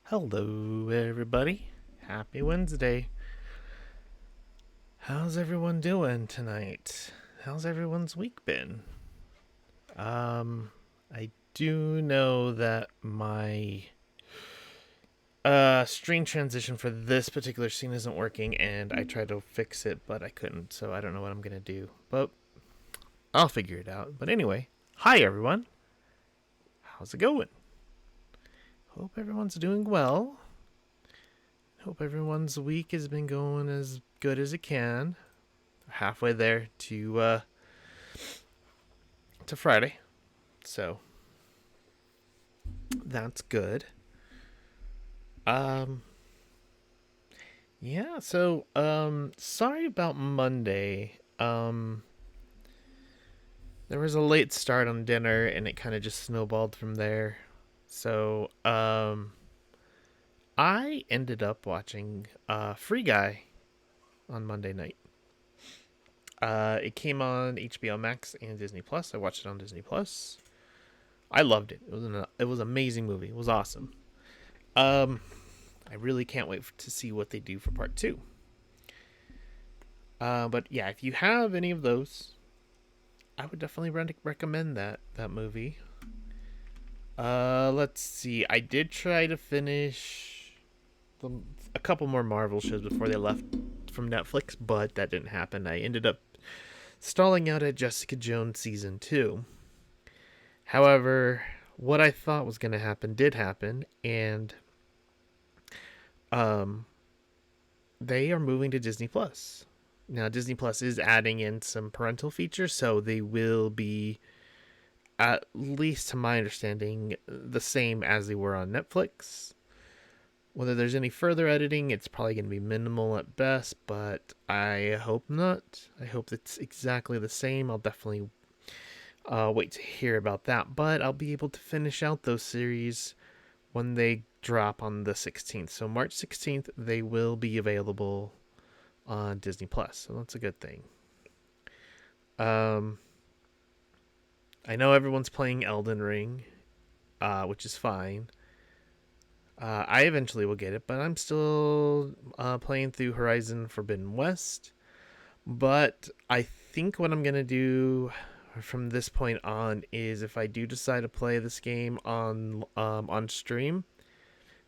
Hello, everybody. Happy Wednesday. How's everyone doing tonight? How's everyone's week been? I do know that my stream transition for this particular scene isn't working, and I tried to fix it, but I couldn't. So I don't know what I'm gonna do, but I'll figure it out. But anyway, hi everyone. How's it going? Hope everyone's doing well. Hope everyone's week has been going as good as it can. Halfway there to Friday, so that's good. Um, yeah. Sorry about Monday. There was a late start on dinner, and it kind of just snowballed from there. I ended up watching Free Guy on Monday night. It came on HBO Max and Disney Plus. I watched it on Disney Plus. I loved it. It was an amazing movie. It was awesome. Um, I really can't wait to see what they do for part two. But yeah, if you have any of those, I would definitely recommend that movie. Let's see. I did try to finish the, a couple more Marvel shows before they left from Netflix, but that didn't happen. I ended up stalling out at Jessica Jones season 2. However, what I thought was going to happen did happen, and um, they are moving to Disney Plus. Now, Disney Plus is adding in some parental features, so they will be, at least to my understanding, the same as they were on Netflix. Whether there's any further editing, it's probably going to be minimal at best, but I hope not. I hope it's exactly the same. I'll definitely wait to hear about that, but I'll be able to finish out those series when they drop on the 16th. So March 16th, they will be available on Disney Plus. So that's a good thing. Um, I know everyone's playing Elden Ring, which is fine. I eventually will get it, but I'm still playing through Horizon Forbidden West. But I think what I'm gonna do from this point on is if I do decide to play this game on stream,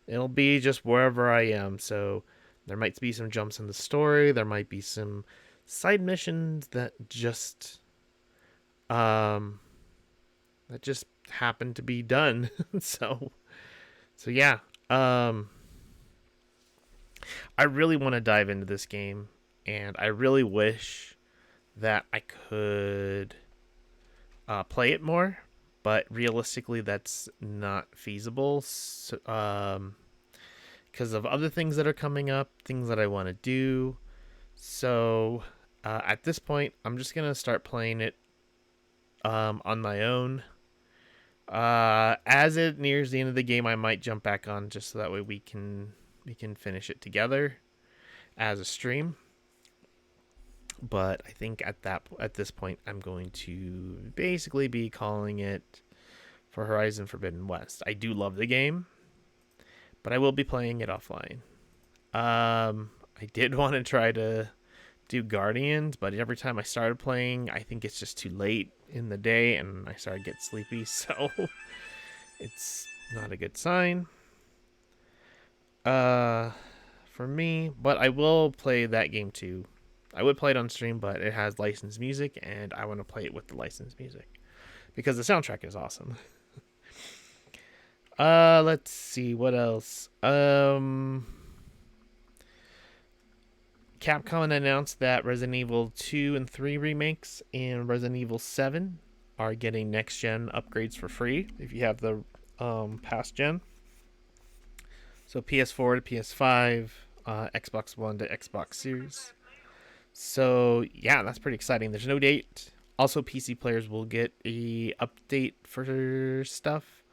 it'll be just wherever I am. So there might be some jumps in the story. There might be some side missions um that just happen to be done. so so yeah. Um I really want to dive into this game, and I really wish that I could play it more, but realistically, that's not feasible. Because of other things that are coming up, things that I want to do. So at this point, I'm just gonna start playing it on my own. As it nears the end of the game, I might jump back on just so that way we can finish it together as a stream. But I think at this point, I'm going to basically be calling it for Horizon Forbidden West. I do love the game, but I will be playing it offline. I did want to try to do Guardians, but every time I started playing, I think it's just too late in the day, and I started to get sleepy, so it's not a good sign. Uh, for me, but I will play that game too. I would play it on stream, but it has licensed music, and I want to play it with the licensed music because the soundtrack is awesome. Let's see what else. Capcom announced that Resident Evil 2 and 3 remakes and Resident Evil 7 are getting next gen upgrades for free if you have the past gen. So PS4 to PS5, Xbox One to Xbox Series. So yeah, that's pretty exciting. There's no date. Also, PC players will get a update for stuff.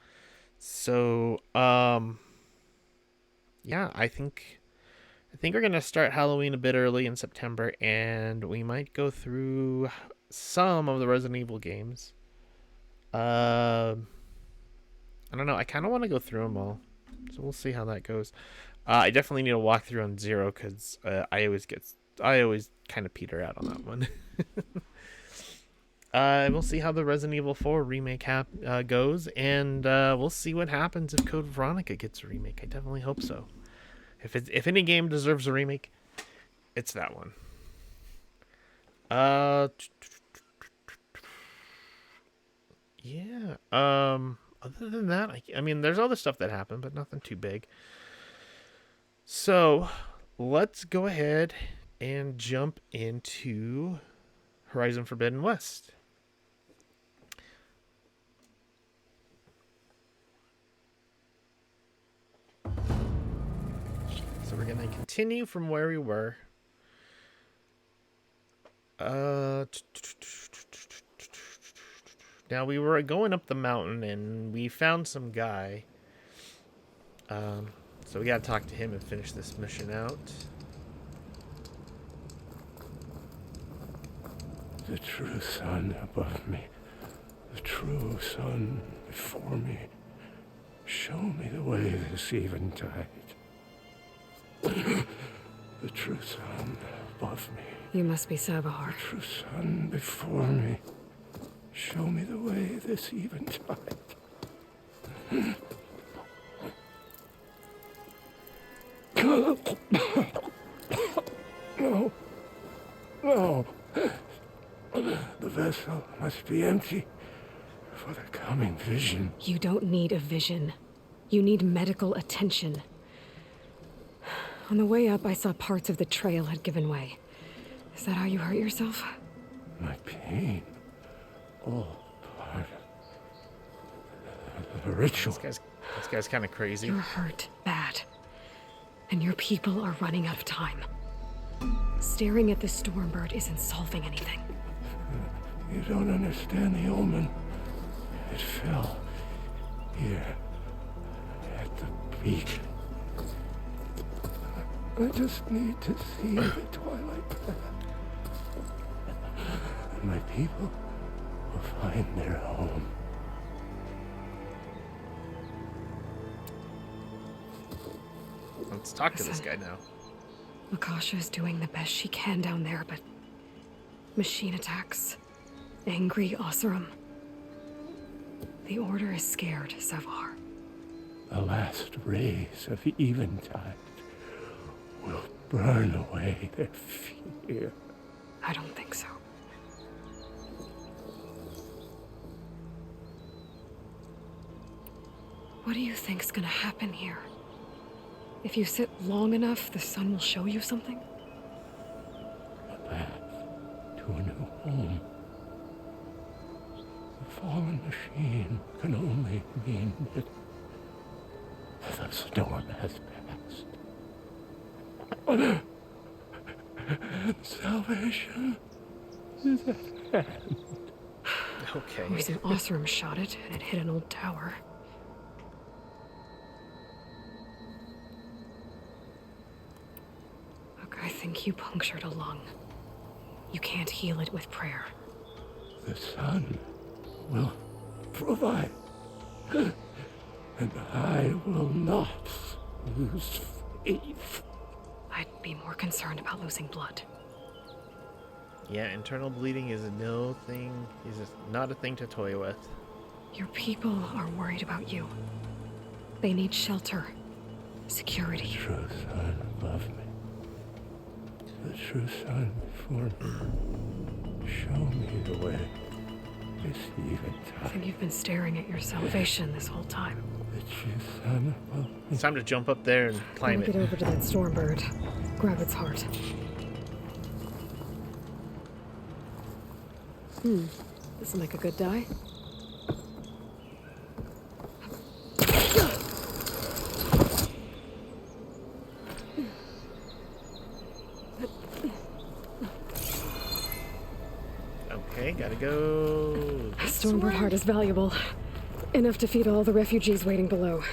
So yeah, I think we're gonna start Halloween a bit early in September, and we might go through some of the Resident Evil games. I don't know. I kind of want to go through them all. So we'll see how that goes. I definitely need a walkthrough on Zero because I always kind of peter out on that one. We'll see how the Resident Evil 4 remake goes, and we'll see what happens if Code Veronica gets a remake. I definitely hope so. If any game deserves a remake, it's that one. Yeah. Other than that, I mean, there's other stuff that happened, but nothing too big. So, let's go ahead and jump into Horizon Forbidden West. So we're going to continue from where we were. Now we were going up the mountain and we found some guy. So we gotta talk to him and finish this mission out. The true sun above me, the true sun before me. Show me the way this eventide. The true sun above me. You must be Sabahar. The true sun before me. Show me the way this eventide. No. No. The vessel must be empty for the coming vision. You don't need a vision. You need medical attention. On the way up, I saw parts of the trail had given way. Is that how you hurt yourself? My pain. All part of the ritual. This guy's kind of crazy. You're hurt bad. And your people are running out of time. Staring at the Stormbird isn't solving anything. You don't understand the omen. It fell here at the peak. I just need to see the twilight path. And my people will find their home. Let's talk to this guy now. Akasha is doing the best she can down there, but machine attacks, angry Oseram. The Order is scared, Savar. The last rays of eventide will burn away their fear. I don't think so. What do you think's gonna happen here? If you sit long enough, the sun will show you something? A path to a new home. The fallen machine can only mean that the storm has passed. Salvation is at hand. Okay. A recent Oseram shot it, and it hit an old tower. Look, I think you punctured a lung. You can't heal it with prayer. The sun will provide. And I will not lose faith. I'd be more concerned about losing blood. Yeah, internal bleeding is not a thing to toy with. Your people are worried about you. They need shelter, security. The true sun above me. The true sun before me. Show me the way. This I eventide. think you've been staring at your salvation this whole time. The true sun above me. It's time to jump up there and climb I'll it. get over to that Stormbird. Grab its heart. This'll make a good die. Okay, gotta go. Stormbird heart is valuable. Enough to feed all the refugees waiting below.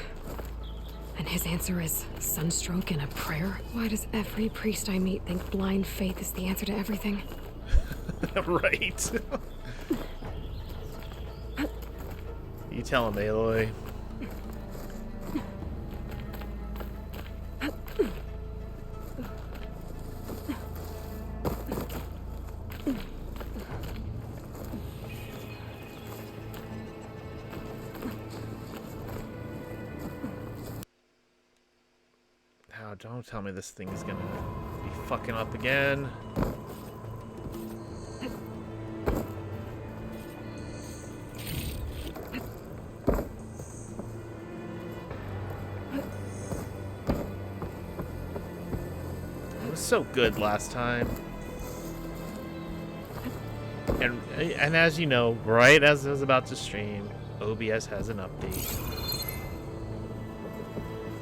And his answer is sunstroke and a prayer? Why does every priest I meet think blind faith is the answer to everything? Right. You tell him, Aloy. don't tell me this thing is gonna be fucking up again. It was so good last time. And as you know, right as I was about to stream, OBS has an update.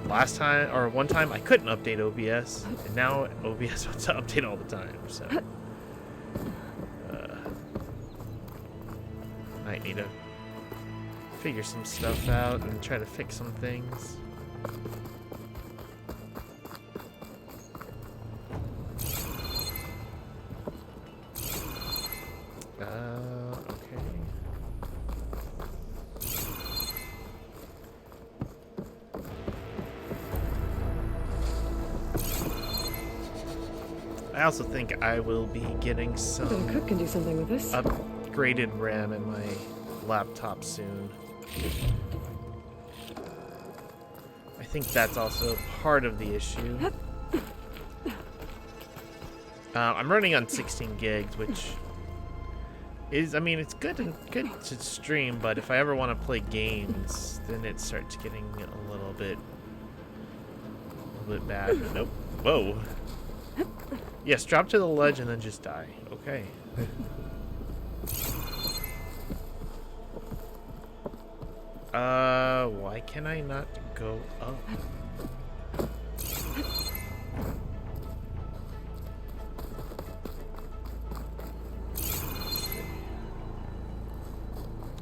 Last time, or one time, I couldn't update OBS, and now OBS wants to update all the time, so... might need to figure some stuff out and try to fix some things. Okay. I also think I will be getting some The cook can do something with this. upgraded RAM in my laptop soon. I think that's also part of the issue. I'm running on 16 gigs, which is, I mean, it's good to stream, but if I ever want to play games, then it starts getting a little bit bad. Nope. Whoa. Yes, drop to the ledge and then just die. Okay. Why can I not go up?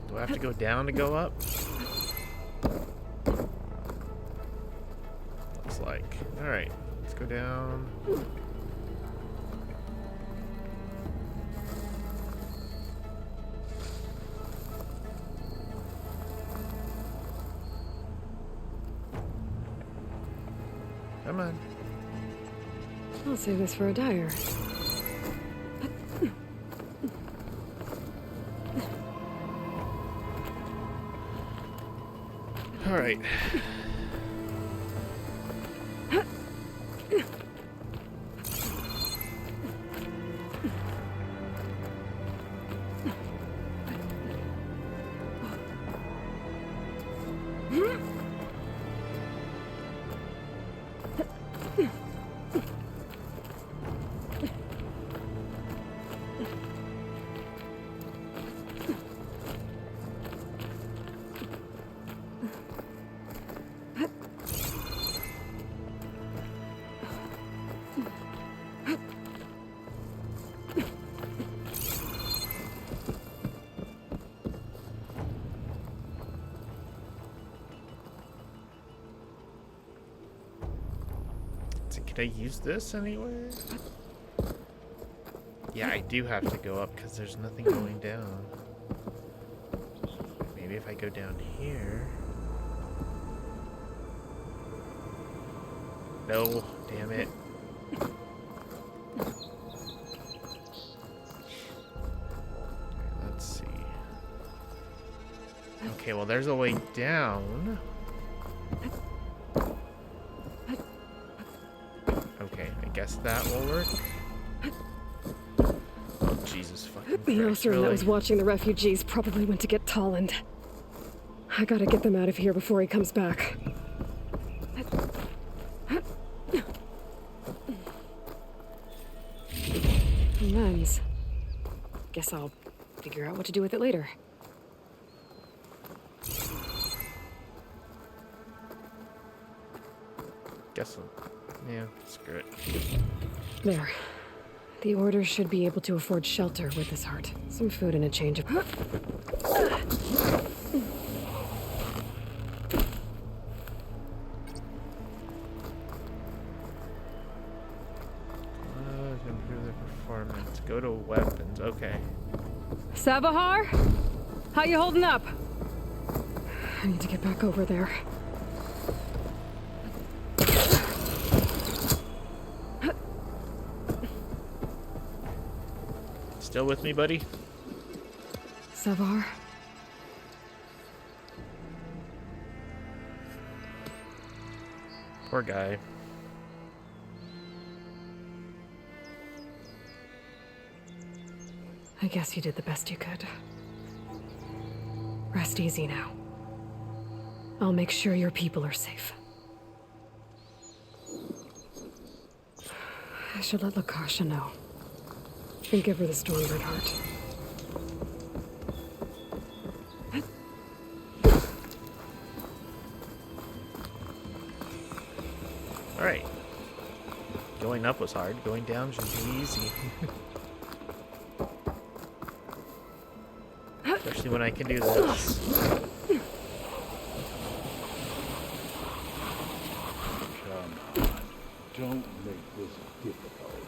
Do I have to go down to go up? Looks like. Alright, let's go down. Come on. I'll save this for a dyer. All right. Can I use this anywhere? Yeah, I do have to go up because there's nothing going down. Maybe if I go down here. No, damn it. Let's see. Okay, well, there's a way down. Okay, I guess that will work. Oh, Jesus fucking The Christ, Oseram really? that was watching the refugees probably went to get Tolland. I gotta get them out of here before he comes back. Lens. Guess I'll figure out what to do with it later. Guess so. Yeah, screw it. There. The Order should be able to afford shelter with this heart. Some food and a change of... Improve the performance. Go to weapons. Okay. Savahar? How you holding up? I need to get back over there. Still with me, buddy? Savahar? Poor guy. I guess you did the best you could. Rest easy now. I'll make sure your people are safe. I should let Lakasha know. And give her the Stormbird heart. Alright. Going up was hard. Going down should be easy. Especially when I can do this. Come on. Don't make this difficult.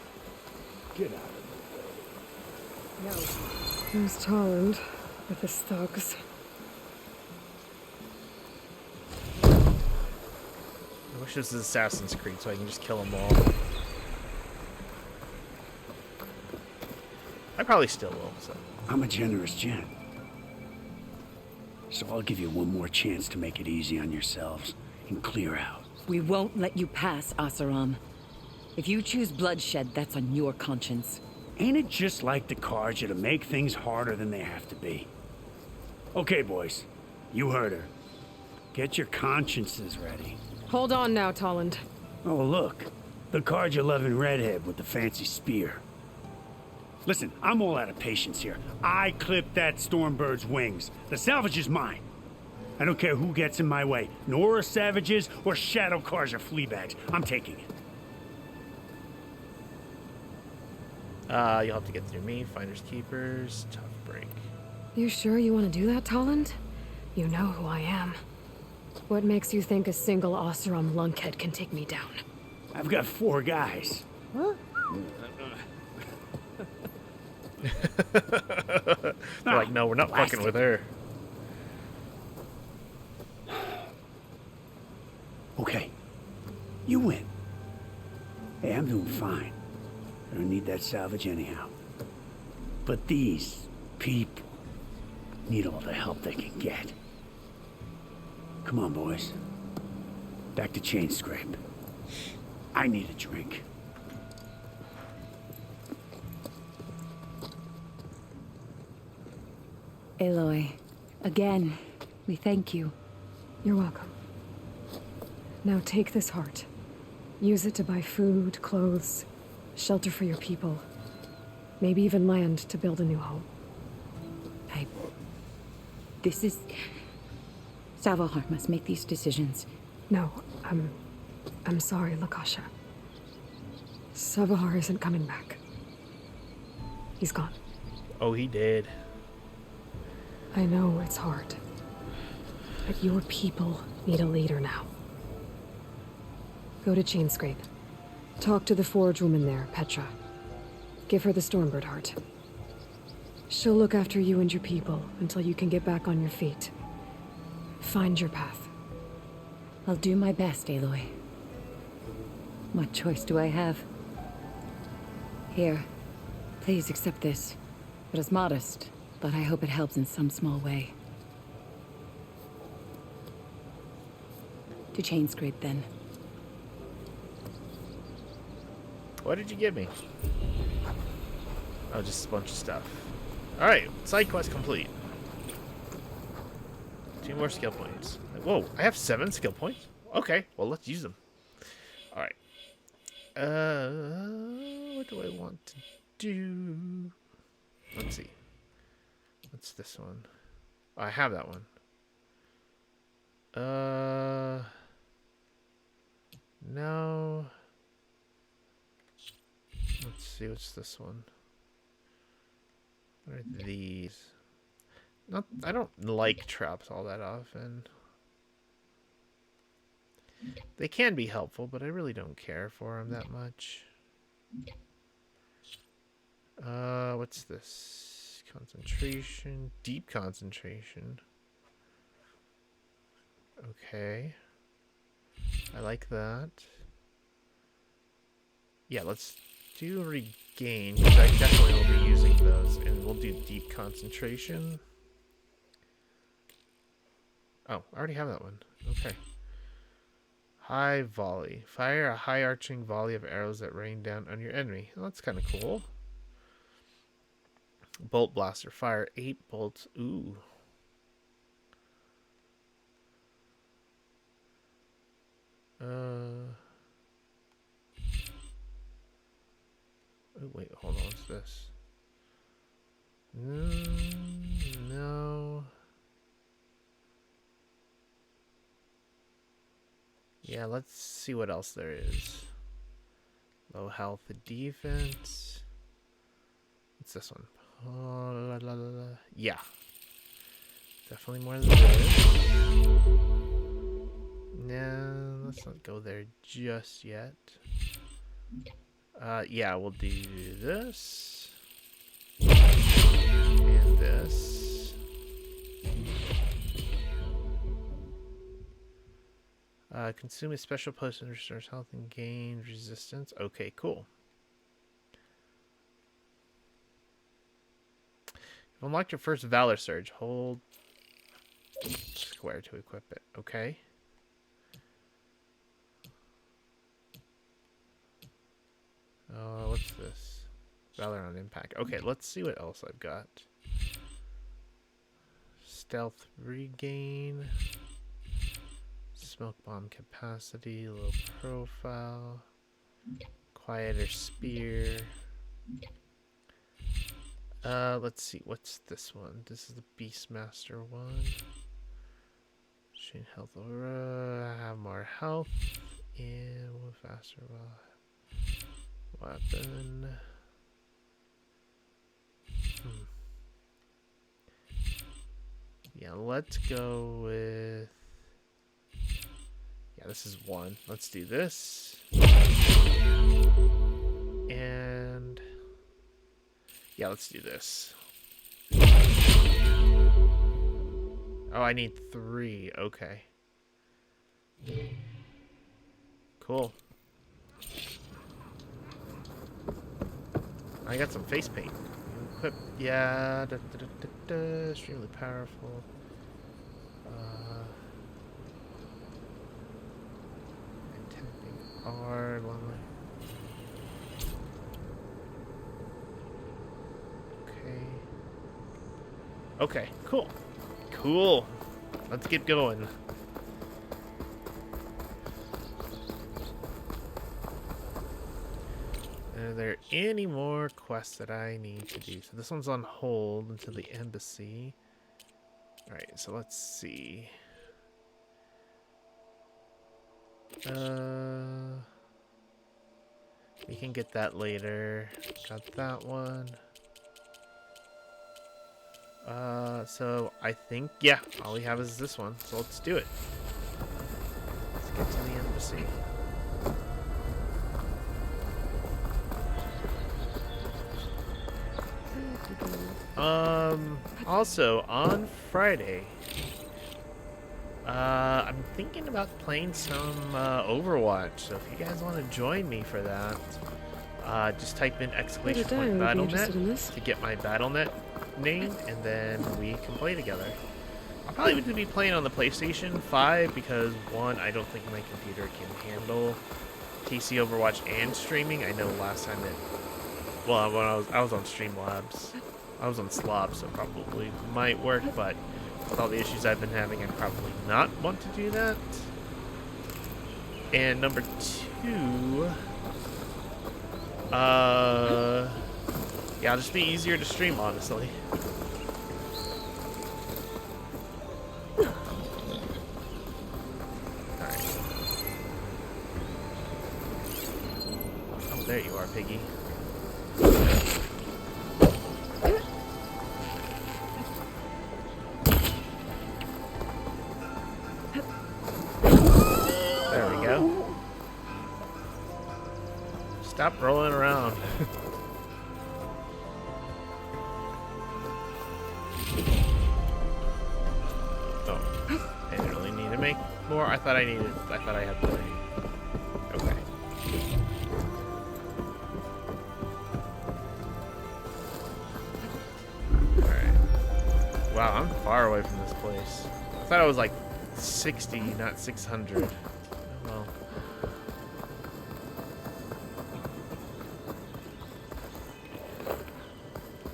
Get out of the way. No. Who's Tolland with his thugs? I wish this was Assassin's Creed so I can just kill them all. I probably still will, so. I'm a generous gent. So I'll give you one more chance to make it easy on yourselves and clear out. We won't let you pass, Asaram. If you choose bloodshed, that's on your conscience. Ain't it just like the Carja to make things harder than they have to be? Okay, boys. You heard her. Get your consciences ready. Hold on now, Tolland. Oh, look. The Carja-loving redhead with the fancy spear. Listen, I'm all out of patience here. I clipped that Stormbird's wings. The salvage is mine. I don't care who gets in my way. Nora savages or Shadow Carja fleabags. I'm taking it. You'll have to get through me. Finders Keepers. Tough break. You sure you want to do that, Tolland? You know who I am. What makes you think a single Oseram lunkhead can take me down? I've got 4 guys. Huh? They're like, no, we're not fucking with her. Okay. You win. Hey, I'm doing fine. I don't need that salvage anyhow. But these people need all the help they can get. Come on, boys. Back to Chain Scrape. I need a drink. Aloy, again, we thank you. You're welcome. Now take this heart. Use it to buy food, clothes, shelter for your people. Maybe even land to build a new home. This is... Savahar must make these decisions. No, I'm sorry, Lakasha. Savahar isn't coming back. He's gone. Oh, he did. I know it's hard. But your people need a leader now. Go to Chainscrape. Talk to the forge woman there, Petra. Give her the Stormbird heart. She'll look after you and your people until you can get back on your feet. Find your path. I'll do my best, Aloy. What choice do I have? Here, please accept this. It is modest, but I hope it helps in some small way. To Chainscrape, then. What did you give me? Oh, just a bunch of stuff. Alright, side quest complete. 2 more skill points. Whoa, I have 7 skill points? Okay, well, let's use them. Alright. What do I want to do? Let's see. What's this one? Oh, I have that one. No. Let's see, what's this one? What are these? Not, I don't like traps all that often. They can be helpful, but I really don't care for them that much. What's this? Concentration. Deep concentration. Okay. I like that. Yeah, let's do regain, because I definitely will be using those, and we'll do deep concentration. Oh, I already have that one. Okay. High volley. Fire a high arching volley of arrows that rain down on your enemy. Well, that's kind of cool. Bolt blaster. Fire 8 bolts. Ooh. Oh, wait, hold on. What's this? No. Yeah, let's see what else there is. Low health defense. What's this one? Oh, la, la, la, la. Yeah. Definitely more than this. No, let's not go there just yet. Yeah, we'll do this. And this. Consume a special potion, restores health and gain resistance. Okay, cool. You've unlocked your first Valor Surge. Hold square to equip it. Okay. What's this? Valor on impact. Okay, let's see what else I've got. Stealth regain. Smoke bomb capacity. Low profile. Quieter spear. Let's see. What's this one? This is the Beastmaster one. Chain health aura. Have more health. And one faster weapon. Yeah, let's go with... Yeah, this is one. Let's do this. And... Yeah, let's do this. Oh, I need 3. Okay. Cool. I got some face paint. Equip, yeah, extremely powerful. And tapping R, okay, cool. Cool. Let's get going. Are there any more quests that I need to do? So this one's on hold until the embassy. Alright, so let's see. We can get that later. Got that one. So I think, yeah, all we have is this one. So let's do it. Let's get to the embassy. Also on Friday, I'm thinking about playing some Overwatch. So if you guys want to join me for that, just type in !BattleNet to get my BattleNet name, and then we can play together. I'll probably need to be playing on the PlayStation 5 because one, I don't think my computer can handle TC Overwatch and streaming. I know last time well, when I was on Streamlabs. I was on Slob, so probably might work, but with all the issues I've been having, I'd probably not want to do that. And number 2, yeah, it'll just be easier to stream, honestly. Alright. Oh, there you are, Piggy. Stop rolling around. Oh, I didn't really need to make more. I thought I had 3. Okay. Alright. Wow, I'm far away from this place. I thought I was like 60, not 600. Well.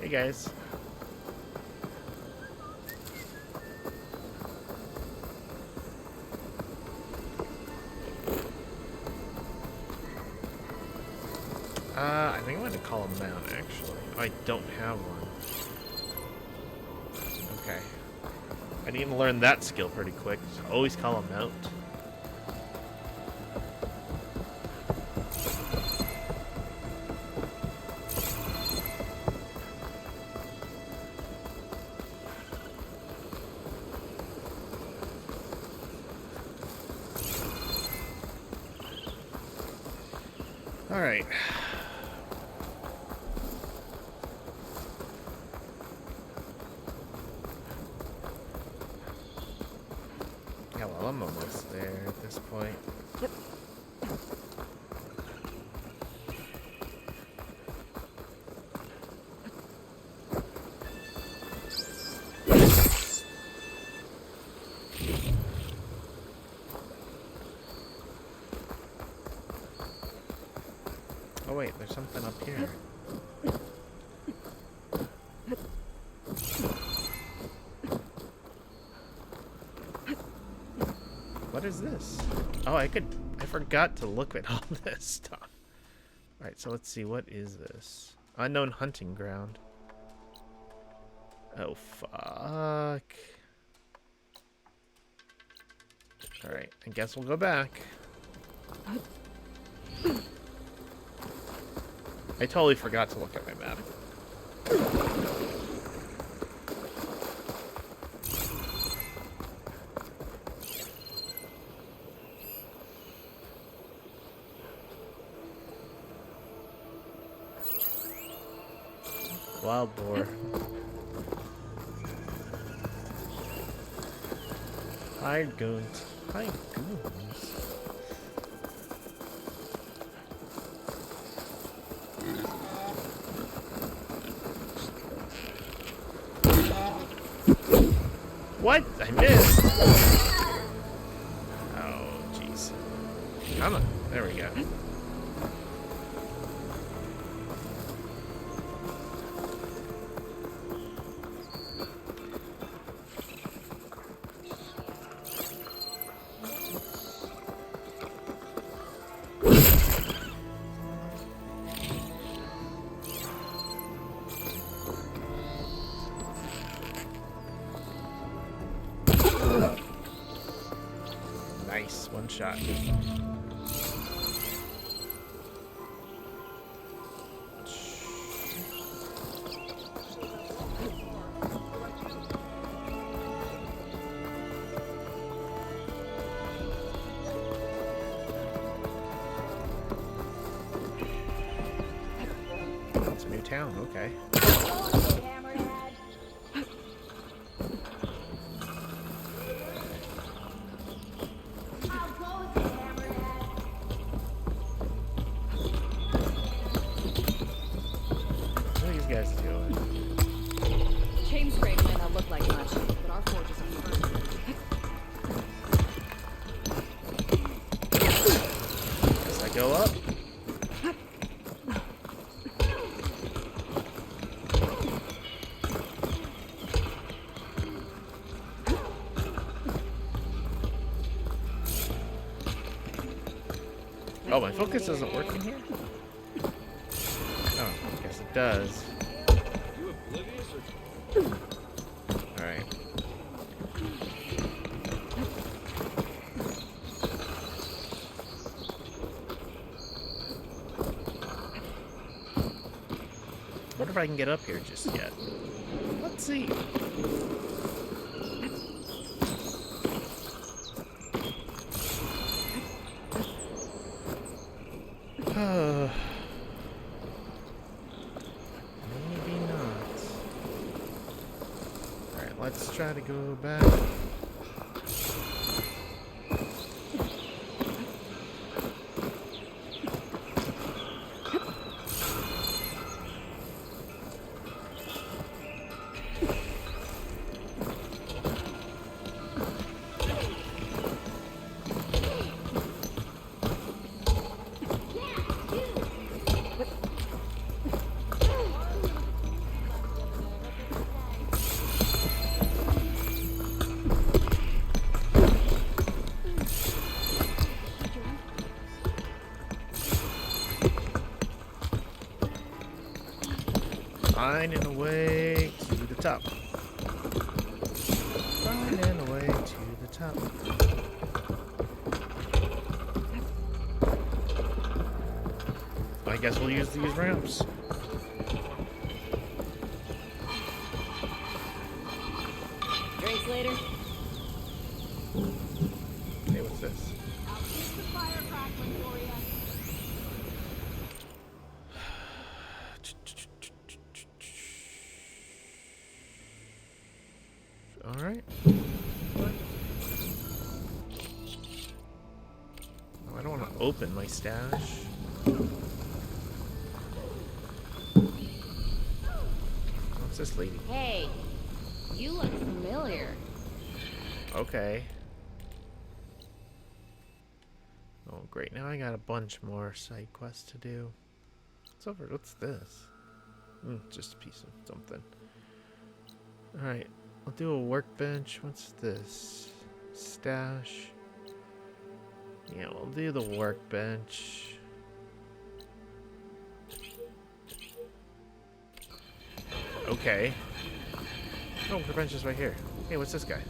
Hey guys. I think I'm going to call him mount, actually. I don't have one. Okay. I need to learn that skill pretty quick. So always call him mount. All right. Yeah, well, I'm almost there at this point. Oh wait, there's something up here. What is this? Oh, I forgot to look at all this stuff. Alright, so let's see, what is this? Unknown hunting ground. Oh, fuck. Alright, I guess we'll go back. I totally forgot to look at my map. Wild boar. Hired goons. Hired goons. What? I missed. Oh, jeez. Come on. There we go. Nice, one shot. It's a new town, okay. What are these guys doing? Chain scrape may not look like much, but our forge is on Guess I go up. Oh, my focus isn't working here? Oh, I guess it does. Alright. Wonder if I can get up here just yet. Let's see. Maybe not. Alright, let's try to go back. Finding a way to the top. Finding a way to the top. I guess we'll use these ramps. Drinks later. Hey, what's this? I'll keep the fire crackling for you. All right. Oh, I don't want to open my stash. What's this lady? Hey, you look familiar. Okay. Oh, great. Now I got a bunch more side quests to do. What's this? Just a piece of something. Alright. I'll do a workbench. What's this? Stash. Yeah, we'll do the workbench. Okay. Oh, workbench is right here. Hey, what's this guy?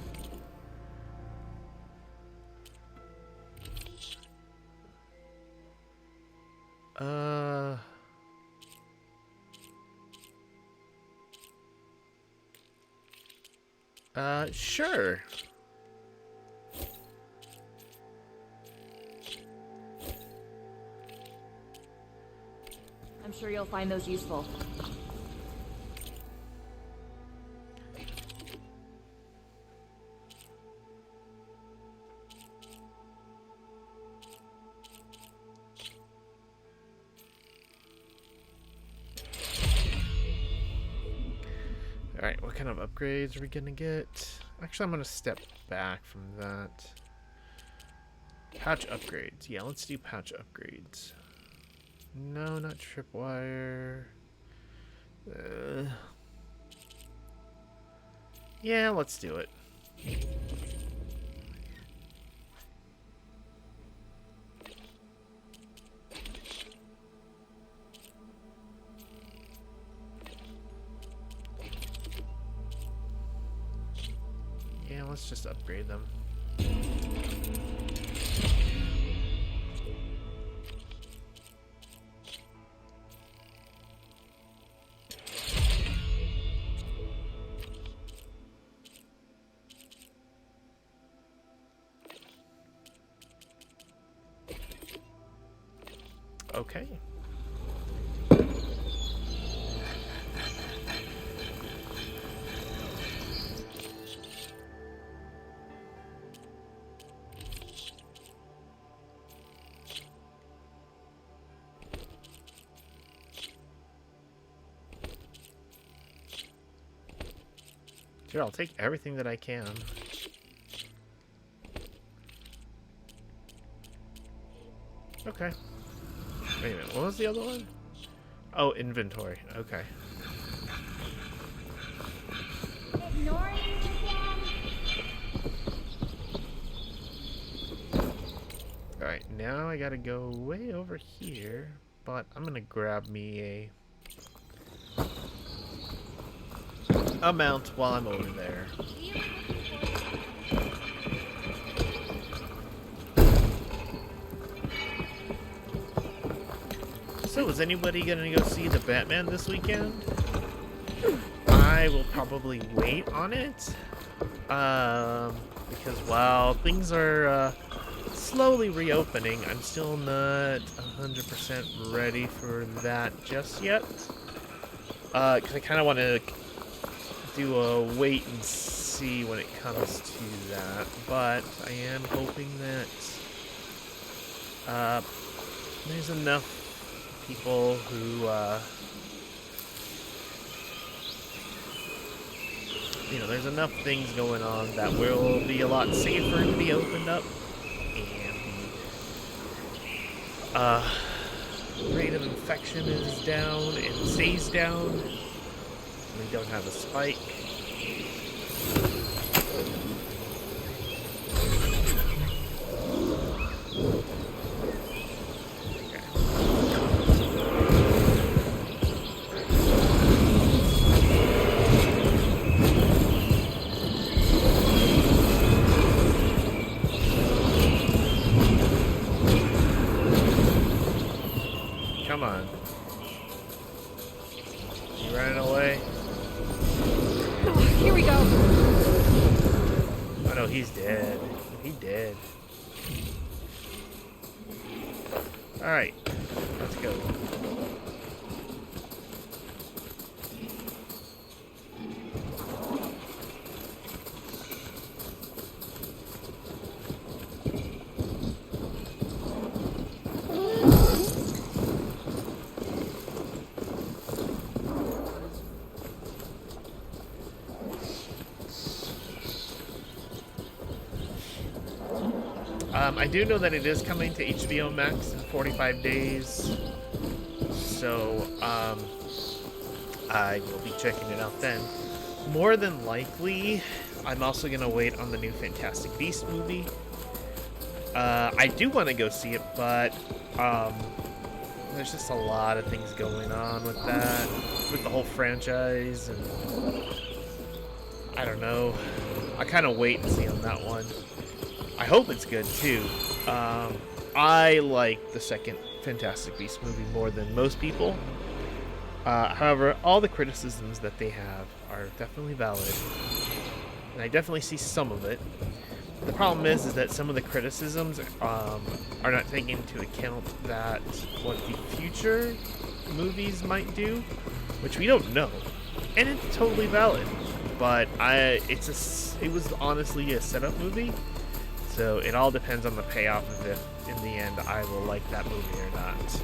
Sure. I'm sure you'll find those useful. Alright, what kind of upgrades are we gonna get? Actually, I'm gonna step back from that. Pouch upgrades. Yeah, let's do pouch upgrades. No, not tripwire. Yeah, let's do it. Yeah, let's just upgrade them. Okay. Sure, I'll take everything that I can. Okay. Wait a minute, what was the other one? Oh, inventory. Okay. Ignoring you again? Alright, now I gotta go way over here, but I'm gonna grab me a mount while I'm over there. So, is anybody gonna go see the Batman this weekend? I will probably wait on it. Because while things are slowly reopening, I'm still not 100% ready for that just yet. Because I kind of want to do a wait and see when it comes to that. But I am hoping that there's enough people who, you know, there's enough things going on that will be a lot safer to be opened up, and the rate of infection is down and stays down. We don't have a spike. no, he's dead. He dead. Alright, let's go. I do know that it is coming to HBO Max in 45 days, so I will be checking it out then. More than likely, I'm also going to wait on the new Fantastic Beasts movie. I do want to go see it, but there's just a lot of things going on with that, with the whole franchise, and I don't know. I kind of wait and see on that one. I hope it's good too. I like the second Fantastic Beasts movie more than most people. However, all the criticisms that they have are definitely valid, and I definitely see some of it. The problem is that some of the criticisms are not taking into account that what the future movies might do, which we don't know, and it's totally valid. But it was honestly a setup movie. So it all depends on the payoff of it. In the end, I will like that movie or not.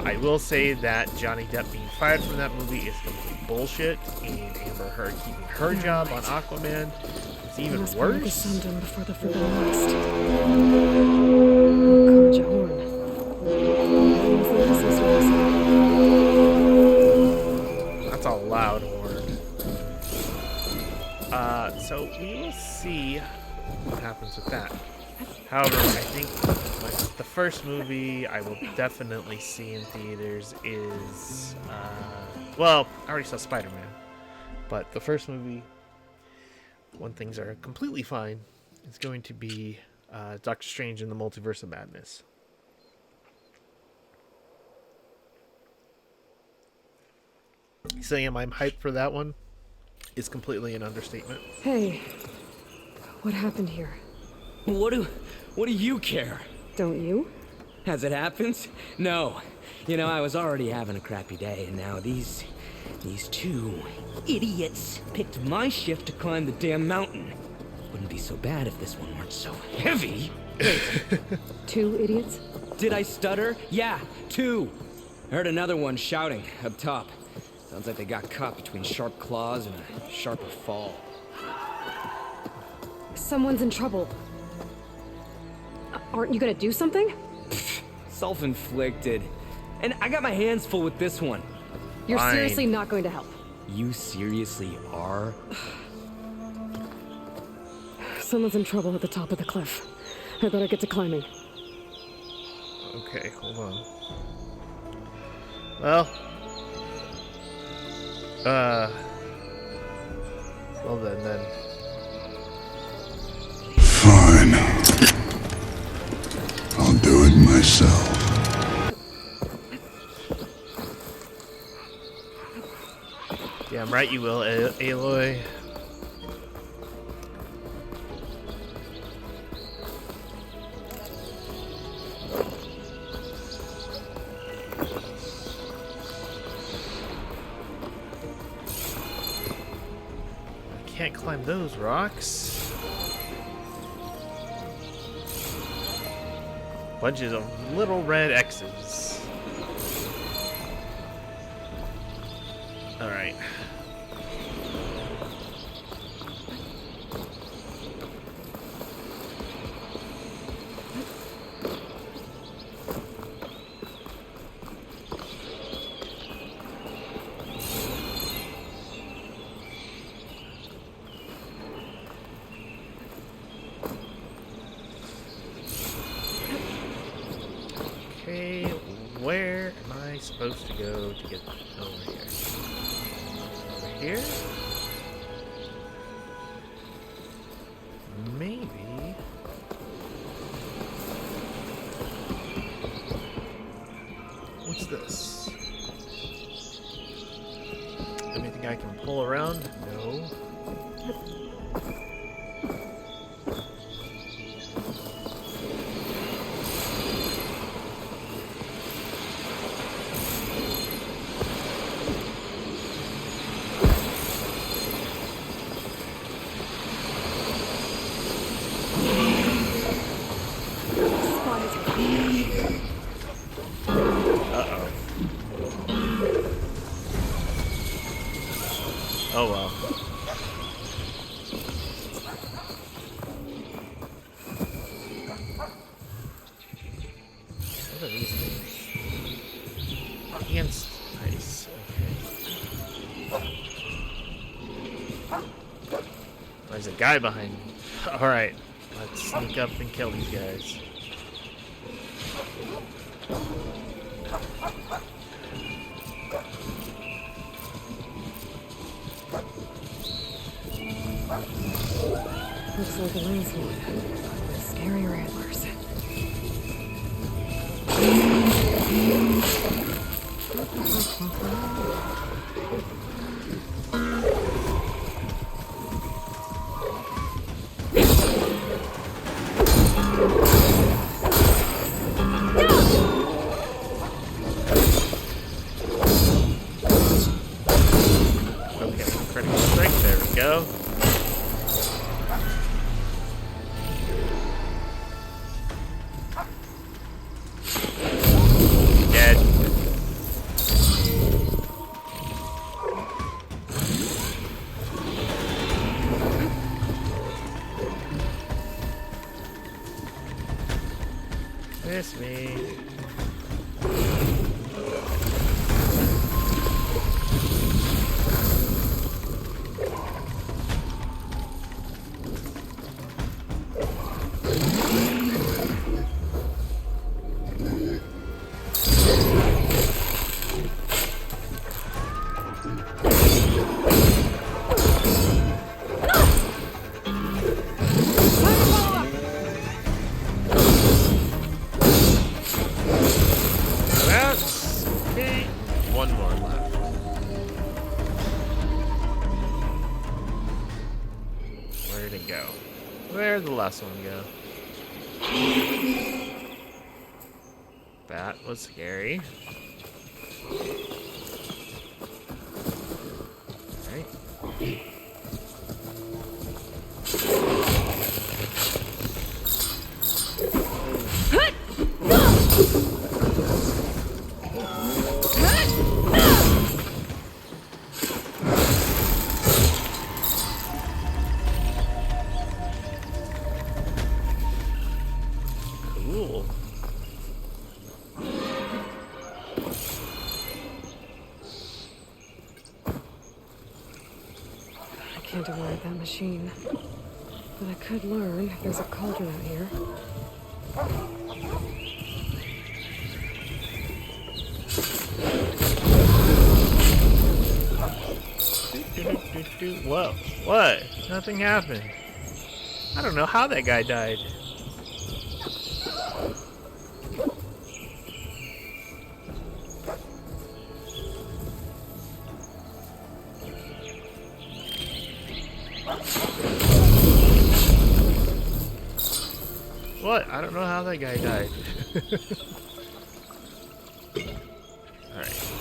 I will say that Johnny Depp being fired from that movie is complete bullshit, and Amber Heard keeping her job on Aquaman is even Must burn the worse. sun done before the Forbidden West. Oh, Karja Horn. What's the license to That's a loud horn. So we will see what happens with that. However, I think the first movie I will definitely see in theaters is, well, I already saw Spider-Man, but the first movie, when things are completely fine, is going to be Doctor Strange in the Multiverse of Madness. Saying I'm hyped for that one is completely an understatement. Hey, what happened here? What do you care? Don't you? As it happens? No. You know, I was already having a crappy day, and now these two idiots picked my shift to climb the damn mountain. Wouldn't be so bad if this one weren't so heavy. Two idiots? Did I stutter? Yeah, two. Heard another one shouting up top. Sounds like they got caught between sharp claws and a sharper fall. Someone's in trouble. Aren't you gonna do something? Self-inflicted. And I got my hands full with this one. You're Fine. seriously not going to help. You seriously are? Someone's in trouble at the top of the cliff. I better get to climbing. Okay, hold on. Well, well then. Fine. I'll do it myself. Damn right you will, Aloy. I can't climb those rocks. Bunches of little red X's. Alright. Okay, where am I supposed to go to get over here? Over here? Maybe. What's this? Anything I can pull around? No. Oh well. What are these things? Against ice. Okay. There's a guy behind me. Alright. Let's sneak up and kill these guys. Looks like a landslide. Scarier antlers. Okay, critical strike. There we go. Dead. Miss me. That's okay. One more left. Where'd it go? Where'd the last one go? That was scary. Alright. Cool. I can't avoid that machine. But I could learn. There's a cauldron out here. Whoa. What? Nothing happened. I don't know how that guy died. What? I don't know how that guy died. Alright.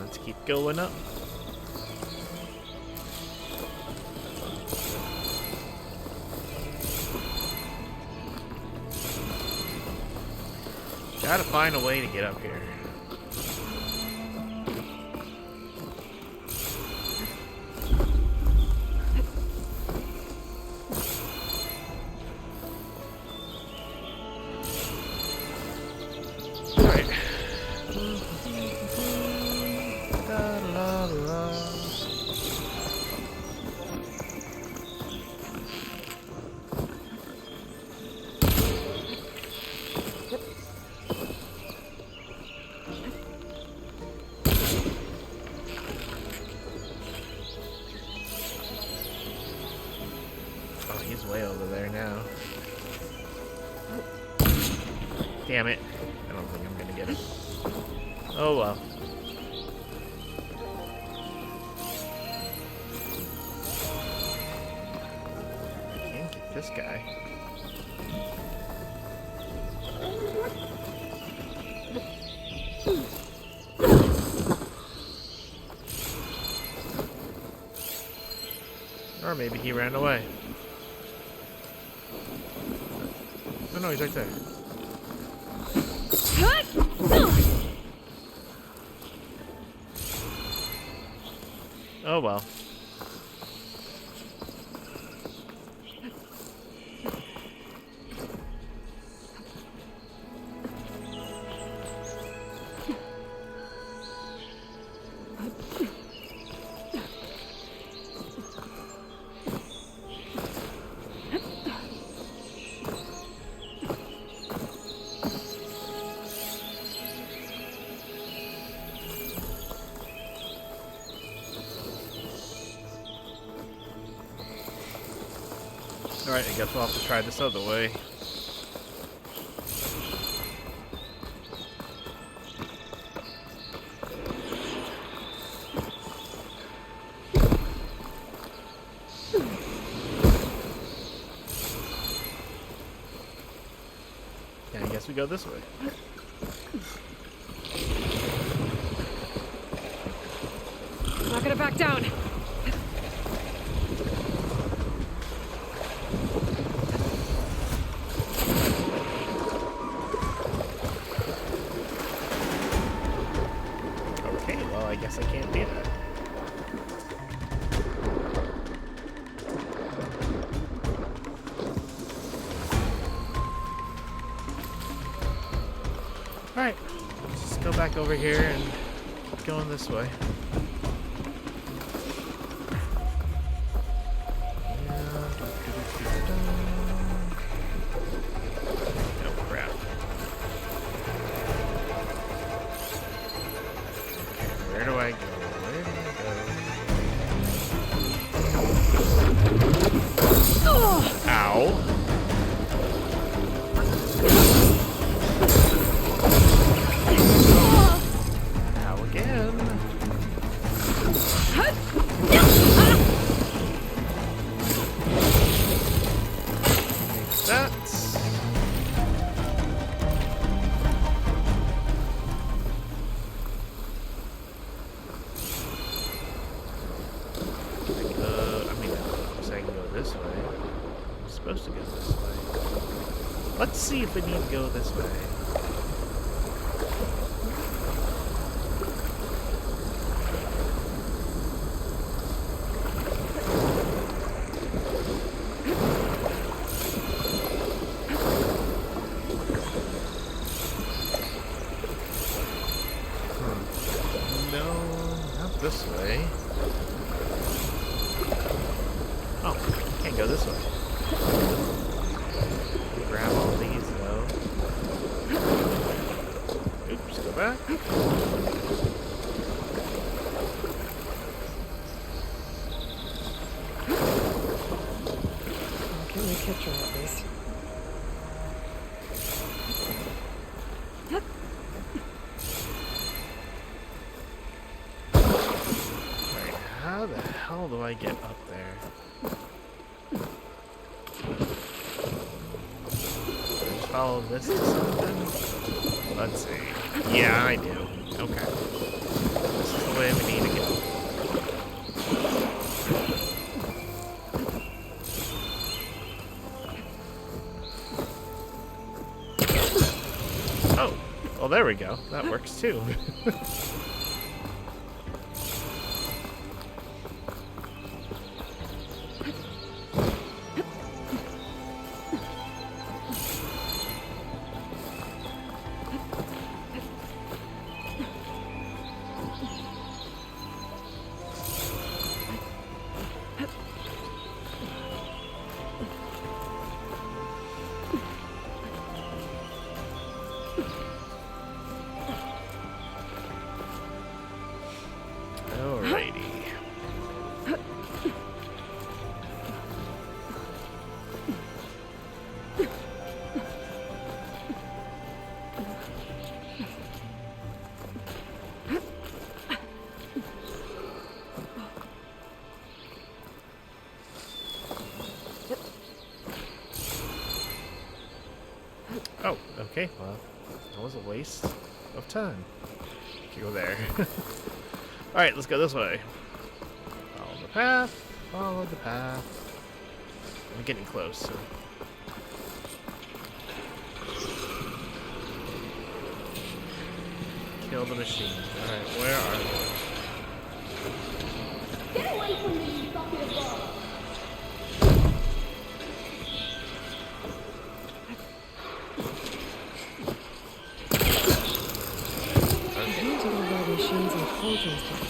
Let's keep going up. Gotta find a way to get up here. Alright. La, la, la. Oh, he's way over there now. Damn it. I don't think I'm gonna get him. Oh well. I can't get this guy. Or maybe he ran away. Oh no, he's right there. Oh well. Alright, I guess we'll have to try this other way. Yeah, I guess we go this way. I'm not gonna back down. Okay, well, I guess I can't do that. Alright, let's just go back over here and keep going this way. Oh crap. Okay, where do I go? Where do I go? Ow. Ow again. That's I mean, I can go this way. I'm supposed to go this way. Let's see if we need to go this way. No, not this way. Oh, can't go this way. Grab all these though. Oops, go back. Can we catch her at least? Alright, how the hell do I get up there? Just follow this to something? Let's see. Yeah, I do. Okay. This is the way we need to go. Oh, well there we go. That works too. Alrighty. Oh, okay, well, that was a waste of time. You go there. Alright, let's go this way. Follow the path, follow the path. I'm getting close, so. Kill the machine. Alright, where are they? Get away from me, you bucket of balls! To the red machines and cauldrons before.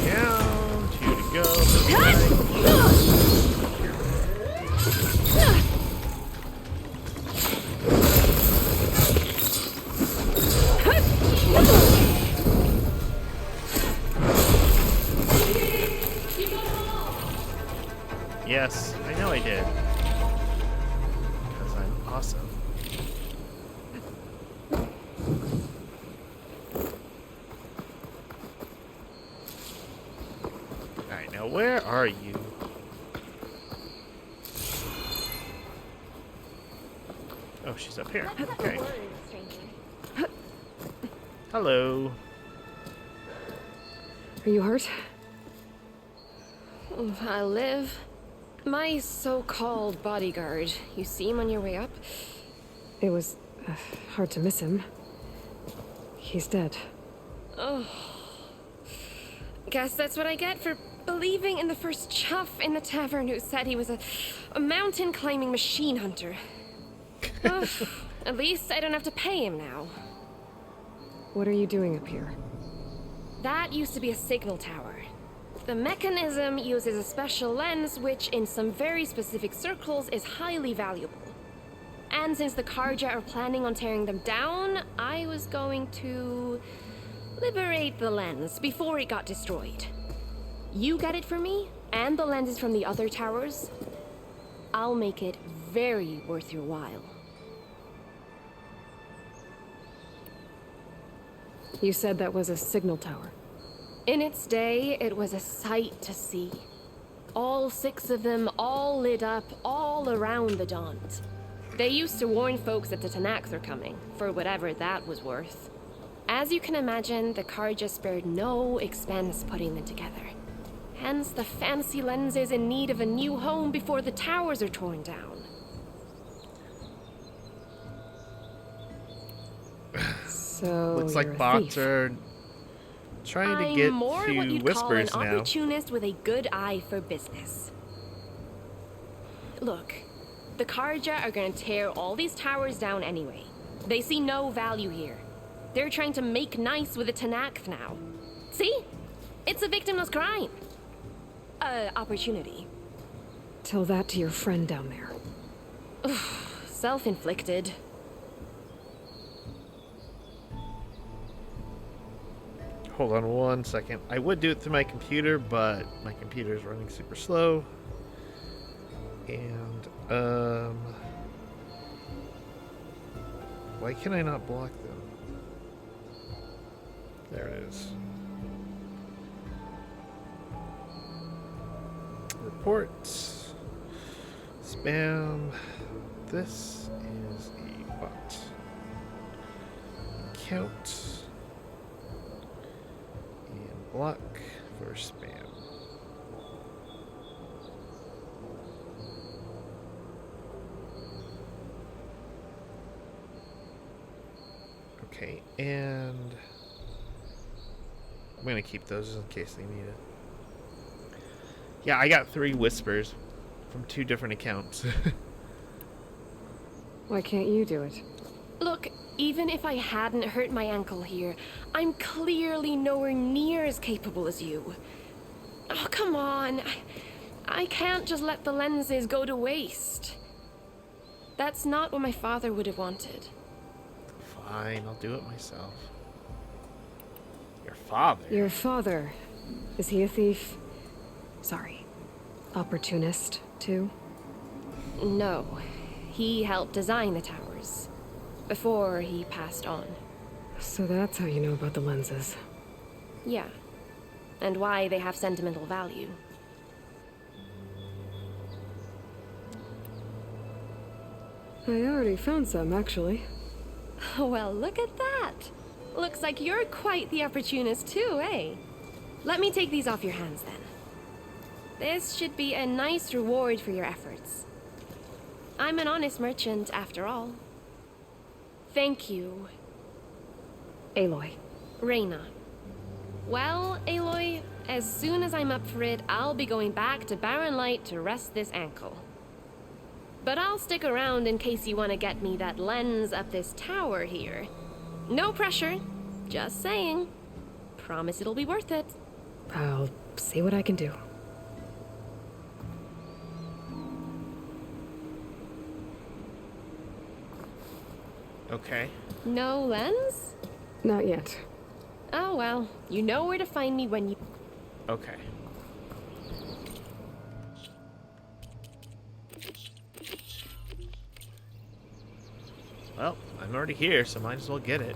Down, two to go. Yes, I know I did. Because I'm awesome. Alright, now where are you? Oh, she's up here. Okay. Hello. Are you hurt? I live. My so-called bodyguard. You see him on your way up? It was hard to miss him. He's dead. Guess that's what I get for believing in the first chuff in the tavern who said he was a mountain-climbing machine hunter. Ugh, at least I don't have to pay him now. What are you doing up here? That used to be a signal tower. The mechanism uses a special lens which, in some very specific circles, is highly valuable. And since the Karja are planning on tearing them down, I was going to liberate the lens before it got destroyed. You get it for me, and the lenses from the other towers. I'll make it very worth your while. You said that was a signal tower. In its day, it was a sight to see. All 6 of them, all lit up, all around the Dawns. They used to warn folks that the Tanax are coming, for whatever that was worth. As you can imagine, the Karja spared no expense putting them together. Hence the fancy lenses in need of a new home before the towers are torn down. So Looks you're like a bots thief. are trying to I'm get more to what you'd call an Whispers now. opportunist with a good eye for business. Look, the Karja are gonna tear all these towers down anyway. They see no value here. They're trying to make nice with the Tanakh now. See? It's a victimless crime. Opportunity. Tell that to your friend down there. Self-inflicted. Hold on one second. I would do it through my computer, but my computer is running super slow. And, why can I not block them? There it is. Reports. Spam. This is a bot. Count. And block for spam. Okay, and I'm gonna keep those in case they need it. Yeah, I got 3 whispers from 2 different accounts. Why can't you do it? Look, even if I hadn't hurt my ankle here, I'm clearly nowhere near as capable as you. Oh, come on. I can't just let the lenses go to waste. That's not what my father would have wanted. Fine, I'll do it myself. Your father? Your father. Is he a thief? Sorry. Opportunist, too? No. He helped design the towers. Before he passed on. So that's how you know about the lenses. Yeah. And why they have sentimental value. I already found some, actually. Well, look at that. Looks like you're quite the opportunist too, eh? Let me take these off your hands then. This should be a nice reward for your efforts. I'm an honest merchant, after all. Thank you, Aloy. Reyna. Well, Aloy, as soon as I'm up for it, I'll be going back to Barren Light to rest this ankle. But I'll stick around in case you want to get me that lens up this tower here. No pressure, just saying. Promise it'll be worth it. I'll see what I can do. Okay. No lens? Not yet. Oh well, you know where to find me when you... Okay. Well, I'm already here, so might as well get it.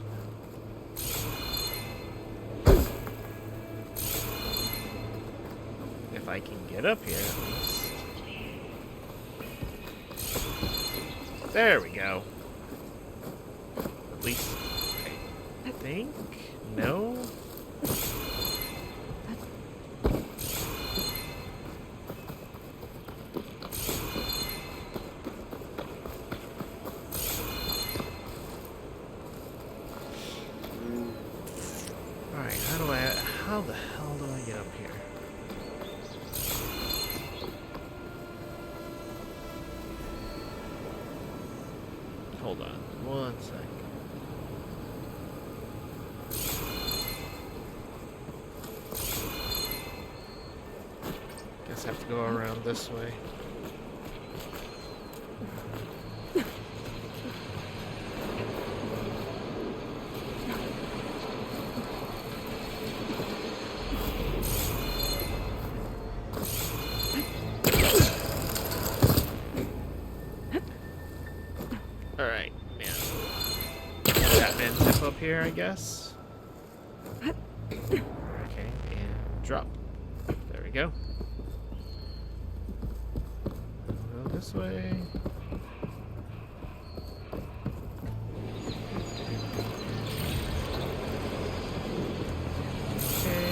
If I can get up here, at least. There we go. At least, I think? No? Alright, how the hell do I get up here? Hold on, one sec. Guess I have to go around this way. Alright, man. Batman zip up here, I guess. Okay, and drop. There we go. Go this way. Okay.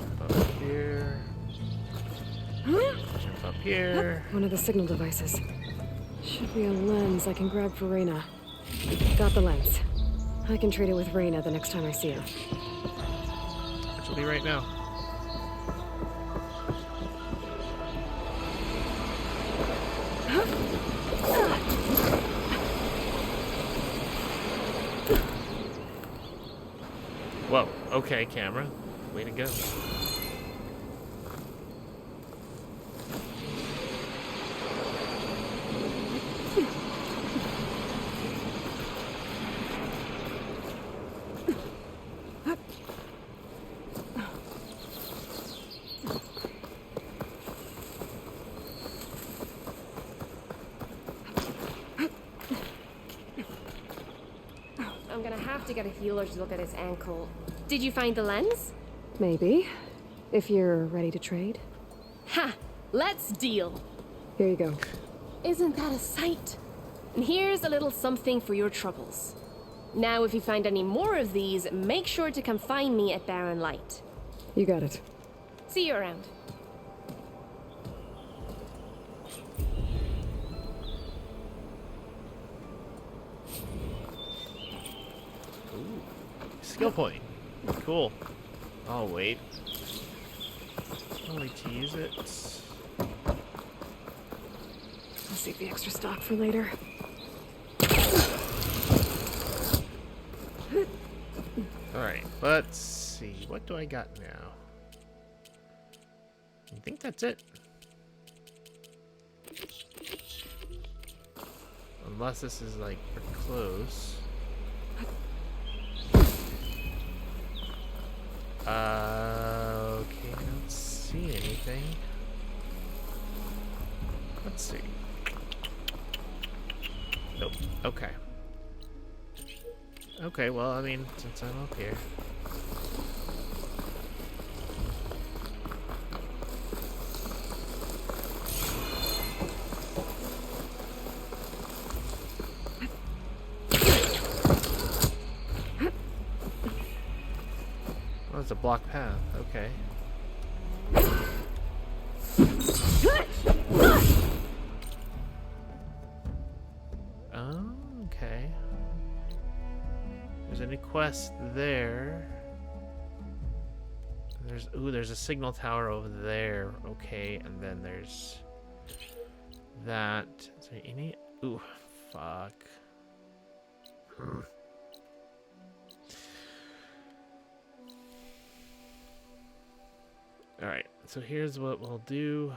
Jump up here. Jump up here. One of the signal devices. Should be a lens I can grab for Reyna. Got the lens. I can trade it with Reyna the next time I see her. Which will be right now. Whoa, okay, camera. Way to go. I'm gonna have to get a healer to look at his ankle. Did you find the lens? Maybe. If you're ready to trade. Ha! Let's deal. Here you go. Isn't that a sight? And here's a little something for your troubles. Now, if you find any more of these, make sure to come find me at Barren Light. You got it. See you around. Skill point. Cool. I'll wait. I'll wait to use it. I'll save the extra stock for later. Alright, let's see. What do I got now? I think that's it. Unless this is like pretty close. Okay, I don't see anything. Let's see. Nope. Okay. Okay, well, I mean, since I'm up here. it's a blocked path. Okay. Oh, okay. There's any quest there? There's a signal tower over there. Okay, and then there's that. Is there any? Ooh, fuck. All right. So here's what we'll do.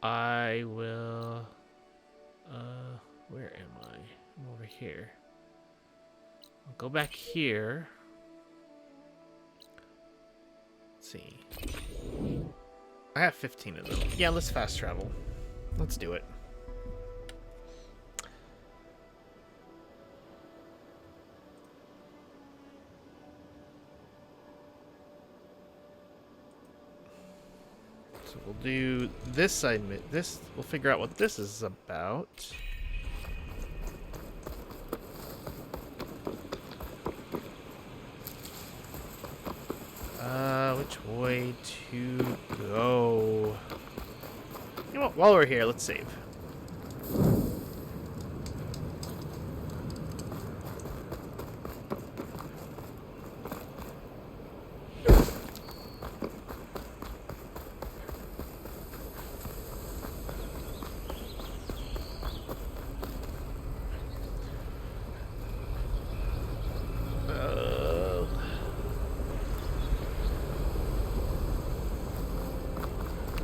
I will. Where am I? I'm over here. I'll go back here. Let's see. I have 15 of them. Yeah, let's fast travel. Let's do it. So we'll do this side. We'll figure out what this is about. Which way to go? You know what? While we're here, let's save.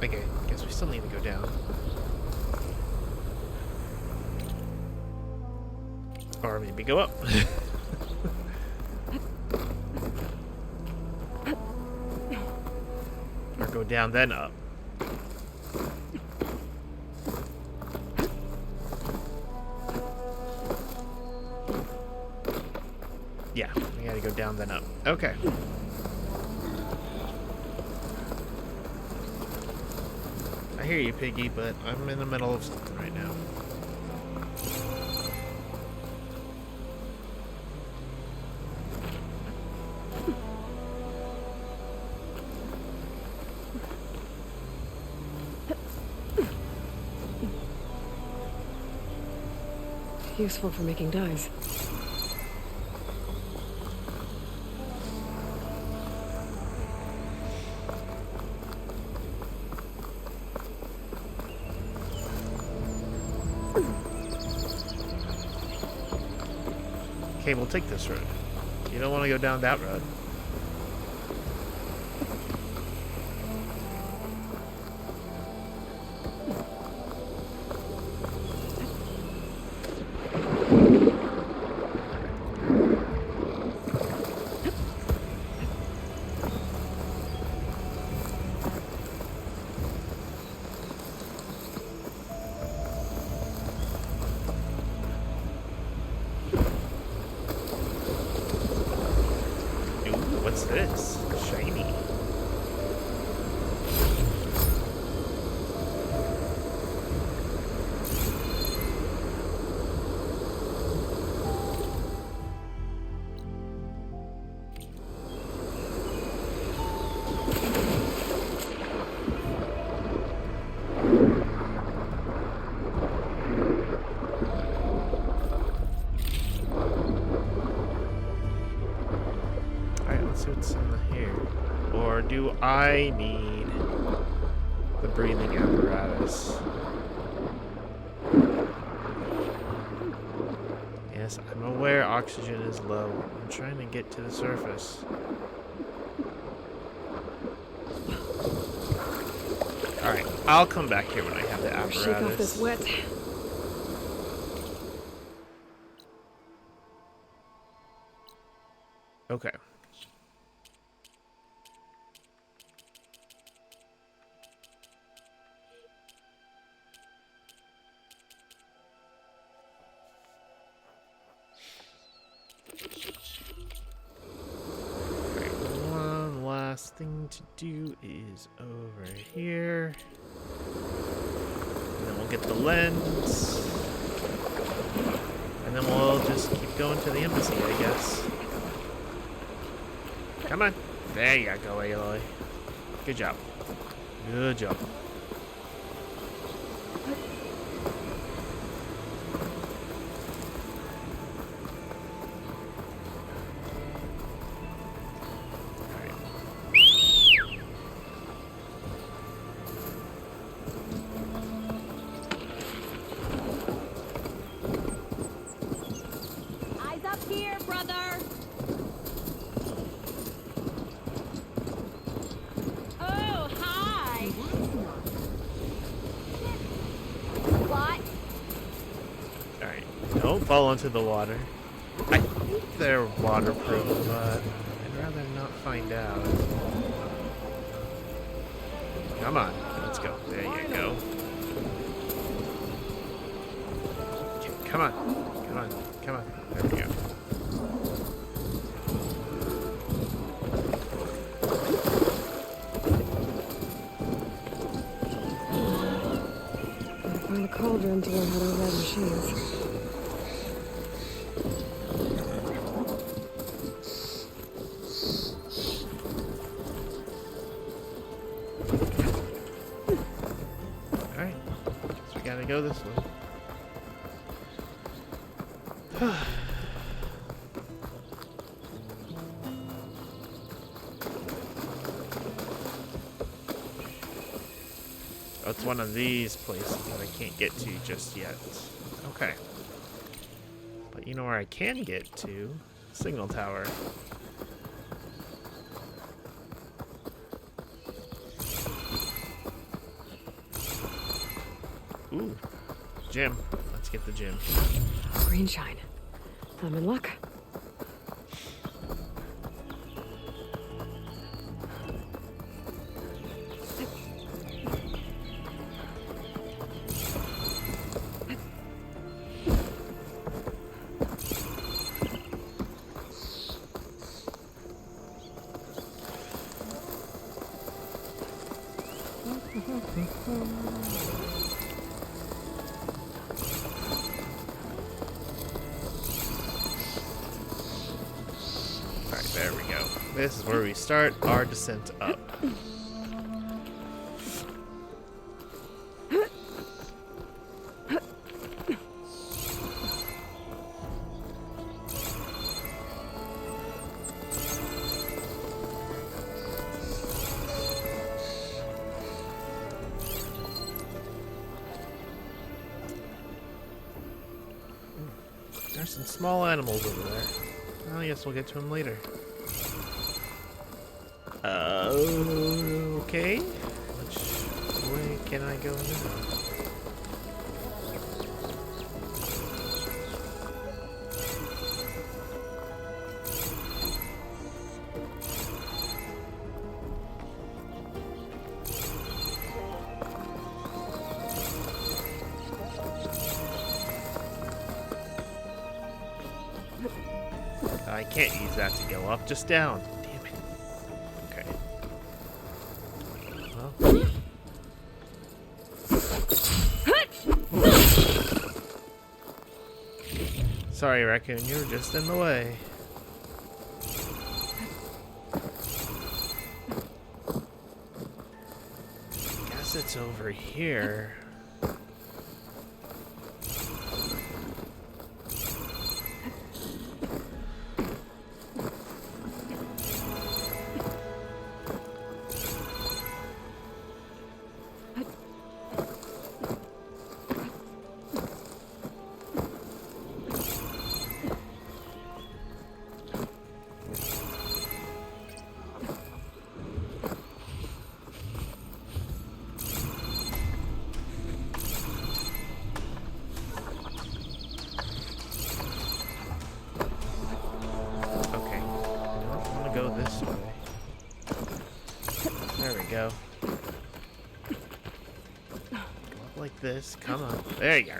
Okay, guess we still need to go down. Or maybe go up. Or go down, then up. Yeah, we gotta go down, then up. Okay. I hear you, Piggy, but I'm in the middle of something right now. Useful for making dyes. Okay, we'll take this road. You don't want to go down that road. What's this? Shiny. See what's in here. Or do I need the breathing apparatus? Yes, I'm aware oxygen is low. I'm trying to get to the surface. Alright, I'll come back here when I have the apparatus. Shake off this wet. Okay. One last thing to do is over here. And then we'll get the lens. And then we'll just just keep going to the embassy, I guess. Come on. There you go, Aloy. Good job. Good job. Eyes up here, brother! Oh, hi! What? Alright. Don't fall into the water. I think they're waterproof, but I'd rather not find out. Come on. Let's go. There you go. Okay, come on. Come on. Come on. There we go. Find a cauldron to learn how to ride machines. Alright. Guess we gotta go this way. Oh, it's one of these places that I can't get to just yet. Okay. But you know where I can get to? Signal tower. Ooh. Gym. Let's get the gym. Green shine. I'm in luck. Alright, there we go. This is where we start our descent up. There's some small animals over there. Well, I guess we'll get to them later. Okay. Which way can I go now? I can't use that to go up, just down. Damn it. Okay. Well. Sorry, raccoon, you were just in the way. Guess it's over here. Go this way. There we go. Go up like this. Come on. There you go.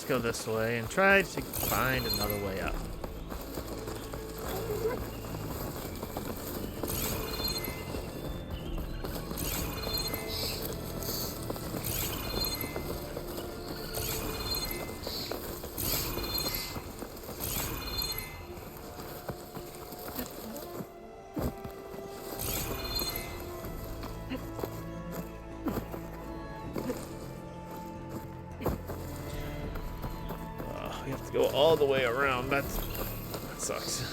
just go this way and try to find another way up. We have to go all the way around. That sucks.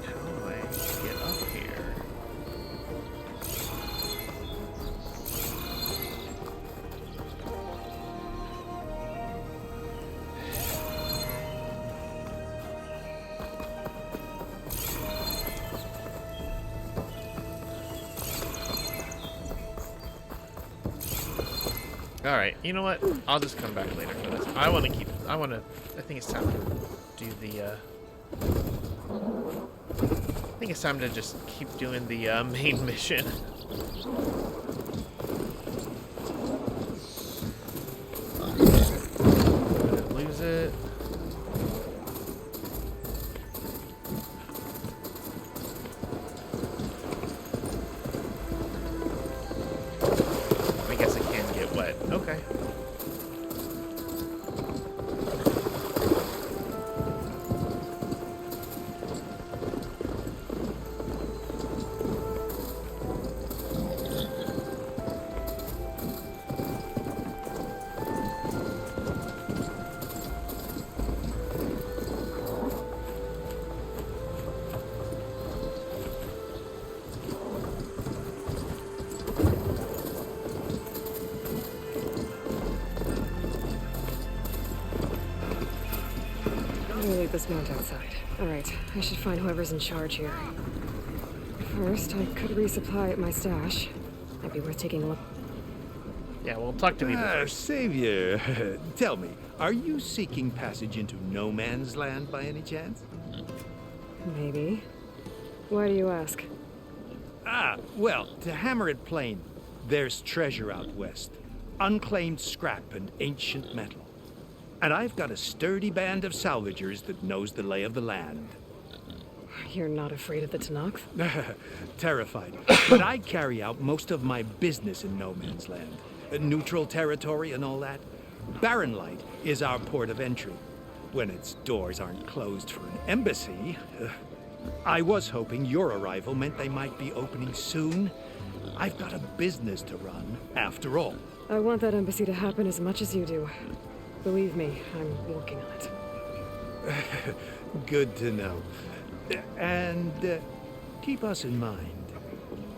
How do I get up here? Alright, you know what? I'll just come back later for this. I think it's time to do the, I think it's time to just keep doing the, main mission. Lose it. I guess I can get wet. Okay. Leave this mount outside. Alright, I should find whoever's in charge here. First, I could resupply at my stash. Might be worth taking a look. Yeah, we'll talk to me first. Savior, tell me, are you seeking passage into no man's land by any chance? Maybe. Why do you ask? Ah, well, to hammer it plain, there's treasure out west. Unclaimed scrap and ancient metal. And I've got a sturdy band of salvagers that knows the lay of the land. You're not afraid of the Tenakth? Terrified. But I carry out most of my business in no man's land. Neutral territory and all that. Barren Light is our port of entry. When its doors aren't closed for an embassy. I was hoping your arrival meant they might be opening soon. I've got a business to run, after all. I want that embassy to happen as much as you do. Believe me, I'm working on it. Good to know. And keep us in mind.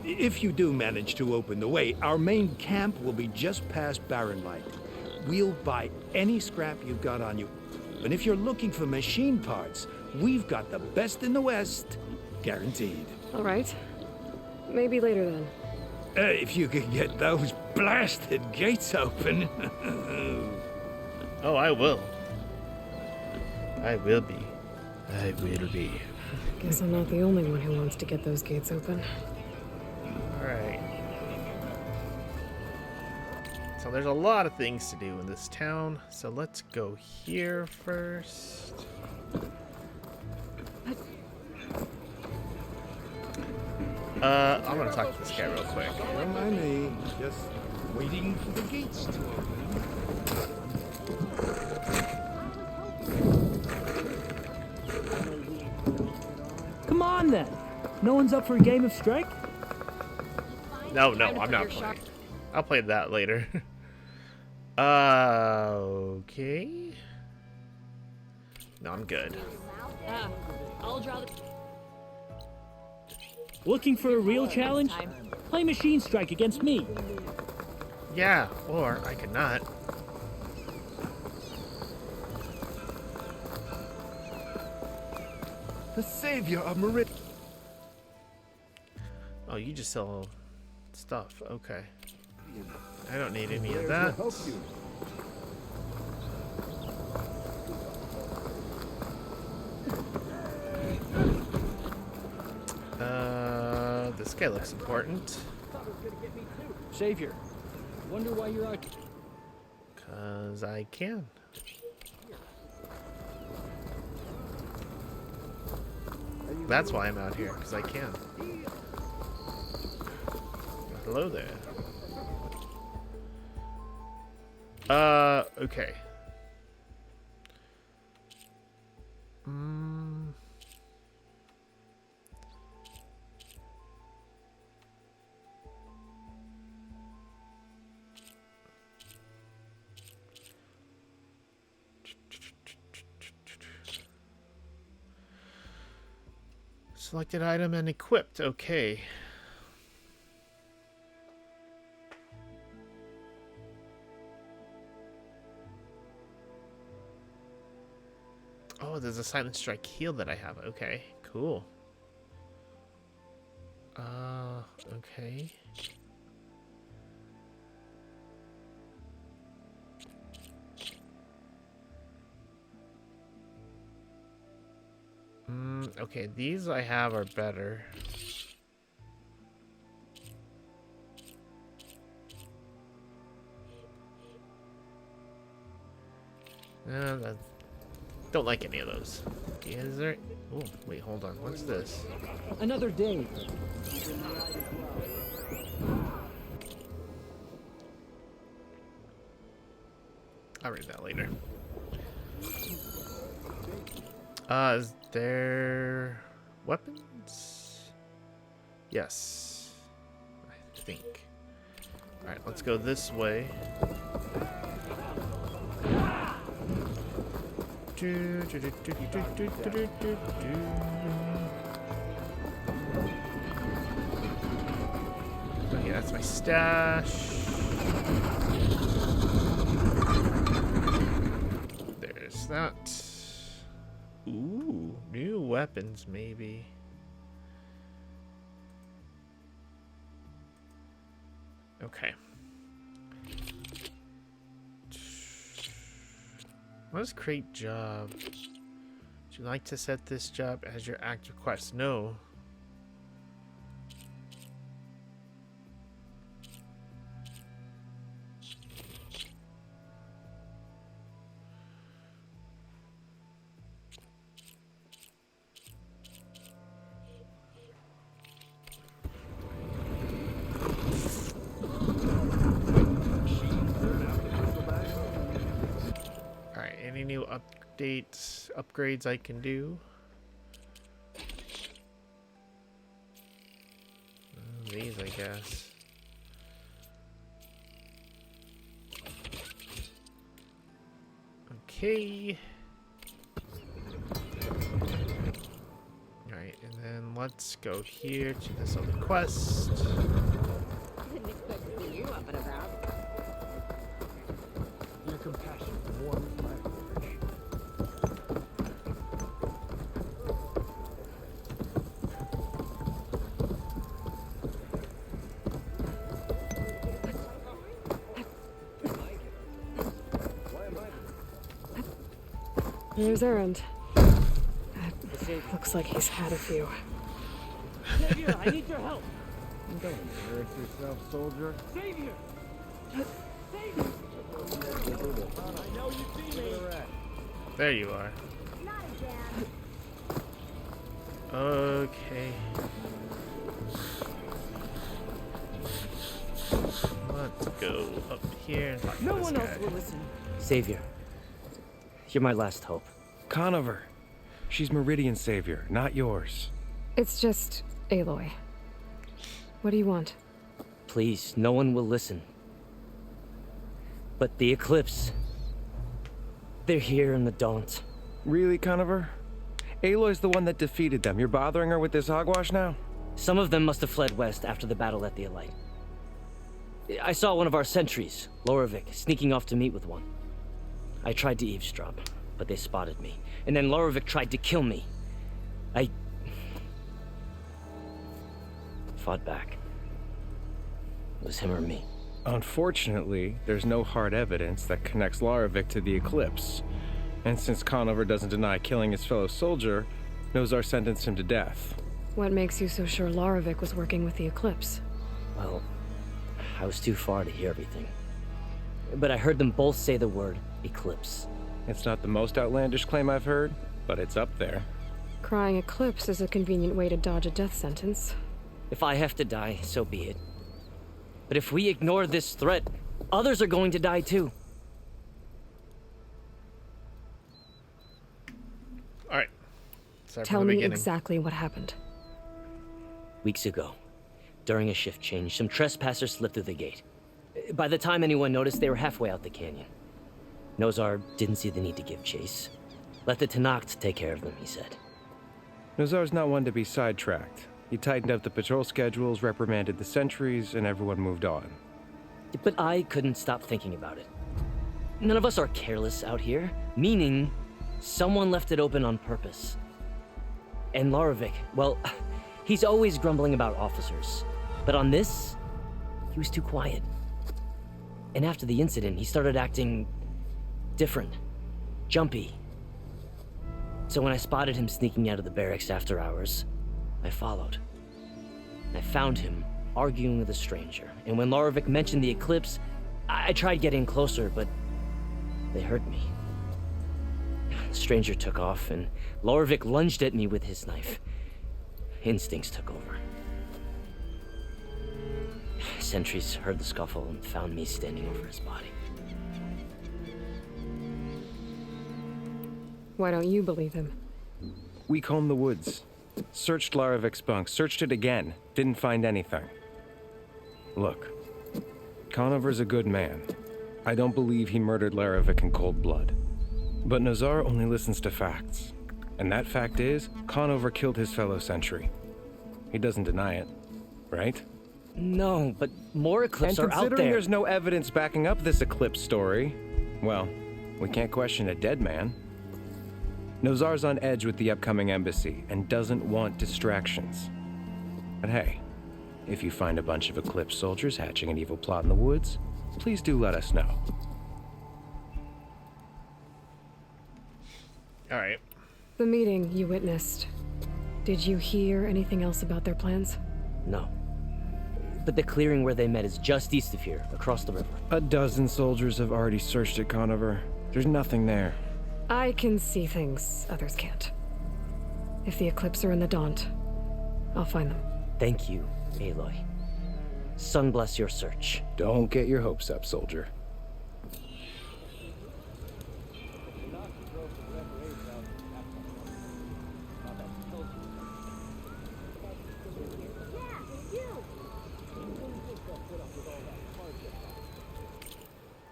If you do manage to open the way, our main camp will be just past Barren Light. We'll buy any scrap you've got on you. And if you're looking for machine parts, we've got the best in the West. Guaranteed. All right. Maybe later then. If you could get those blasted gates open. Oh, I will. I will be. I will be. Guess I'm not the only one who wants to get those gates open. Alright. So there's a lot of things to do in this town. So let's go here first. I'm gonna talk to this guy real quick. Don't mind me. Just waiting for the gates to open. Come on then. No one's up for a game of strike? No, I'm not playing. I'll play that later. Okay. No, I'm good. I'll draw the. Looking for a real challenge? Play Machine Strike against me. Yeah, or I could not. The savior of Merid. Oh, you just sell stuff. Okay. I don't need any of that. This guy looks important. Savior, wonder why you're out. 'Cause I can. That's why I'm out here, because I can. Hello there. Okay. Selected item and equipped. Okay. Oh, there's a Silent Strike heal that I have. Okay, cool. Okay. Okay, these I have are better. Don't like any of those. Is there? Oh, wait, hold on. What's this? Another day. I'll read that later. Is there weapons? Yes, I think. All right, let's go this way. Okay, that's my stash. There's that. Ooh, new weapons, maybe. Okay. What is create job? Would you like to set this job as your active quest? No. Any new updates, upgrades I can do? These, I guess. Okay. Alright, and then let's go here to this other quest. Didn't expect to see you up and about. Your compassion warms my heart. Here's Erend. Looks like he's had a few. Savior, I need your help. Don't embarrass yourself, soldier. Savior! I know you see me. There you are. Okay. Let's go up here and talk to No this one guy. else will listen. Savior, you're my last hope. Conover. She's Meridian's savior, not yours. It's just Aloy. What do you want? Please, no one will listen. But the Eclipse... they're here in the Daunt. Really, Conover? Aloy's the one that defeated them. You're bothering her with this hogwash now? Some of them must have fled west after the battle at the Elite. I saw one of our sentries, Loravik, sneaking off to meet with one. I tried to eavesdrop, but they spotted me. And then Loravik tried to kill me. I fought back. It was him or me. Unfortunately, there's no hard evidence that connects Loravik to the Eclipse. And since Conover doesn't deny killing his fellow soldier, Nozar sentenced him to death. What makes you so sure Loravik was working with the Eclipse? Well, I was too far to hear everything. But I heard them both say the word Eclipse. It's not the most outlandish claim I've heard, but it's up there. Crying Eclipse is a convenient way to dodge a death sentence. If I have to die, so be it. But if we ignore this threat, others are going to die too. All right. Start Tell from the me beginning. exactly what happened. Weeks ago, during a shift change, some trespassers slipped through the gate. By the time anyone noticed, they were halfway out the canyon. Nozar didn't see the need to give chase. Let the Tenakth take care of them, he said. Nozar's not one to be sidetracked. He tightened up the patrol schedules, reprimanded the sentries, and everyone moved on. But I couldn't stop thinking about it. None of us are careless out here, meaning someone left it open on purpose. And Loravik, well, he's always grumbling about officers. But on this, he was too quiet. And after the incident, he started acting different, jumpy. So when I spotted him sneaking out of the barracks after hours, I followed. I found him arguing with a stranger, and when Loravik mentioned the Eclipse, I tried getting closer, but they heard me. The stranger took off, and Loravik lunged at me with his knife. Instincts took over. Sentries heard the scuffle and found me standing over his body. Why don't you believe him? We combed the woods. Searched Laravik's bunk, searched it again, didn't find anything. Look, Conover's a good man. I don't believe he murdered Laravik in cold blood. But Nozar only listens to facts. And that fact is, Conover killed his fellow sentry. He doesn't deny it, right? No, but more Eclipse are out considering there. there's no evidence backing up this Eclipse story, well, we can't question a dead man. Nozar's on edge with the upcoming embassy and doesn't want distractions. But hey, if you find a bunch of Eclipse soldiers hatching an evil plot in the woods, please do let us know. All right. The meeting you witnessed. Did you hear anything else about their plans? No. But the clearing where they met is just east of here, across the river. A dozen soldiers have already searched it, Conover. There's nothing there. I can see things others can't. If the Eclipse are in the Daunt, I'll find them. Thank you, Aloy. Sun bless your search. Don't get your hopes up, soldier.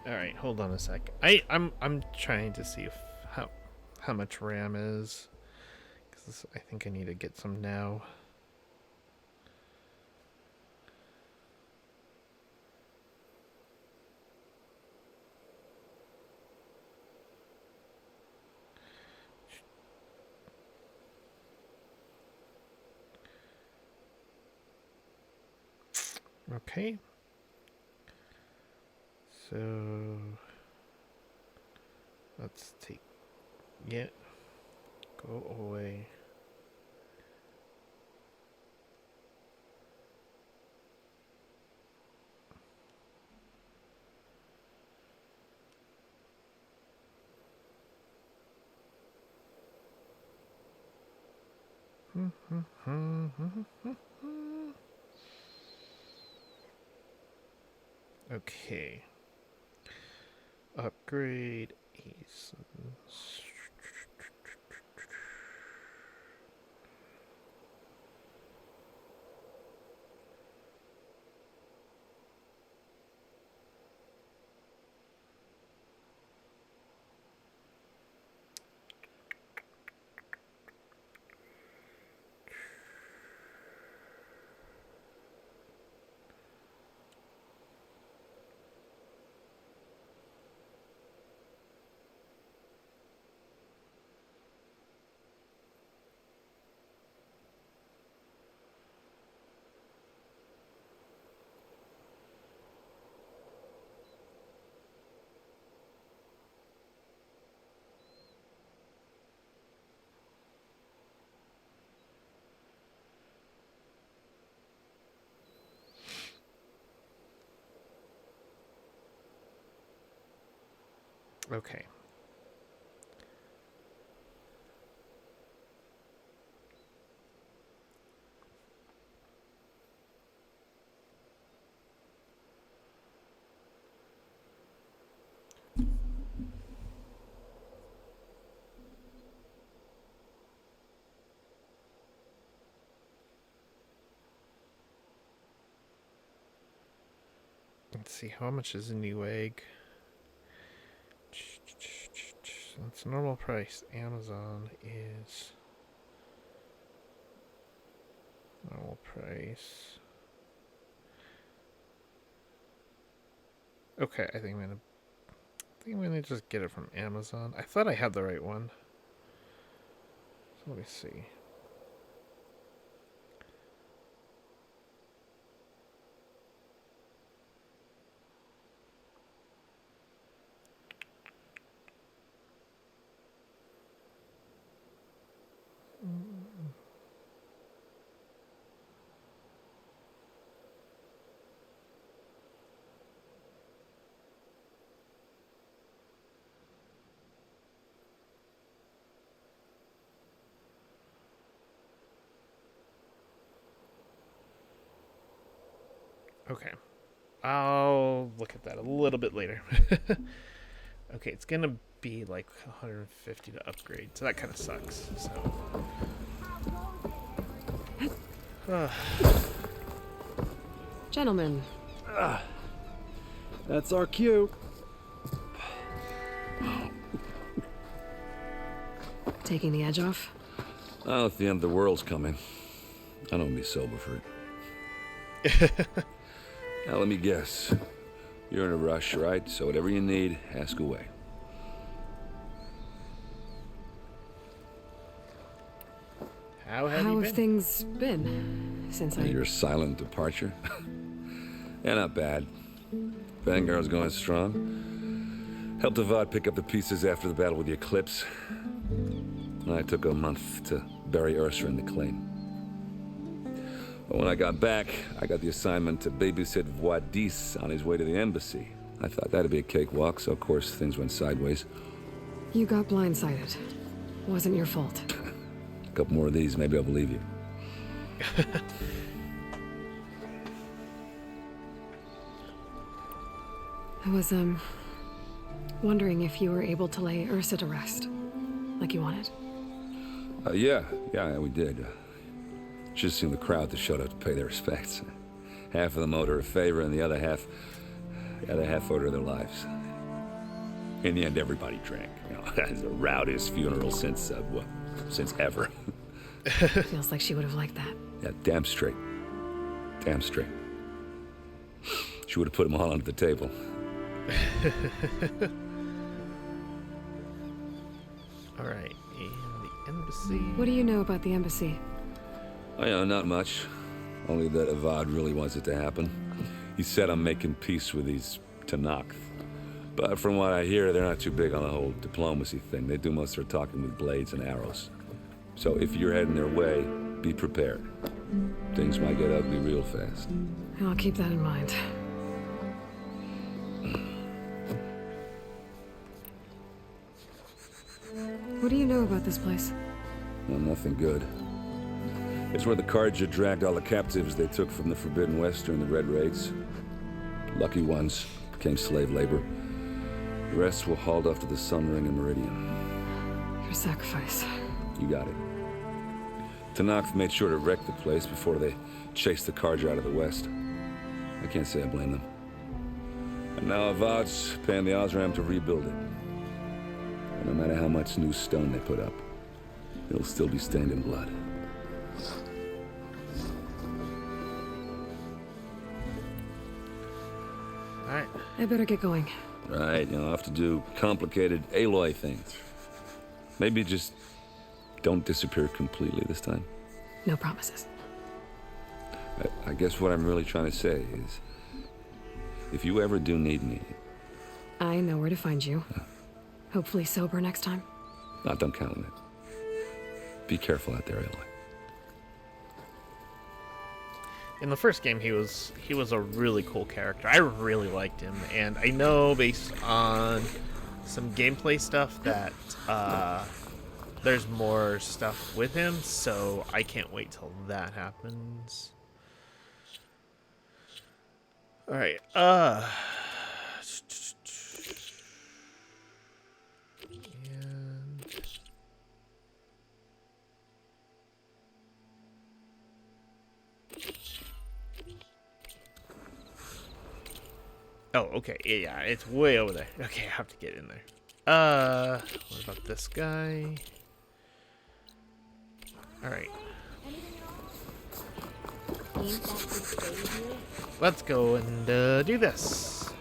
All right, hold on a sec. I'm trying to see if how much RAM is, because I think I need to get some now. Okay. So let's take go away. Okay. Upgrade Ace. Okay. Let's see, how much is a new egg? That's normal price. Amazon is normal price. Okay, I think I'm gonna just get it from Amazon. I thought I had the right one. So let me see. Okay. I'll look at that a little bit later. Okay, it's gonna be like 150 to upgrade, so that kind of sucks. So, Gentlemen, That's our cue. taking the edge off? Oh, if the end of the world's coming, I don't be sober for it. Now let me guess. You're in a rush, right? So whatever you need, ask away. how have How you have been? things been since I... Your silent departure? Yeah, not bad. Vanguard's going strong. Helped Avad pick up the pieces after the battle with the Eclipse. And I took a month to bury Ursa in the claim. But when I got back, I got the assignment to babysit Wadis on his way to the embassy. I thought that'd be a cakewalk, so of course things went sideways. You got blindsided. Wasn't your fault. A couple more of these, maybe I'll believe you. I was, wondering if you were able to lay Ursa to rest, like you wanted. Yeah, we did. Just seemed the crowd that showed up to pay their respects. Half of them owed her a favor, and the other half owed her their lives. In the end, everybody drank. You know, that's the rowdiest funeral since ever. Feels like she would have liked that. Yeah, damn straight. Damn straight. She would have put them all under the table. Alright, and the embassy. What do you know about the embassy? Oh, yeah, not much. Only that Avad really wants it to happen. He said I'm making peace with these Tenakth. But from what I hear, they're not too big on the whole diplomacy thing. They do most of their talking with blades and arrows. So if you're heading their way, be prepared. Things might get ugly real fast. I'll keep that in mind. What do you know about this place? Well, nothing good. It's where the Carja dragged all the captives they took from the Forbidden West during the Red Raids. Lucky ones became slave labor. The rest were hauled off to the Sun Ring and Meridian. Your sacrifice. You got it. Tenakth made sure to wreck the place before they chased the Carja out of the West. I can't say I blame them. And now Avad's paying the Osram to rebuild it. And no matter how much new stone they put up, it'll still be stained in blood. Alright. I better get going. Right, I'll have to do complicated Aloy things. Maybe just don't disappear completely this time. No promises. I guess what I'm really trying to say is, if you ever do need me... I know where to find you. Hopefully sober next time. Don't count on it. Be careful out there, Aloy. In the first game, he was a really cool character. I really liked him, and I know based on some gameplay stuff that there's more stuff with him, so I can't wait till that happens. All right. And oh, okay. Yeah, it's way over there. Okay, I have to get in there. What about this guy? All right. Let's go and do this.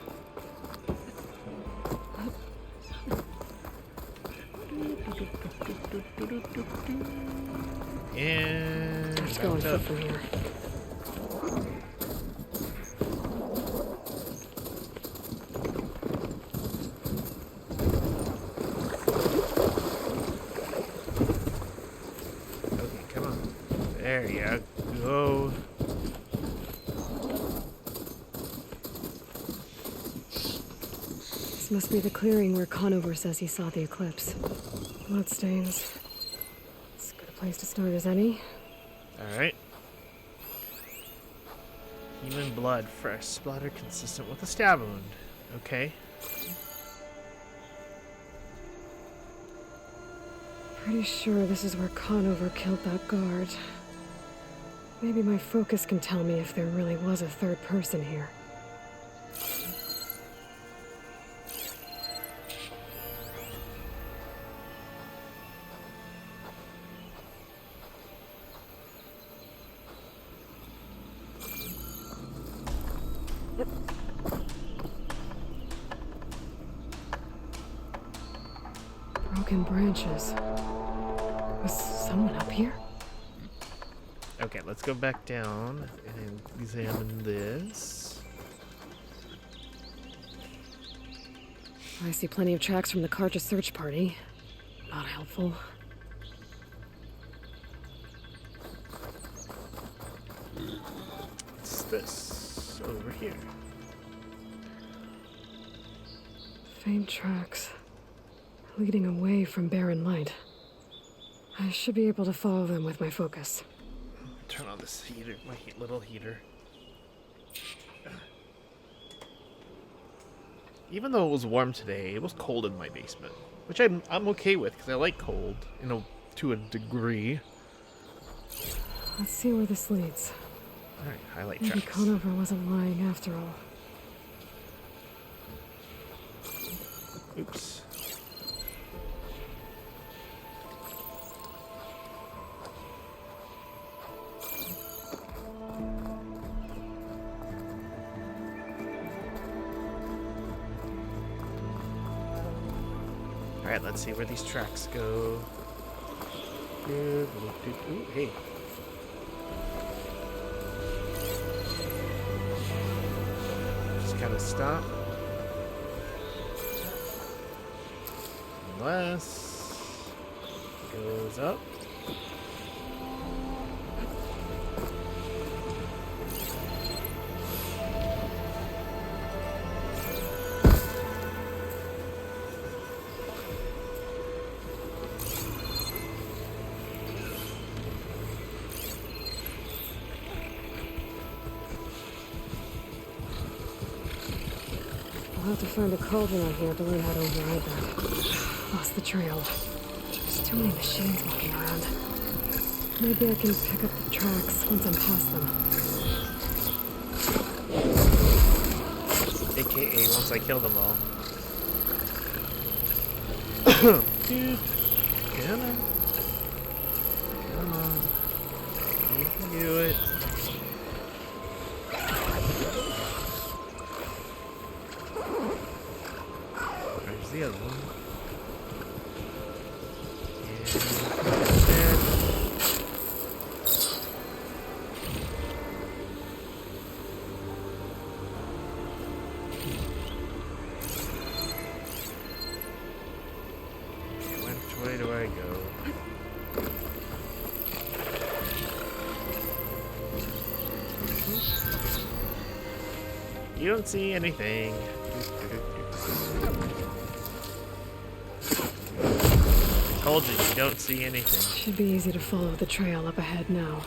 And Let's go on foot from here. Okay, come on. There you go. This must be the clearing where Conover says he saw the eclipse. Bloodstains. As good a place to start as any. Alright. Human blood, fresh splatter consistent with a stab wound. Okay. Pretty sure this is where Conover killed that guard. Maybe my focus can tell me if there really was a third person here. Broken branches. Was someone up here? Okay, let's go back down and examine this. I see plenty of tracks from the Karja search party. Not helpful. What's this over here? Faint tracks. Leading away from Barren Light. I should be able to follow them with my focus. Turn on this heater, my little heater. Even though it was warm today, it was cold in my basement, which I'm okay with because I like cold, to a degree. Let's see where this leads. All right, highlight Maybe tracks. Conover wasn't lying after all. Oops. Alright, let's see where these tracks go. Ooh, hey. Just gotta stop. Unless it goes up. I'll have to find a cauldron out here to learn how to override that. Lost the trail. There's too many machines walking around. Maybe I can pick up the tracks once I'm past them. AKA once I kill them all. Dude, come on. Come on. You can do it. Where's the other one? Which way do I go? You don't see anything. Told you, you don't see anything. Should be easy to follow the trail up ahead now.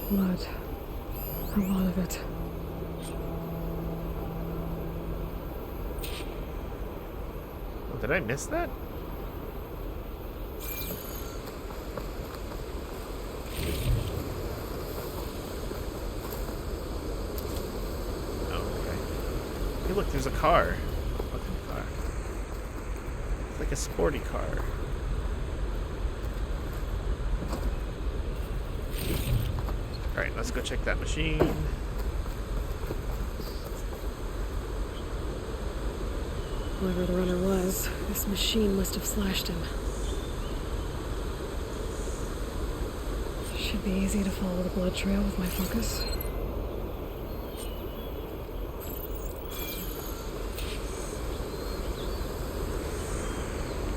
Blood. A lot of it. Oh, did I miss that? Hey, look, there's a car. What kind of car? It's like a sporty car. Alright, let's go check that machine. Whoever the runner was, this machine must have slashed him. Should be easy to follow the blood trail with my focus.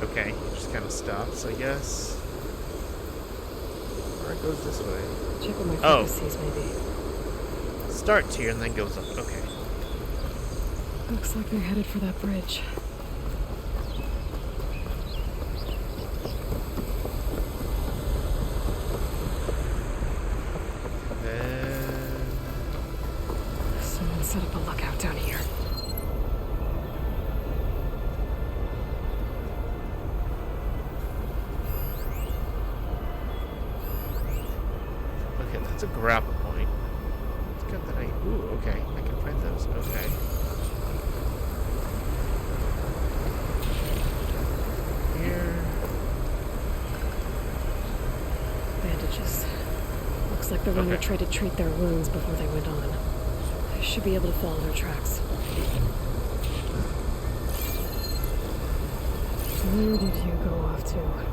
Okay, just kind of stops, I guess. Or it goes this way. Check what my focus sees, maybe. Starts here and then goes up. Okay. Looks like they're headed for that bridge. Then... Someone set up a lookout down here. Okay, that's a grapple point. It's good that I... Ooh, okay. I can find those. Okay. Here. Bandages. Looks like the runner tried to treat their wounds before they went on. I should be able to follow their tracks. Where did you go off to?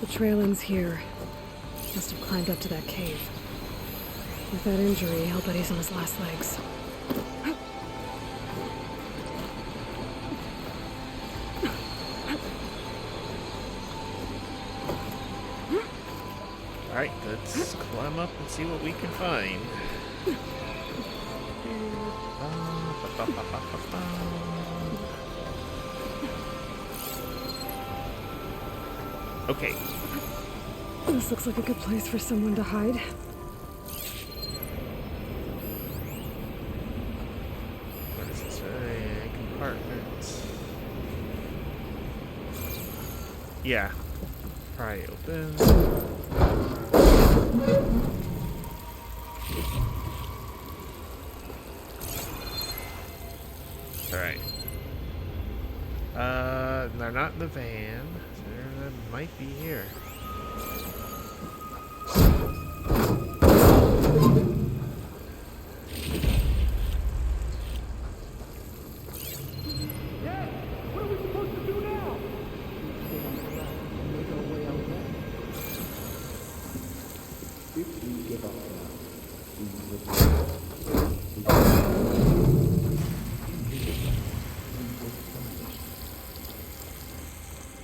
The trail ends here. Must have climbed up to that cave. With that injury, I'll bet he's on his last legs. Alright, let's climb up and see what we can find. Okay. This looks like a good place for someone to hide. What does it say? Compartment. Yeah. Pry open. Alright. They're not in the van. They might be here.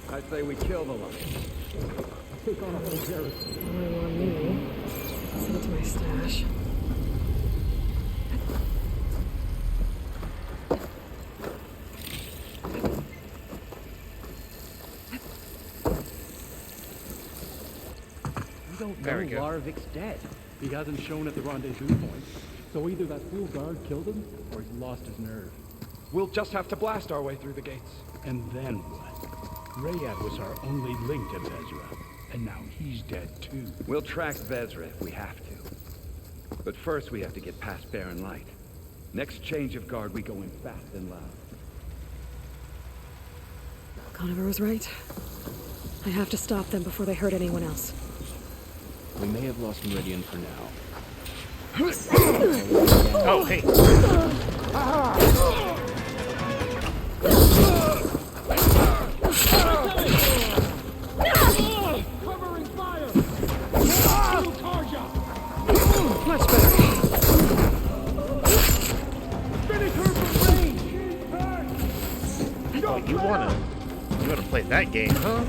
I say we kill the lion. Take on a whole garrison. Only one me. Send it to my stash. We don't There we know go. Larvik's dead. He hasn't shown at the rendezvous point. So either that fool guard killed him, or he's lost his nerve. We'll just have to blast our way through the gates. And then what? Rayad was our only link to Vezra, and now he's dead too. We'll track Vezra if we have to. But first we have to get past Barren Light. Next change of guard, we go in fast and loud. Conover was right. I have to stop them before they hurt anyone else. We may have lost Meridian for now. Oh, hey. Oh, you wanna play that game, huh?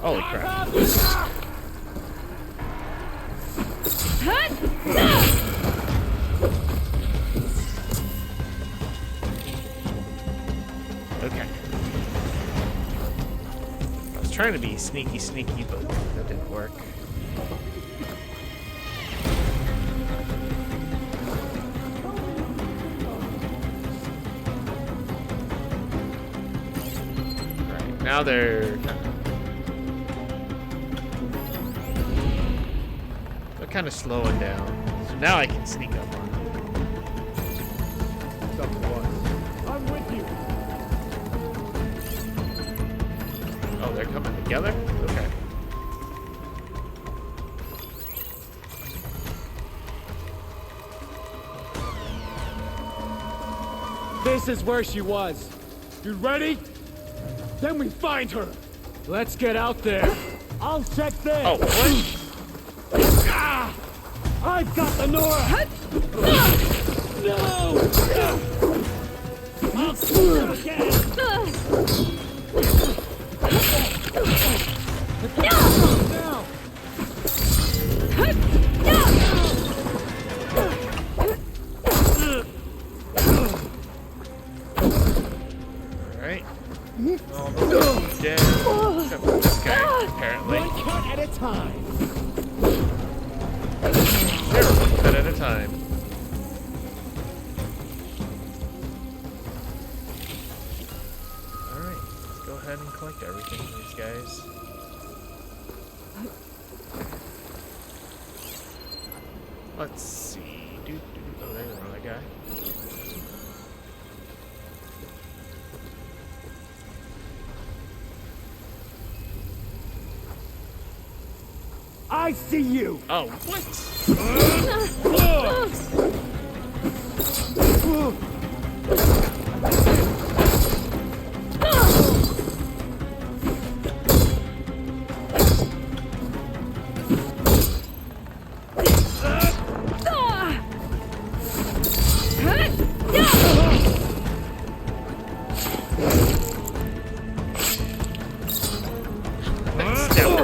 Holy crap. Okay. I was trying to be sneaky, but that didn't work. Alright, now they're kind of slowing down. So now I can sneak up on them. I'm with you. Oh, they're coming together? Okay. This is where she was. You ready? Then we find her. Let's get out there. I'll check this. Oh, what? I've got the Nora! No! I'll shoot him again! Now! Alright. Almost dead. Except for this guy, apparently. One cut at a time. Zero cut at a time. Alright, let's go ahead and collect everything from these guys. Let's see. Oh, there's another guy. I see you! Oh, what?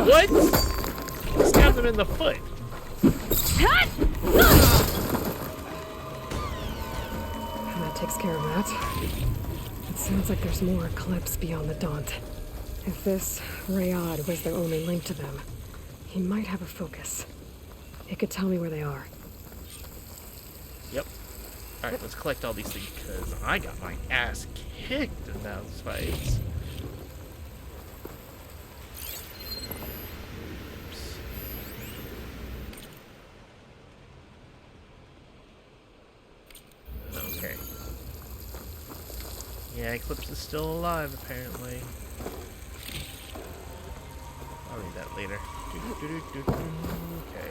What? Stabbed him in the foot. That takes care of that. It sounds like there's more Eclipse beyond the Daunt. If this Rayad was the only link to them, he might have a focus. It could tell me where they are. Yep. Alright, let's collect all these things because I got my ass kicked in those fights. Okay. Yeah, Eclipse is still alive, apparently. I'll read that later. Okay.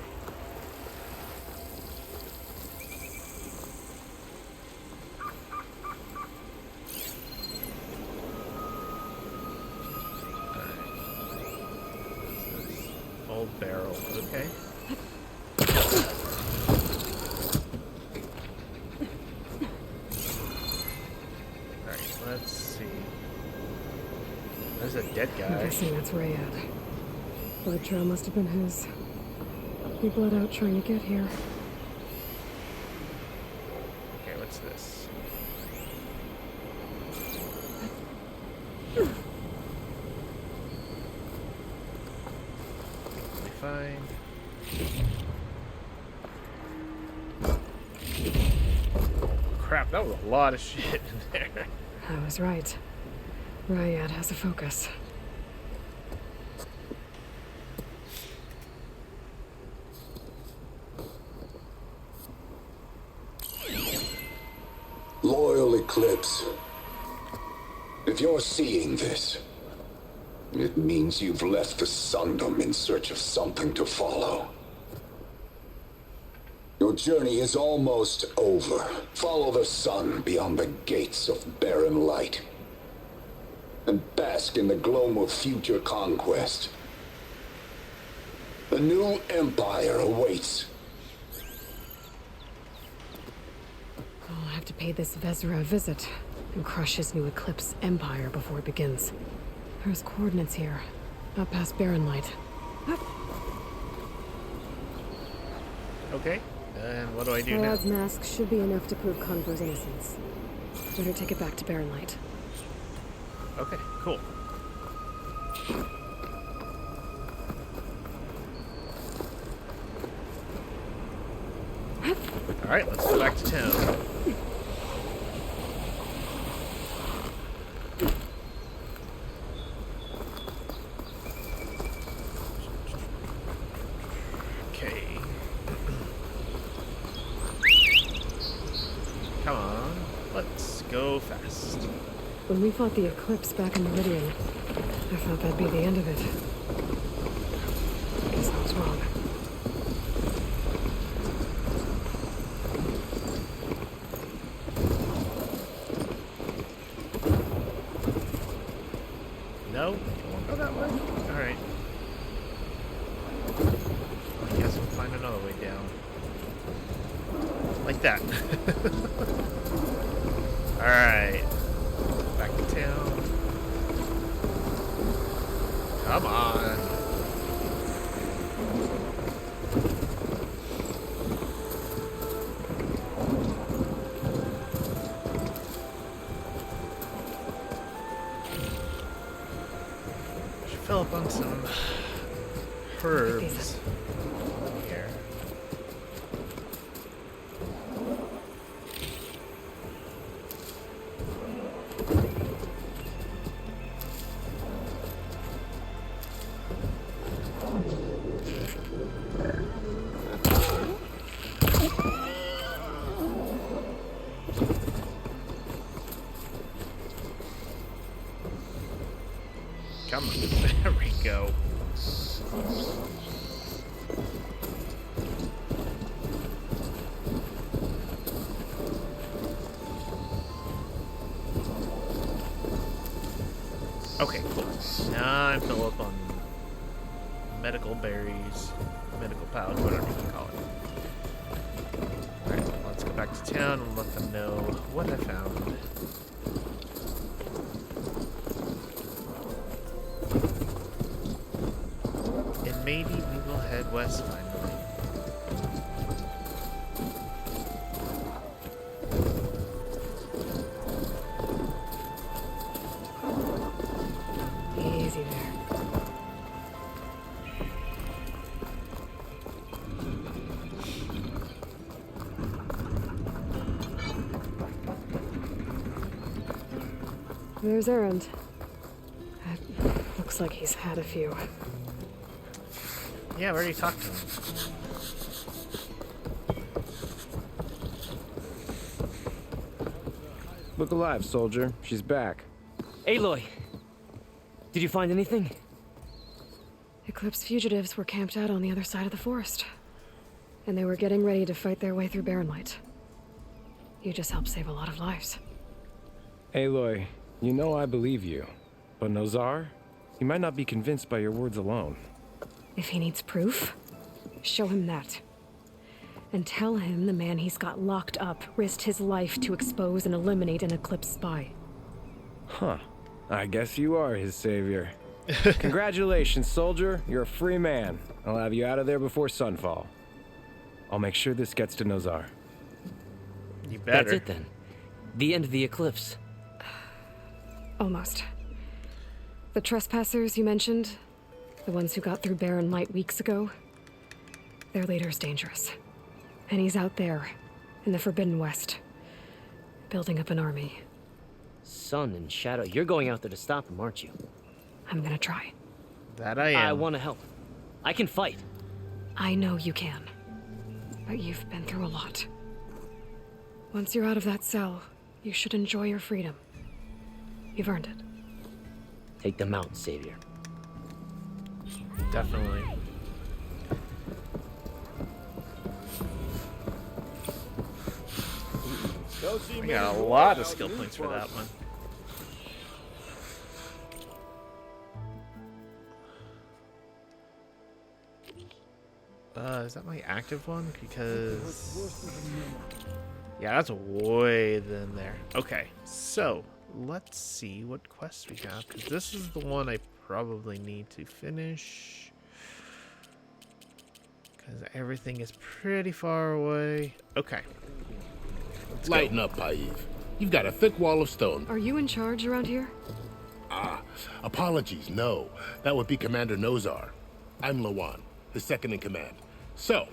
Old barrel, okay. Alright, let's see. There's a dead I'm guy. guessing that's Rayad. Blood trail must have been his. He bled out trying to get here. Okay, what's this? Fine. Crap, that was a lot of shit in there. I was right. Rayad has a focus. Loyal Eclipse, if you're seeing this, it means you've left the Sundom in search of something to follow. Your journey is almost over. Follow the sun beyond the gates of barren light, and bask in the gloam of future conquest. The new empire awaits. to pay this Vezra a visit and crush his new Eclipse empire before it begins. There's coordinates here, up past Barren Light. Okay, and what do I do now? Rad's mask should be enough to prove Conover's innocence. Better take it back to Barren Light. Okay, cool. Alright, let's go back to town. Okay. Come on, let's go fast. When we fought the Eclipse back in Meridian, I thought that'd be the end of it. Guess I was wrong. No? You won't go that way? Alright. I guess we'll find another way down. Like that. Alright. Back to town. Come on. Should fill up on some herbs here. Come on, there we go. Okay, cool. Now I'm fill up on medical berries, medical pouch, whatever you call it. Alright, let's go back to town and let them know what I found. And maybe we will head west finally. Easy there. There's Erend. It looks like he's had a few. Yeah, we already talked to him. Look alive, soldier. She's back. Aloy! Did you find anything? Eclipse fugitives were camped out on the other side of the forest. And they were getting ready to fight their way through Barren Light. You just helped save a lot of lives. Aloy, you know I believe you. But Nozar? He might not be convinced by your words alone. If he needs proof, show him that. And tell him the man he's got locked up risked his life to expose and eliminate an Eclipse spy. Huh. I guess you are his savior. Congratulations, soldier. You're a free man. I'll have you out of there before sunfall. I'll make sure this gets to Nozar. You better. That's it then. The end of the Eclipse. Almost. The trespassers you mentioned, the ones who got through Barren Light weeks ago, their leader's dangerous. And he's out there, in the Forbidden West, building up an army. Sun and Shadow, you're going out there to stop him, aren't you? I'm gonna try. That I am. I want to help. I can fight. I know you can. But you've been through a lot. Once you're out of that cell, you should enjoy your freedom. You've earned it. Take them out, Savior. Definitely. I got a lot of skill points for that one. Is that my active one? Because Yeah, that's way in there. Okay, so let's see what quests we have, because this is the one I probably need to finish. Because everything is pretty far away. Okay. Lighten up, Paiv. You've got a thick wall of stone. Are you in charge around here? Ah, apologies, no. That would be Commander Nozar. I'm Lawan, his second in command. So,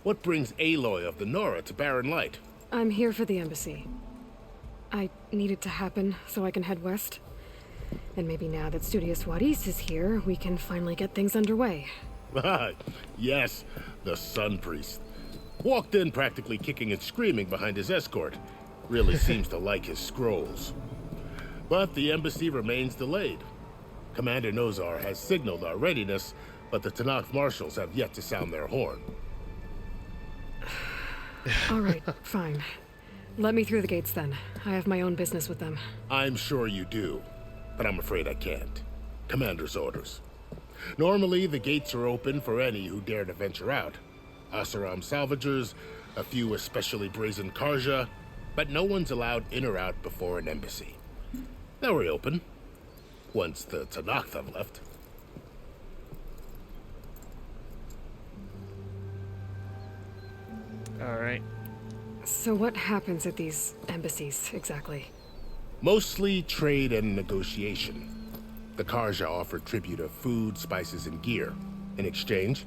what brings Aloy of the Nora to Barren Light? I'm here for the embassy. I need it to happen so I can head west. And maybe now that Studious Wadis is here, we can finally get things underway. Yes, the Sun Priest. Walked in practically kicking and screaming behind his escort. Really seems to like his scrolls. But the embassy remains delayed. Commander Nozar has signaled our readiness, but the Tenakth marshals have yet to sound their horn. All right, fine. Let me through the gates then. I have my own business with them. I'm sure you do, but I'm afraid I can't. Commander's orders. Normally, the gates are open for any who dare to venture out. Asaram salvagers, a few especially brazen Karja, but no one's allowed in or out before an embassy. They'll reopen, once the Tenakth have left. Alright. So what happens at these embassies, exactly? Mostly trade and negotiation. The Karja offer tribute of food, spices, and gear. In exchange,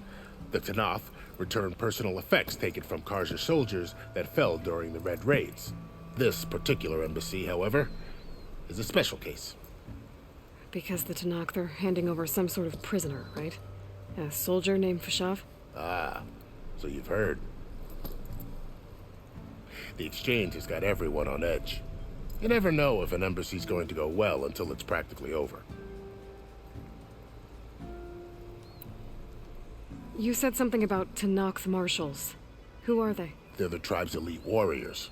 the Tenakth return personal effects taken from Karja soldiers that fell during the Red Raids. This particular embassy, however, is a special case. Because the Tenakth are handing over some sort of prisoner, right? A soldier named Fashav? Ah, so you've heard. The exchange has got everyone on edge. You never know if an embassy's going to go well until it's practically over. You said something about Tenakth marshals. Who are they? They're the tribe's elite warriors.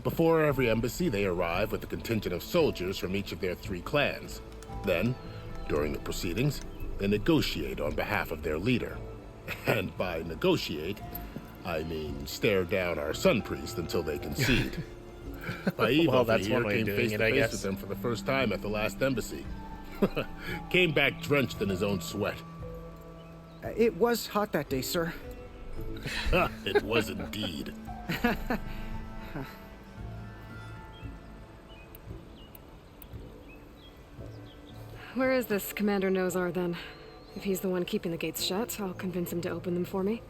Before every embassy, they arrive with a contingent of soldiers from each of their 3 clans. Then, during the proceedings, they negotiate on behalf of their leader. And by negotiate, I mean stare down our Sun Priest until they concede. Paiv Well, that's here one way came of face doing it, to I face guess. with them for the first time at the last embassy. Came back drenched in his own sweat. It was hot that day, sir. It was indeed. Where is this Commander Nozar, then? If he's the one keeping the gates shut, I'll convince him to open them for me.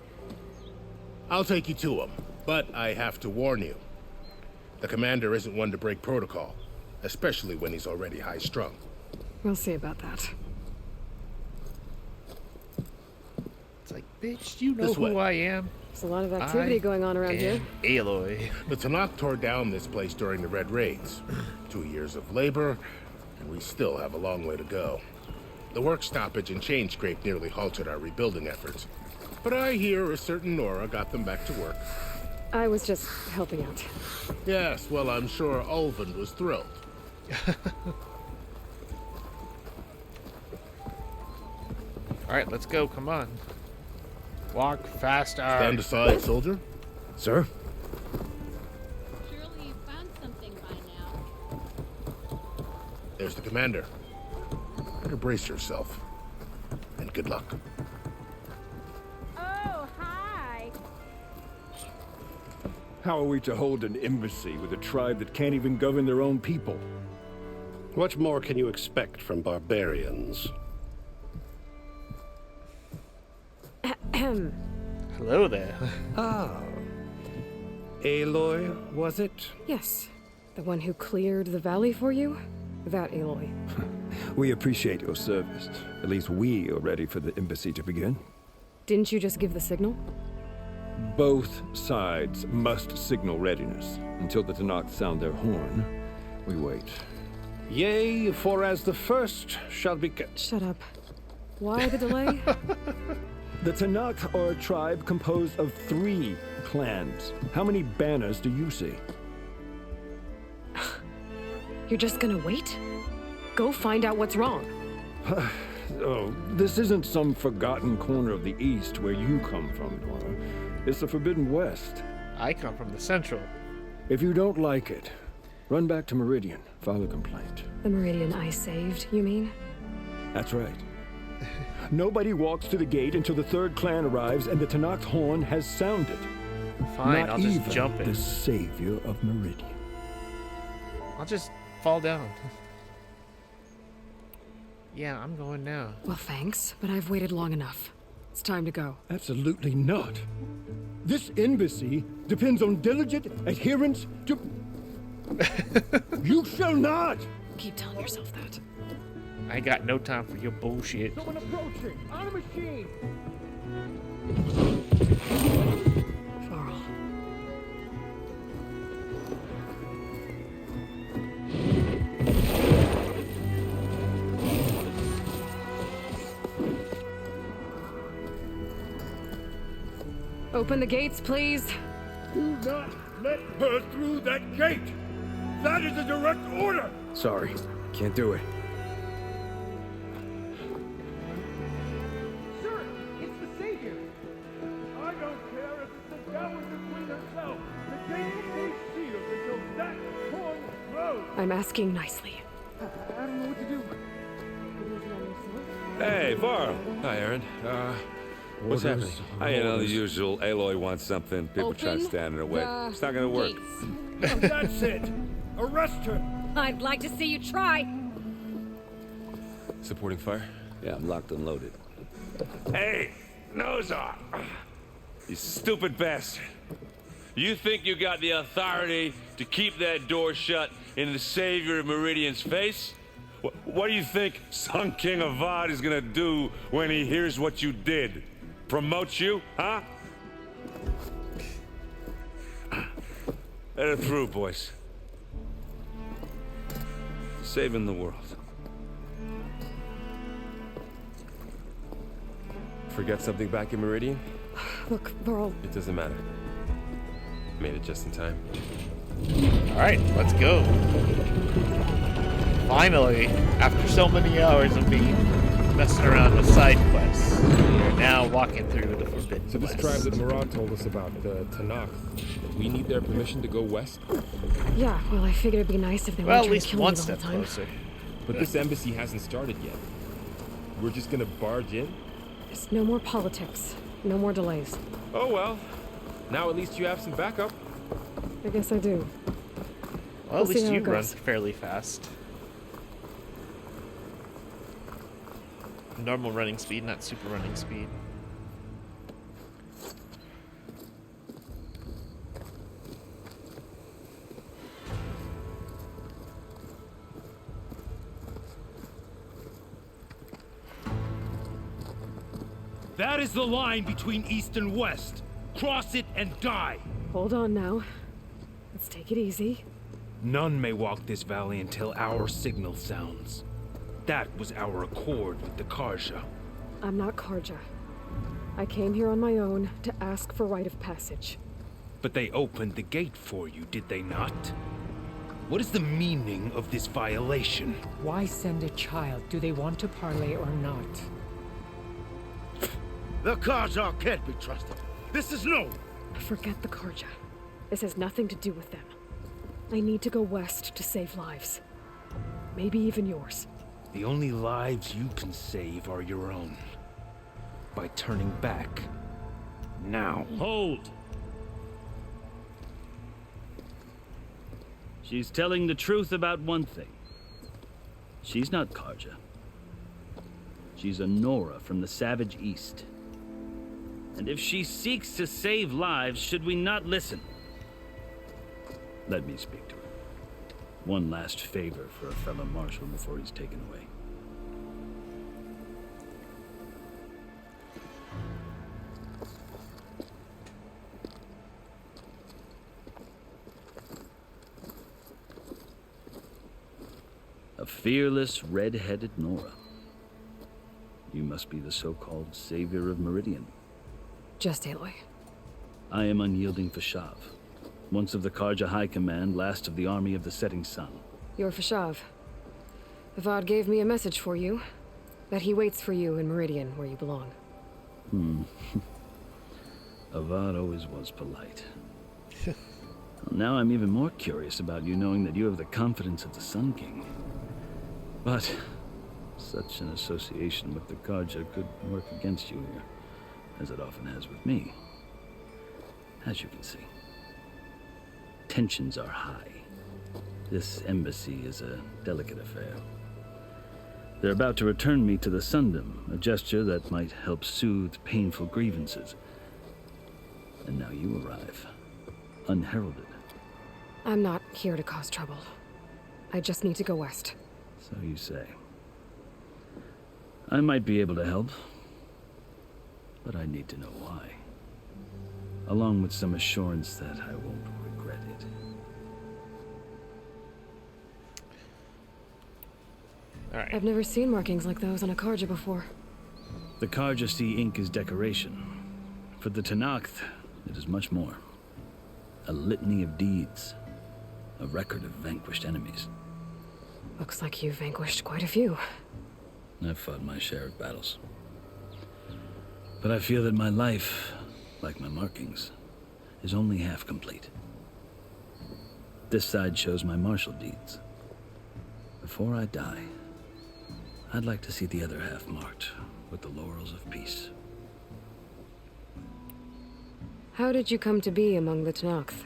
I'll take you to him, but I have to warn you. The commander isn't one to break protocol, especially when he's already high-strung. We'll see about that. It's like, bitch, you know This way. who I am. There's a lot of activity going on around here. Aloy. The Tenakth tore down this place during the Red Raids. 2 years of labor, and we still have a long way to go. The work stoppage and chain scrape nearly halted our rebuilding efforts. But I hear a certain Nora got them back to work. I was just helping out. Yes, well, I'm sure Ulvund was thrilled. Alright, let's go. Come on. Walk faster. Stand aside, soldier. Sir? Surely you found something by now. There's the commander. Better brace yourself. And good luck. Oh, hi. How are we to hold an embassy with a tribe that can't even govern their own people? What more can you expect from barbarians? Hello there. Ah. Aloy, was it? Yes. The one who cleared the valley for you? That Aloy. We appreciate your service. At least we are ready for the embassy to begin. Didn't you just give the signal? Both sides must signal readiness. Until the Tenakth sound their horn, we wait. Yea, for as the first shall be... Shut up. Why the delay? The Tenakth are a tribe composed of 3 clans. How many banners do you see? You're just gonna wait? Go find out what's wrong. Oh, this isn't some forgotten corner of the East where you come from, Nora. It's the Forbidden West. I come from the Central. If you don't like it, run back to Meridian, file a complaint. The Meridian I saved, you mean? That's right. Nobody walks to the gate until the third clan arrives and the Tenakth horn has sounded. Fine, Not I'll just even jump the in. savior of Meridian. I'll just fall down. Yeah, I'm going now. Well, thanks, but I've waited long enough. It's time to go. Absolutely not. This embassy depends on diligent adherence to... You shall not! Keep telling yourself that. I got no time for your bullshit. Someone approaching! On a machine! Varl. Open the gates, please. Do not let her through that gate! That is a direct order! Sorry, can't do it. Sir, it's the Savior! I don't care if it's the Dowager Queen herself! The gate stays sealed until that horn blows! I'm asking nicely. I don't know what to do. Hey, Varl. Hi, Aaron. What's Orders, happening? You know, the usual. Aloy wants something. People try to stand in her way. It's not gonna work. That's it! Arrest her! I'd like to see you try. Supporting fire? Yeah, I'm locked and loaded. Hey, Nozar! You stupid bastard. You think you got the authority to keep that door shut in the savior of Meridian's face? What do you think Sun King Avad is gonna do when he hears what you did? Promote you, huh? Let it through, boys. Saving the world. Forget something back in Meridian? Look, Varl. It doesn't matter. Made it just in time. Alright, let's go. Finally, after so many hours of being messing around with side quests, we are now walking through the Forbidden So this West. tribe that Murad told us about, the Tenakth, we need their permission to go west? Yeah, well, I figured it'd be nice if they Well, weren't at trying least to kill one me the whole step time. closer. But this embassy hasn't started yet. We're just gonna barge in? Just no more politics. No more delays. Oh well. Now at least you have some backup. I guess I do. Well, at We'll see least how you it run goes. fairly fast. Normal running speed, not super running speed. That is the line between East and West. Cross it and die. Hold on now. Let's take it easy. None may walk this valley until our signal sounds. That was our accord with the Karja. I'm not Karja. I came here on my own to ask for rite of passage. But they opened the gate for you, did they not? What is the meaning of this violation? Why send a child? Do they want to parley or not? The Karja can't be trusted. This is known. Forget the Karja. This has nothing to do with them. I need to go west to save lives. Maybe even yours. The only lives you can save are your own. By turning back. Now. Hold! She's telling the truth about one thing. She's not Karja. She's a Nora from the Savage East. And if she seeks to save lives, should we not listen? Let me speak to her. One last favor for a fellow marshal before he's taken away. A fearless, red-headed Nora. You must be the so-called savior of Meridian. Just Aloy. I am Unyielding Fashav, once of the Karja High Command, last of the army of the Setting Sun. You're Fashav. Avad gave me a message for you. That he waits for you in Meridian, where you belong. Avad always was polite. Well, now I'm even more curious about you knowing that you have the confidence of the Sun King. But such an association with the Carja could work against you here, as it often has with me. As you can see, tensions are high. This embassy is a delicate affair. They're about to return me to the Sundom, a gesture that might help soothe painful grievances. And now you arrive, unheralded. I'm not here to cause trouble. I just need to go west. So you say. I might be able to help, but I need to know why. Along with some assurance that I won't regret it. All right. I've never seen markings like those on a Carja before. The Carja see ink as decoration. For the Tenakth, it is much more. A litany of deeds. A record of vanquished enemies. Looks like you've vanquished quite a few. I've fought my share of battles. But I feel that my life, like my markings, is only half complete. This side shows my martial deeds. Before I die, I'd like to see the other half marked with the laurels of peace. How did you come to be among the Tenakth?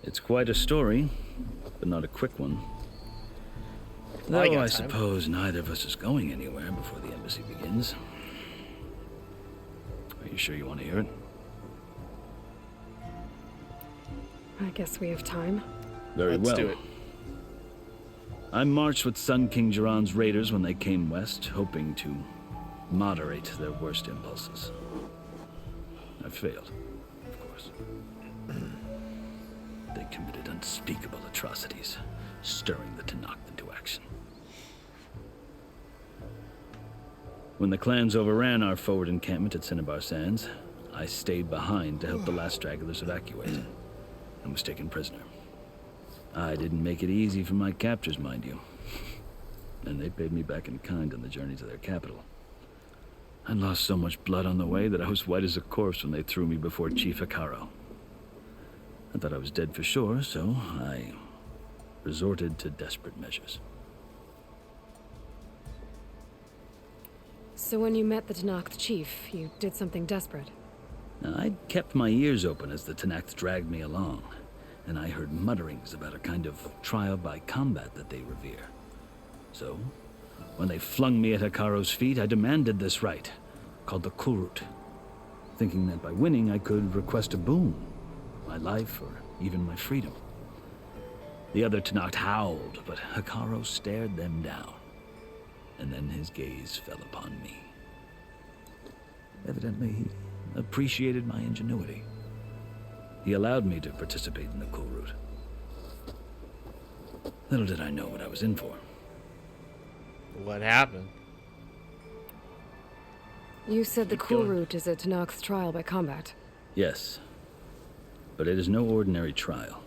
It's quite a story, but not a quick one. Well, Though I suppose neither of us is going anywhere before the embassy begins. Are you sure you want to hear it? I guess we have time. Very well. Let's do it. I marched with Sun King Jiran's raiders when they came west, hoping to moderate their worst impulses. I failed, of course. They committed unspeakable atrocities, stirring the Tenakth into action. When the clans overran our forward encampment at Cinnabar Sands, I stayed behind to help the last stragglers evacuate, and was taken prisoner. I didn't make it easy for my captors, mind you. And they paid me back in kind on the journey to their capital. I lost so much blood on the way that I was white as a corpse when they threw me before Chief Hekarro. I thought I was dead for sure, so I resorted to desperate measures. So when you met the Tenakth chief, you did something desperate? Now, I'd kept my ears open as the Tenakth dragged me along, and I heard mutterings about a kind of trial by combat that they revere. So, when they flung me at Hekarro's feet, I demanded this right, called the Kulrut, thinking that by winning I could request a boon, my life or even my freedom. The other Tenakth howled, but Hekarro stared them down, and then his gaze fell upon me. Evidently, he appreciated my ingenuity. He allowed me to participate in the Kulrut. Little did I know what I was in for. What happened? You said the Keep going. Kulrut is a Tenakth trial by combat. Yes, but it is no ordinary trial.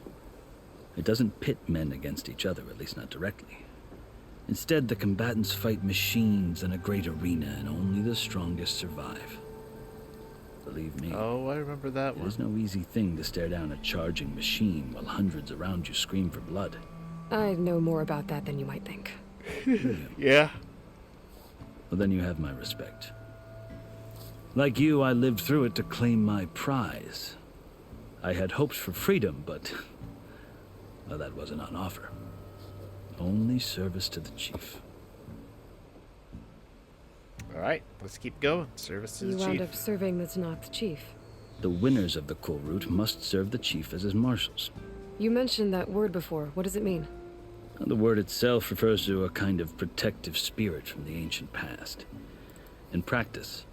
It doesn't pit men against each other, at least not directly. Instead, the combatants fight machines in a great arena, and only the strongest survive. Believe me. Oh, I remember that one. It is no easy thing to stare down a charging machine while hundreds around you scream for blood. I know more about that than you might think. Yeah. Well, then you have my respect. Like you, I lived through it to claim my prize. I had hoped for freedom, but well, that wasn't on offer. Only service to the chief. All right, let's keep going. Service to You the wound chief. up serving the Tenakth chief. The winners of the Kulrut must serve the chief as his marshals. You mentioned that word before. What does it mean? The word itself refers to a kind of protective spirit from the ancient past. In practice,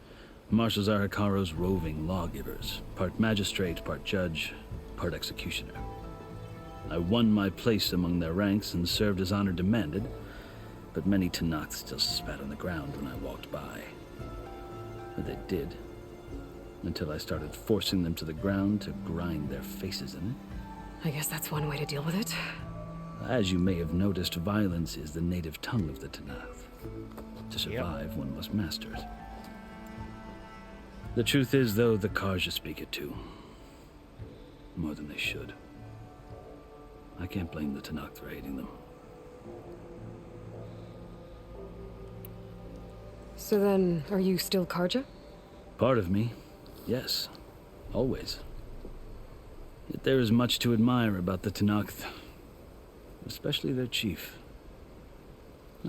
marshals are Hekarro's roving lawgivers, part magistrate, part judge, part executioner. I won my place among their ranks and served as honor demanded, but many Tenakth still spat on the ground when I walked by. But they did, until I started forcing them to the ground to grind their faces in it. I guess that's one way to deal with it. As you may have noticed, violence is the native tongue of the Tenakth. To survive, one must master it. The truth is, though, the Carja speak it too. More than they should. I can't blame the Tenakth for hating them. So then, are you still Karja? Part of me, yes. Always. Yet there is much to admire about the Tenakth. Especially their chief.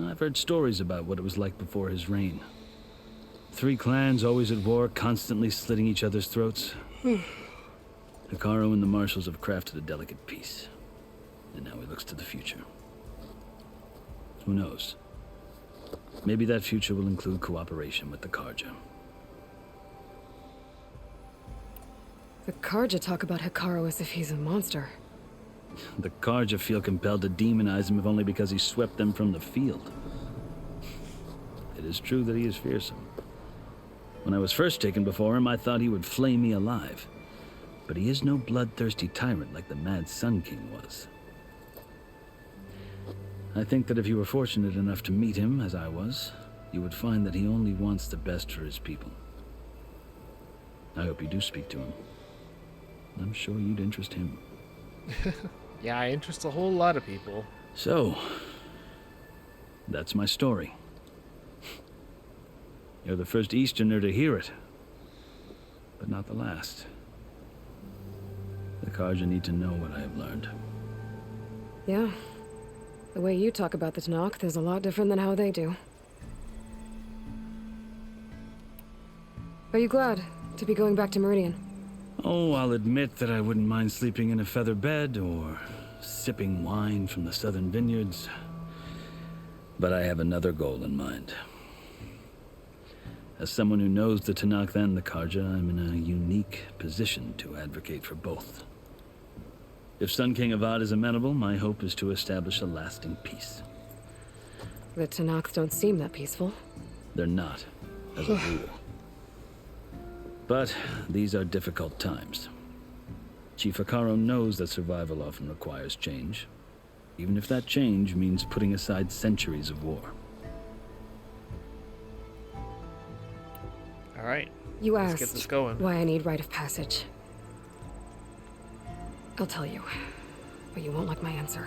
I've heard stories about what it was like before his reign. 3 clans always at war, constantly slitting each other's throats. Hekarro and the Marshals have crafted a delicate peace. And now he looks to the future. Who knows? Maybe that future will include cooperation with the Karja. The Karja talk about Hekarro as if he's a monster. The Karja feel compelled to demonize him if only because he swept them from the field. It is true that he is fearsome. When I was first taken before him, I thought he would flay me alive. But he is no bloodthirsty tyrant like the Mad Sun King was. I think that if you were fortunate enough to meet him, as I was, you would find that he only wants the best for his people. I hope you do speak to him. I'm sure you'd interest him. Yeah, I interest a whole lot of people. So, that's my story. You're the first Easterner to hear it, but not the last. The Karja need to know what I have learned. Yeah. The way you talk about the Tenakth is a lot different than how they do. Are you glad to be going back to Meridian? Oh, I'll admit that I wouldn't mind sleeping in a feather bed or sipping wine from the southern vineyards. But I have another goal in mind. As someone who knows the Tenakth and the Karja, I'm in a unique position to advocate for both. If Sun King Avad is amenable, my hope is to establish a lasting peace. The Tenakth don't seem that peaceful. They're not, as a rule. But these are difficult times. Chief Hekarro knows that survival often requires change, even if that change means putting aside centuries of war. All right. You let's asked get this going. why I need rite of passage. I'll tell you, but you won't like my answer.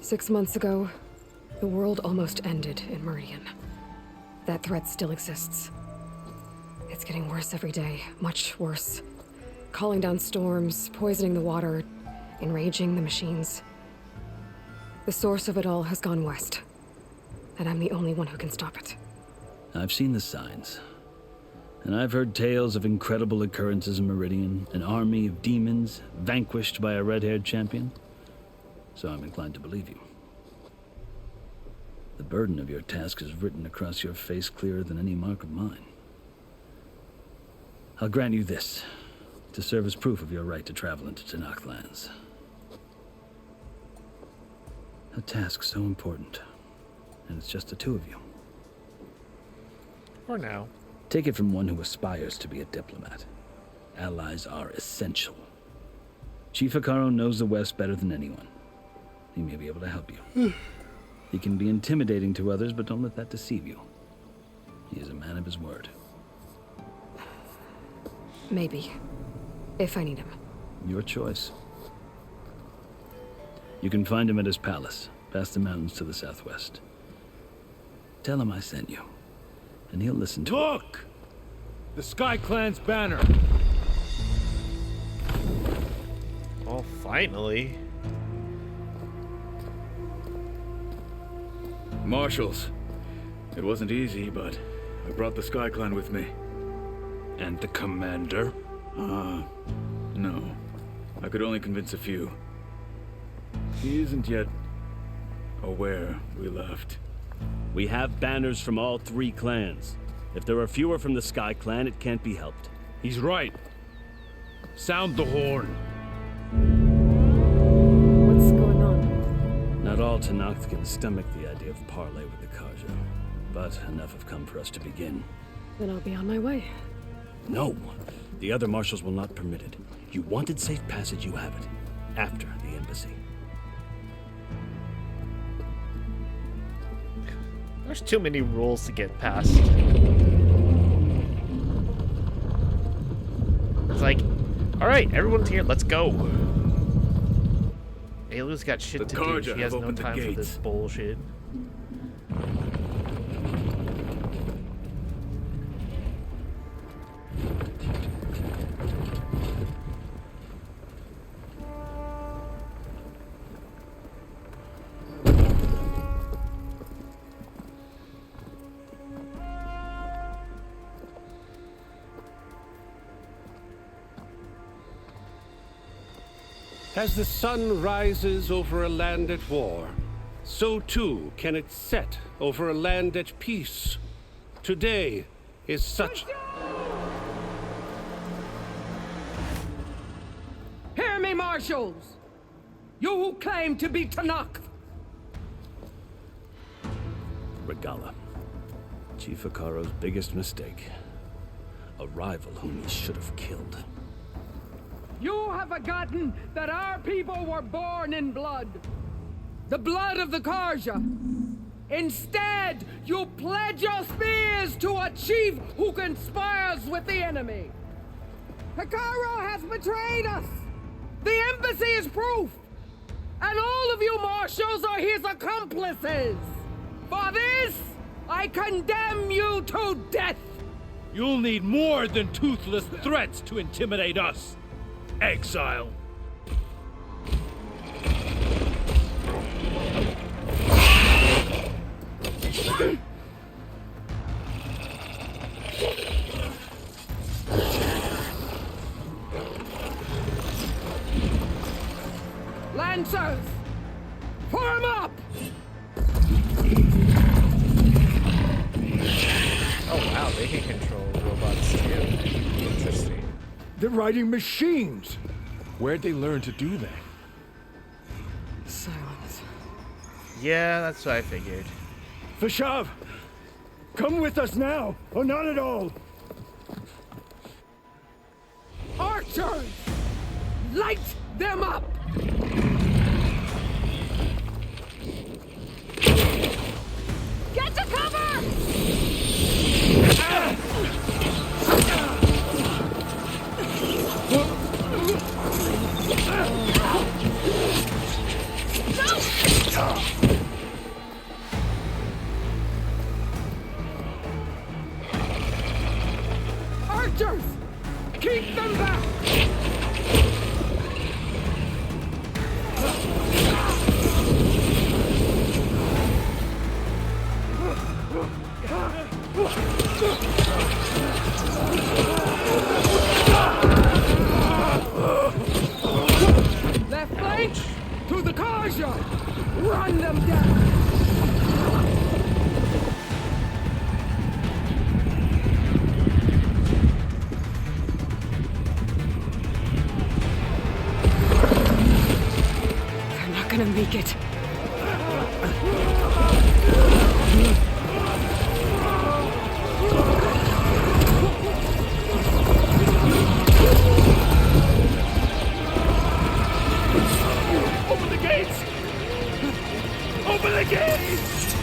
6 months ago, the world almost ended in Meridian. That threat still exists. It's getting worse every day, much worse. Calling down storms, poisoning the water, enraging the machines. The source of it all has gone west, and I'm the only one who can stop it. I've seen the signs. And I've heard tales of incredible occurrences in Meridian, an army of demons vanquished by a red-haired champion. So I'm inclined to believe you. The burden of your task is written across your face clearer than any mark of mine. I'll grant you this, to serve as proof of your right to travel into Tenakth lands. A task so important, and it's just the 2 of you. For now. Take it from one who aspires to be a diplomat. Allies are essential. Chief Hekarro knows the West better than anyone. He may be able to help you. He can be intimidating to others, but don't let that deceive you. He is a man of his word. Maybe. If I need him. Your choice. You can find him at his palace, past the mountains to the southwest. Tell him I sent you, and he'll listen to Look! The Sky Clan's banner! Oh, finally. Marshals. It wasn't easy, but I brought the Sky Clan with me. And the commander? No. I could only convince a few. He isn't yet aware we left. We have banners from all 3 clans. If there are fewer from the Sky Clan, it can't be helped. He's right. Sound the horn. What's going on? Not all Tenakth can stomach the idea of parley with the Karja, but enough have come for us to begin. Then I'll be on my way. No, the other marshals will not permit it. You wanted safe passage, you have it. After the embassy. There's too many rules to get past. It's like, all right, everyone's here, let's go. Aloy's got shit The to do. Karja She have has no opened the time for gates. this bullshit. As the sun rises over a land at war, so too can it set over a land at peace. Today is such... Hear me, marshals! You who claim to be Tanakh! Regala. Chief Hikaro's biggest mistake. A rival whom he should have killed. You have forgotten that our people were born in blood. The blood of the Karja. Instead, you pledge your spears to a chief who conspires with the enemy. Hikaru has betrayed us. The embassy is proof. And all of you marshals are his accomplices. For this, I condemn you to death. You'll need more than toothless threats to intimidate us. Exile. Lancers, form up! Oh wow, they can control robots too. Interesting. They're riding machines. Where'd they learn to do that? Silence. Yeah, that's what I figured. Vashav, come with us now, or not at all. Archers, light them up! Get to cover! Archers, keep them back! Left flank to the Karja! Run them down! They're not gonna make it. Open the gates! Open the gates!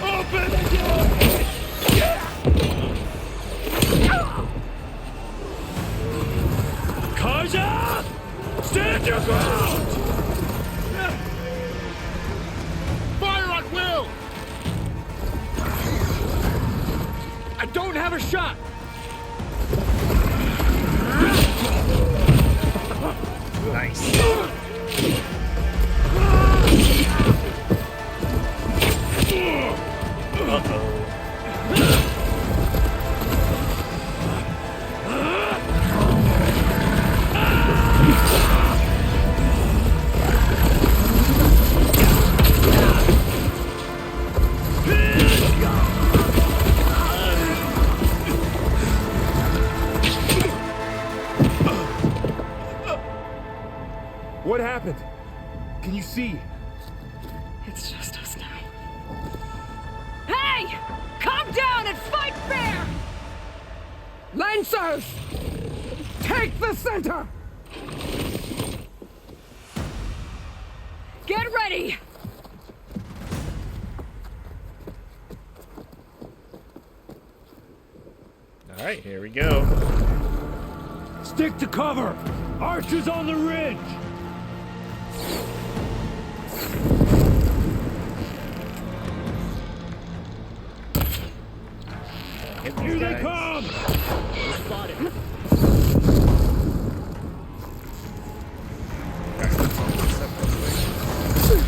Open the gates! Karja! Stand your ground! Fire at will! I don't have a shot! Nice. What happened? Can you see? It's just us now. Hey! Calm down and fight fair! Lancers! Take the center! Get ready! All right, here we go. Stick to cover. Archers on the ridge. these they guys. come! Spotted.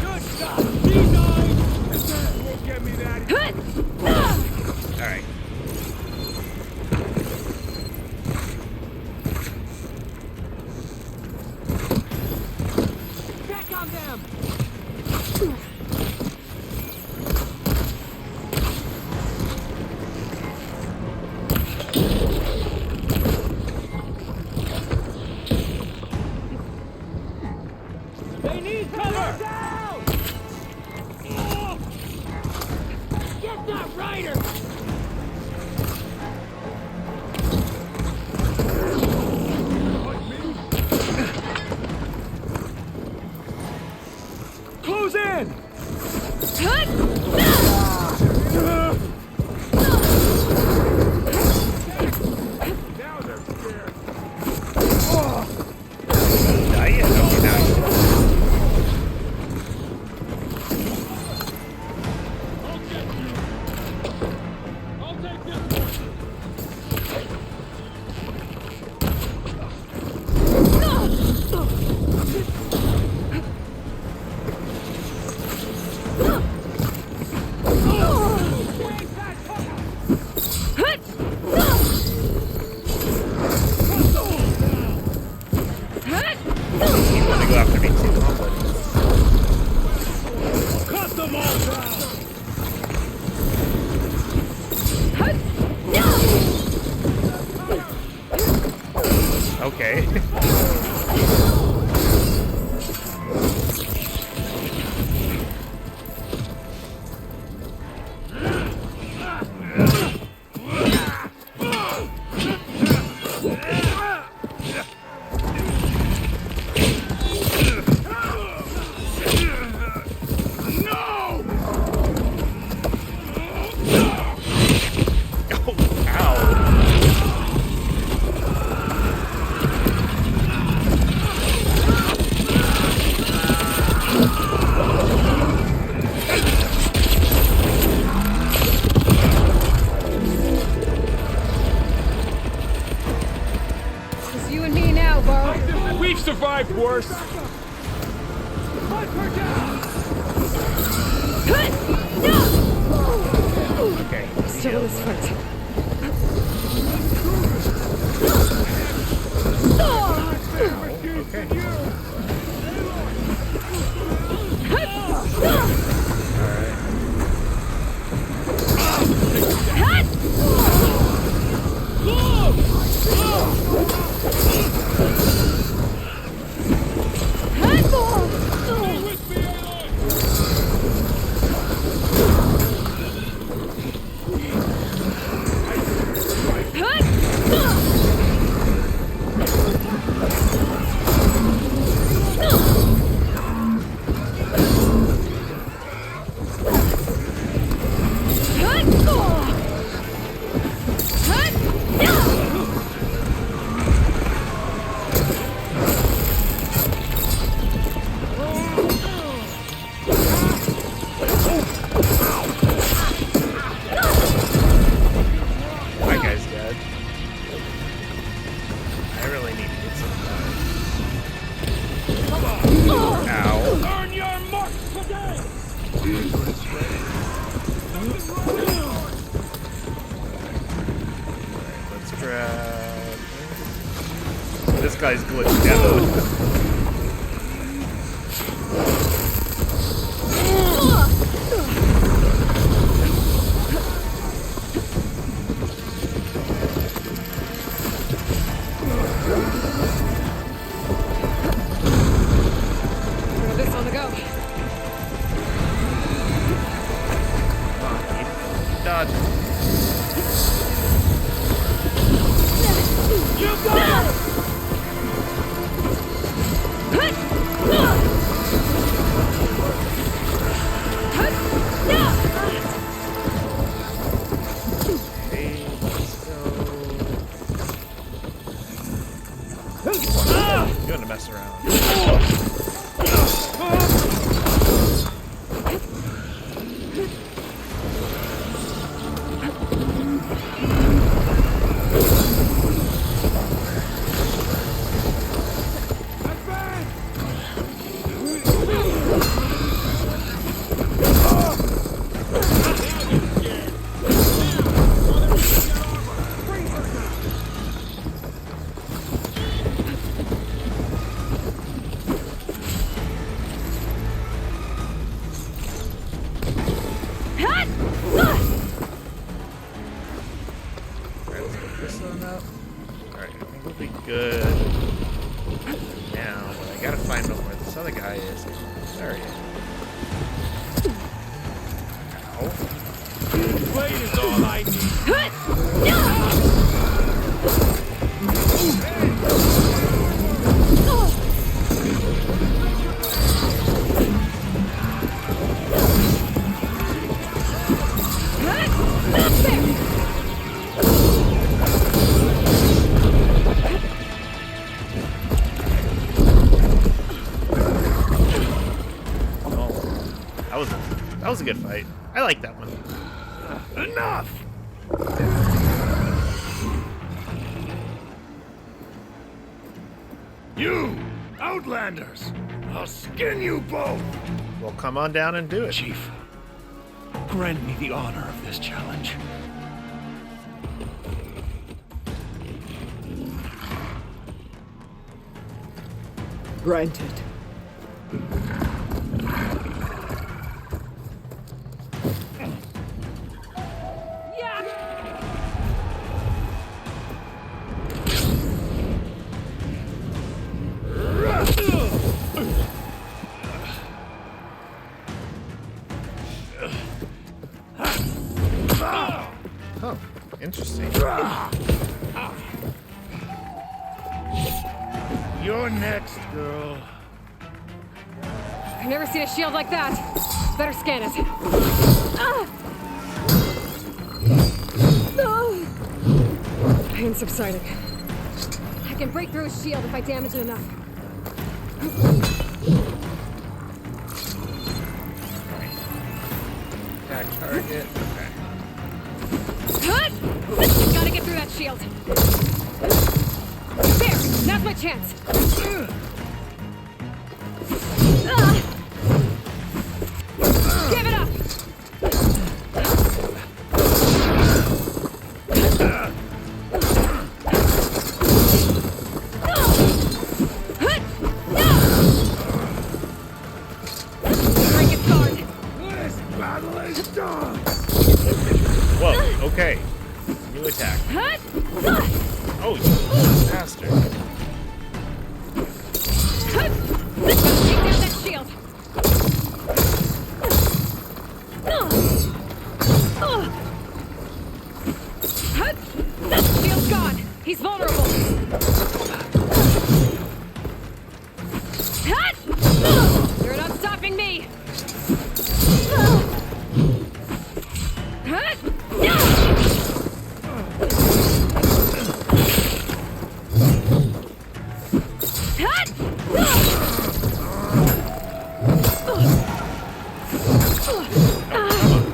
Good shot! D9! Won't get me that. Alright. Check on them! They need cover! Down! Get that rider! Close in! Now they're scared. I'll take this one. You want to go after me too, huh, buddy? Cut them all down! Okay. It's you and me now, Bard. We've survived worse! Okay. Still this foot. My guy's dead. I really need to get some. Ow. Earn your mark today! Let's grab. This guy's glitched out. Throw this on the go. Dodge. You got it! Hey, let's go. I'm gonna mess around. good now, but I gotta find out where this other guy is. There he is. Blade is all I need. That was a good fight. I like that one. Enough! You! Outlanders! I'll skin you both! Well, come on down and do it. Chief, grant me the honor of this challenge. Granted. Oh, interesting. You're next, girl. I've never seen a shield like that. Better scan it. Pain subsiding. I can break through his shield if I damage it enough. Attack target. Okay. Gotta get through that shield. There! Now's my chance. Give it up! Break its guard. This battle is done! Whoa, okay. New attack. Oh, you bastard. Take down that shield. Shield's gone. He's vulnerable. You're not stopping me.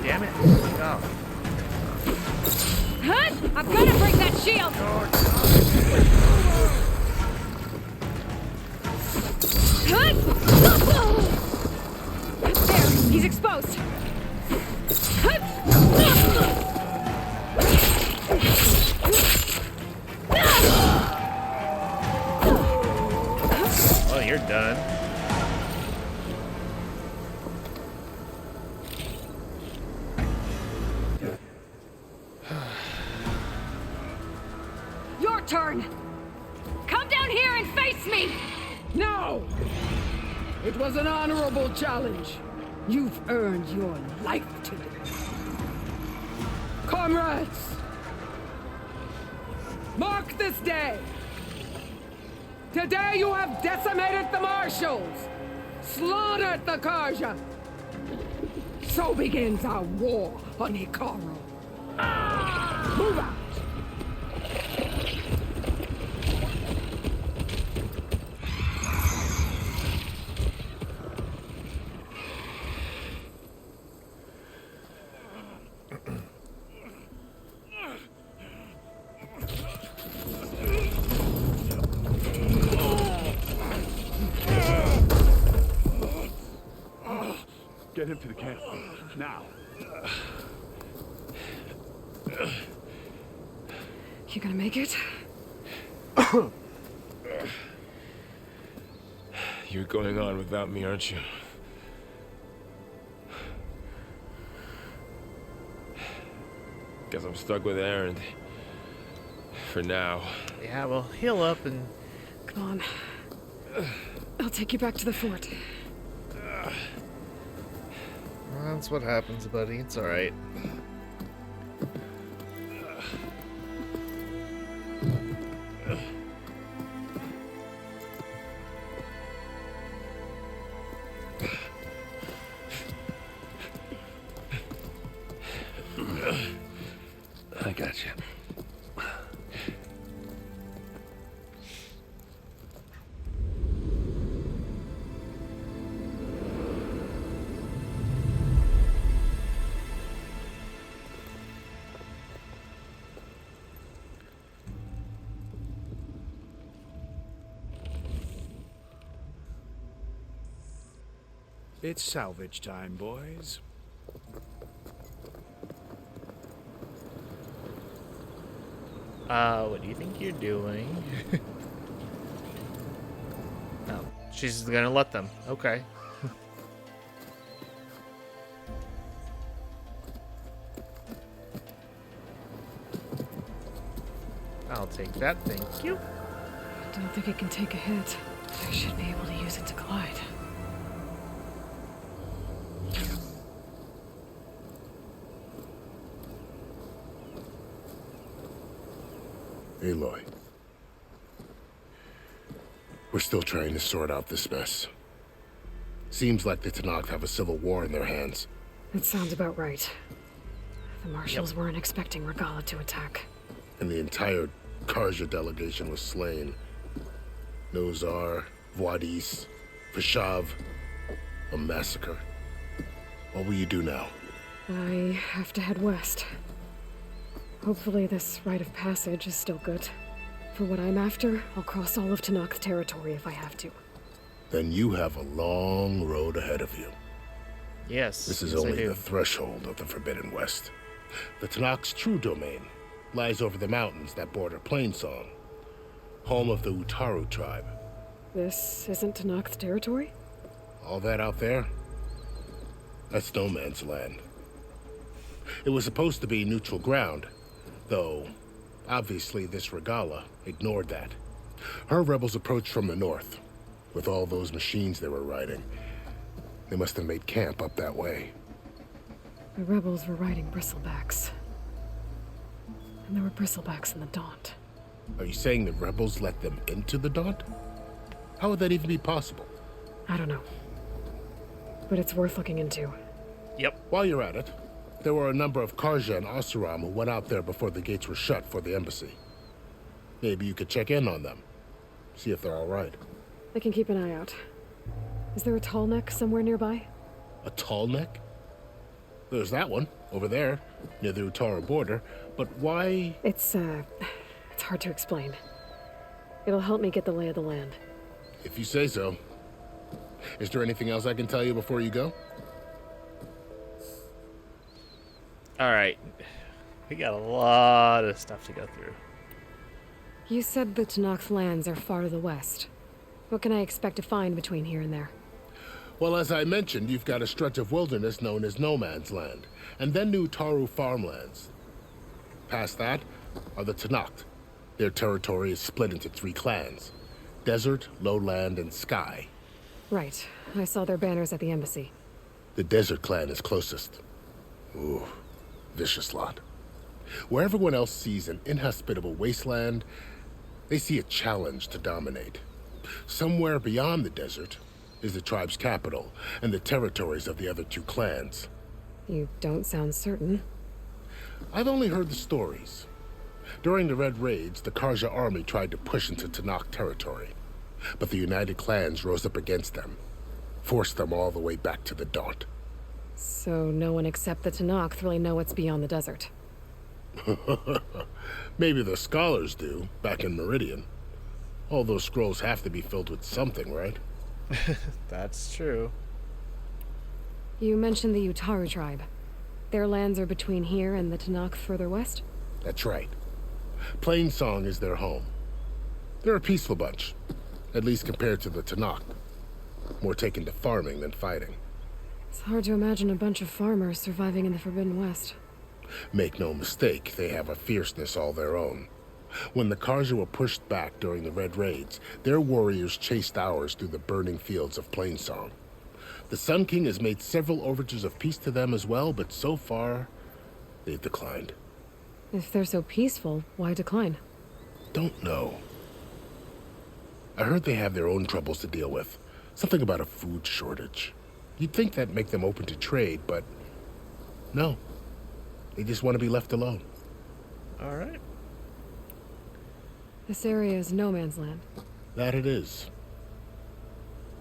Damn it. Oh. I'm gonna break that shield. There, he's exposed. Well, you're done. Your turn. Come down here and face me. No! It was an honorable challenge. You've earned your life today. Comrades! Mark this day! Today you have decimated the Marshals, slaughtered the Karja. So begins our war on Hikaru. Move out! Get him to the camp. Now. You gonna make it? You're going on without me, aren't you? Guess I'm stuck with Erend. For now. Yeah, well, heal up and... Come on. I'll take you back to the fort. That's what happens, buddy. It's alright. I got you. It's salvage time, boys. What do you think you're doing? Oh, she's gonna let them. Okay. I'll take that, thank you. I don't think it can take a hit. I should be able to use it to glide. Aloy. We're still trying to sort out this mess. Seems like the Tenakth have a civil war in their hands. That sounds about right. The Marshals weren't expecting Regalla to attack. And the entire Carja delegation was slain. Nozar, Vuadis, Vashav. A massacre. What will you do now? I have to head west. Hopefully this rite of passage is still good. For what I'm after, I'll cross all of Tenakth territory if I have to. Then you have a long road ahead of you. Yes. This is yes, only the threshold of the Forbidden West. The Tenakth's true domain lies over the mountains that border Plainsong, home of the Utaru tribe. This isn't Tenakth territory? All that out there? That's no man's land. It was supposed to be neutral ground, though obviously this Regalla ignored that. Her rebels approached from the north, with all those machines they were riding. They must have made camp up that way. The rebels were riding bristlebacks. And there were bristlebacks in the Daunt. Are you saying the rebels let them into the Daunt? How would that even be possible? I don't know. But it's worth looking into. Yep. While you're at it, there were a number of Carja and Oseram who went out there before the gates were shut for the embassy. Maybe you could check in on them. See if they're all right. I can keep an eye out. Is there a tall neck somewhere nearby? A tall neck? There's that one, over there, near the Utaru border. But why? It's hard to explain. It'll help me get the lay of the land. If you say so. Is there anything else I can tell you before you go? Alright. We got a lot of stuff to go through. You said the Tenakth lands are far to the west. What can I expect to find between here and there? Well, as I mentioned, you've got a stretch of wilderness known as No Man's Land, and then the Utaru farmlands. Past that are the Tenakth. Their territory is split into 3 clans: Desert, Lowland, and Sky. Right. I saw their banners at the embassy. The Desert clan is closest. Ooh, vicious lot. Where everyone else sees an inhospitable wasteland, they see a challenge to dominate. Somewhere beyond the desert is the tribe's capital and the territories of the other 2 clans. You don't sound certain. I've only heard the stories. During the Red Raids, the Carja army tried to push into Tenakth territory, but the United Clans rose up against them, forced them all the way back to the Daunt. So no one except the Tenakth really know what's beyond the desert. Maybe the scholars do, back in Meridian. All those scrolls have to be filled with something, right? That's true. You mentioned the Utaru tribe. Their lands are between here and the Tenakth further west? That's right. Plainsong is their home. They're a peaceful bunch, at least compared to the Tenakth. More taken to farming than fighting. It's hard to imagine a bunch of farmers surviving in the Forbidden West. Make no mistake, they have a fierceness all their own. When the Karja were pushed back during the Red Raids, their warriors chased ours through the burning fields of Plainsong. The Sun King has made several overtures of peace to them as well, but so far, they've declined. If they're so peaceful, why decline? Don't know. I heard they have their own troubles to deal with. Something about a food shortage. You'd think that'd make them open to trade, but no. They just want to be left alone. All right. This area is no man's land. That it is.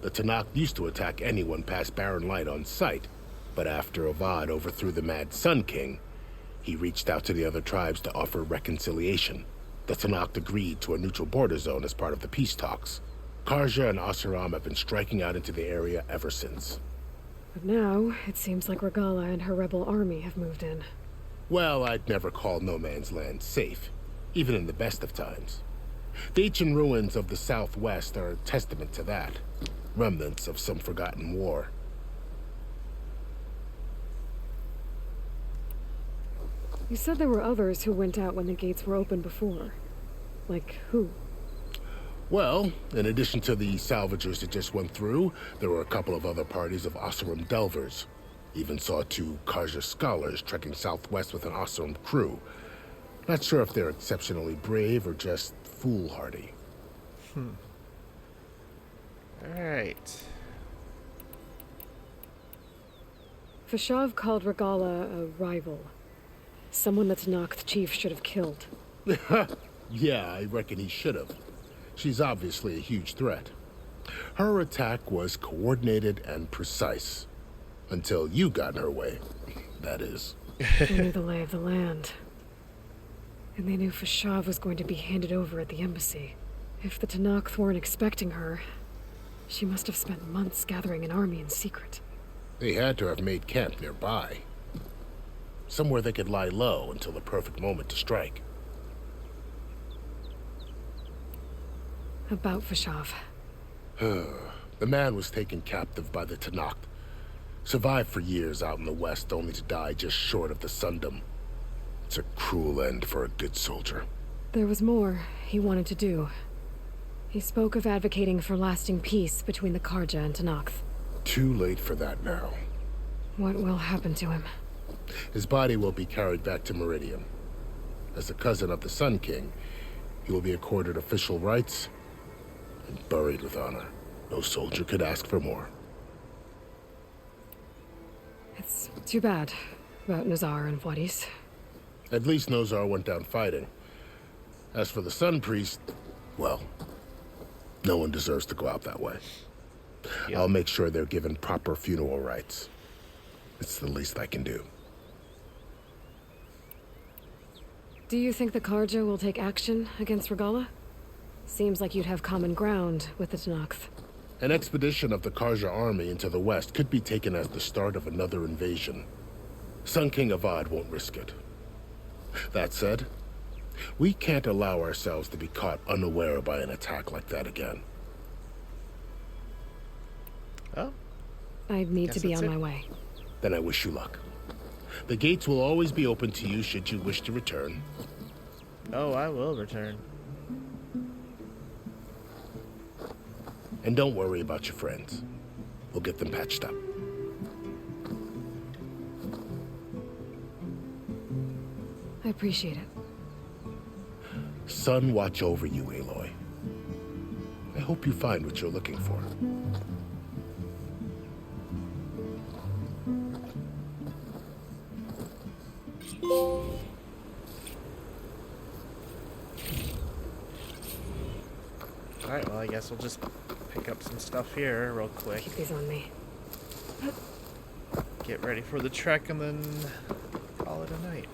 The Tenakth used to attack anyone past Barren Light on sight, but after Avad overthrew the Mad Sun King, he reached out to the other tribes to offer reconciliation. The Tenakth agreed to a neutral border zone as part of the peace talks. Karja and Oseram have been striking out into the area ever since. But now, it seems like Regalla and her rebel army have moved in. Well, I'd never call no man's land safe, even in the best of times. The ancient ruins of the southwest are a testament to that. Remnants of some forgotten war. You said there were others who went out when the gates were open before. Like who? Well, in addition to the salvagers that just went through, there were a couple of other parties of Oseram delvers. Even saw 2 Karja scholars trekking southwest with an Oseram crew. Not sure if they're exceptionally brave or just foolhardy. Alright. Fashav called Regalla a rival. Someone the Tenakth chief should have killed. Yeah, I reckon he should have. She's obviously a huge threat. Her attack was coordinated and precise. Until you got in her way, that is. They knew the lay of the land. And they knew Fashav was going to be handed over at the embassy. If the Tenakth weren't expecting her, she must have spent months gathering an army in secret. They had to have made camp nearby. Somewhere they could lie low until the perfect moment to strike. About Fashav. The man was taken captive by the Tenakth. Survived for years out in the west, only to die just short of the Sundom. It's a cruel end for a good soldier. There was more he wanted to do. He spoke of advocating for lasting peace between the Karja and Tenakth. Too late for that now. What will happen to him? His body will be carried back to Meridian. As a cousin of the Sun King, he will be accorded official rights and buried with honor. No soldier could ask for more. It's too bad about Nazar and Wadis. At least Nozar went down fighting. As for the Sun Priest, well, no one deserves to go out that way. Yep. I'll make sure they're given proper funeral rites. It's the least I can do. Do you think the Karja will take action against Regalla? Seems like you'd have common ground with the Tenakth. An expedition of the Karja army into the west could be taken as the start of another invasion. Sun King Avad won't risk it. That said, we can't allow ourselves to be caught unaware by an attack like that again. Oh. I'd need to be on my way. Then I wish you luck. The gates will always be open to you should you wish to return. Oh, I will return. And don't worry about your friends. We'll get them patched up. I appreciate it. Sun watch over you, Aloy. I hope you find what you're looking for. Alright, well, I guess we'll just pick up some stuff here real quick. Keep these on me. Get ready for the trek and then call it a night.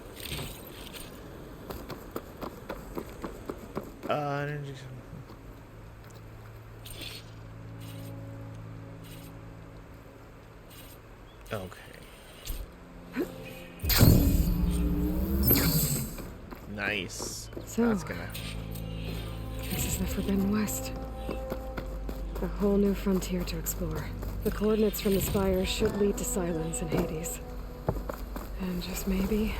Energy. Okay. Nice. So, that's gonna. This is the Forbidden West. A whole new frontier to explore. The coordinates from the spire should lead to Silence and Hades. And just maybe,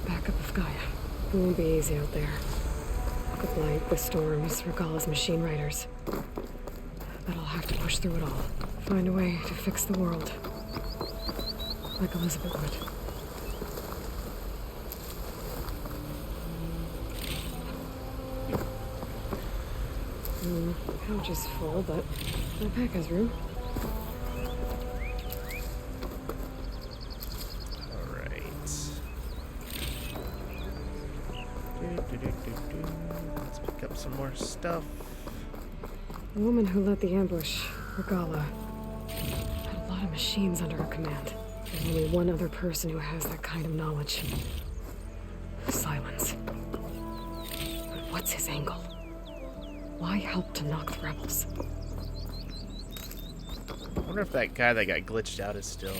a backup of Gaia. It won't be easy out there. The blight, the storms, Regalla's machine riders. But I'll have to push through it all. Find a way to fix the world. Like Elizabeth would. Pouch is full, but my pack has room. Let's pick up some more stuff. The woman who led the ambush, Regalla, had a lot of machines under her command. There's only one other person who has that kind of knowledge. Silence. But what's his angle? Why help to knock the rebels? I wonder if that guy that got glitched out is still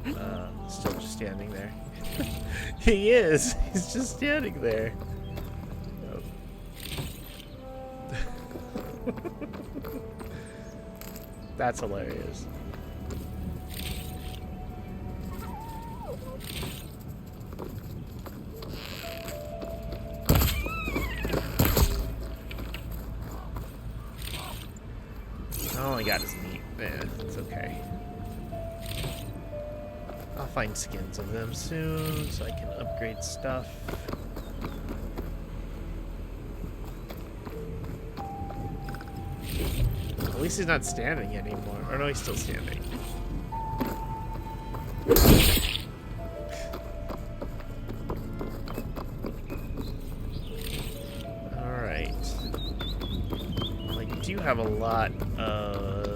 just standing there. He is. He's just standing there. Oh. That's hilarious. All I got is meat. It's okay. I'll find skins of them soon so I can upgrade stuff. At least he's not standing anymore. Or no, he's still standing. Alright. Well, I do have a lot of...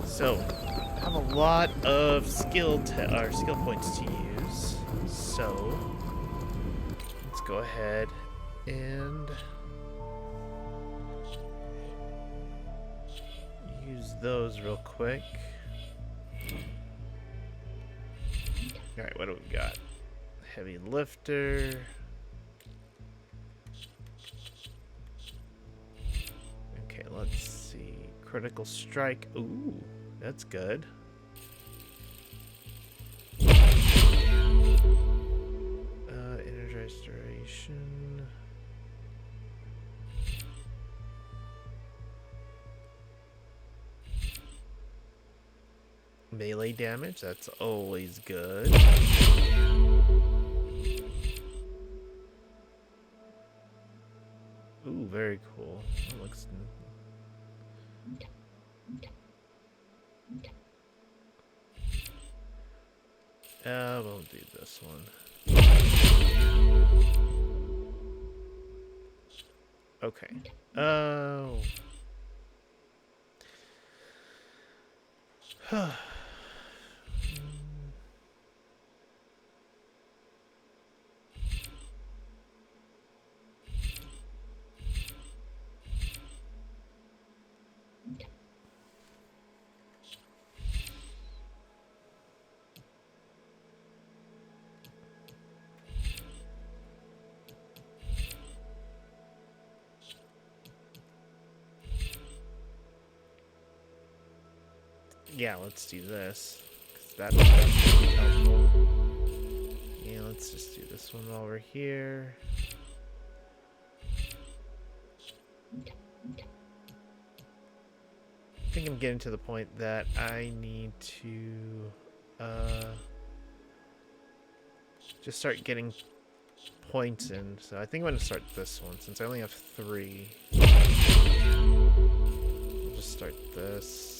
So, I have a lot of skill points to use. So, let's go ahead and use those real quick. Alright, what do we got? Heavy lifter. Okay, let's see. Critical strike. Ooh. That's good. Energized duration. Melee damage, that's always good. Ooh, very cool. That looks... we'll do this one. Okay. Oh. Yeah, let's do this. 'Cause that's pretty helpful. Yeah, let's just do this one while we're here. I think I'm getting to the point that I need to just start getting points in. So I think I'm going to start this one since I only have 3. I'll just start this.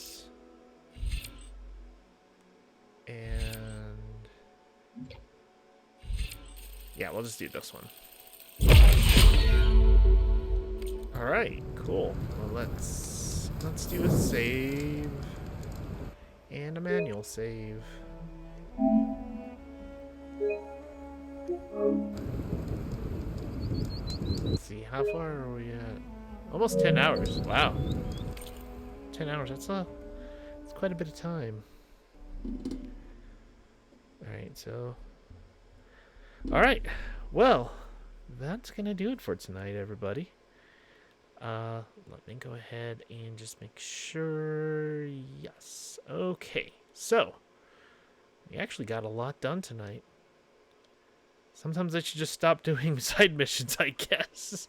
And yeah, we'll just do this one. All right, cool. Well, let's do a save and a manual save. Let's see, how far are we at? Almost 10 hours. Wow. 10 hours. That's quite a bit of time. Alright, so... Alright, well, that's gonna do it for tonight, everybody. Let me go ahead and just make sure... Yes. Okay, so... We actually got a lot done tonight. Sometimes I should just stop doing side missions, I guess.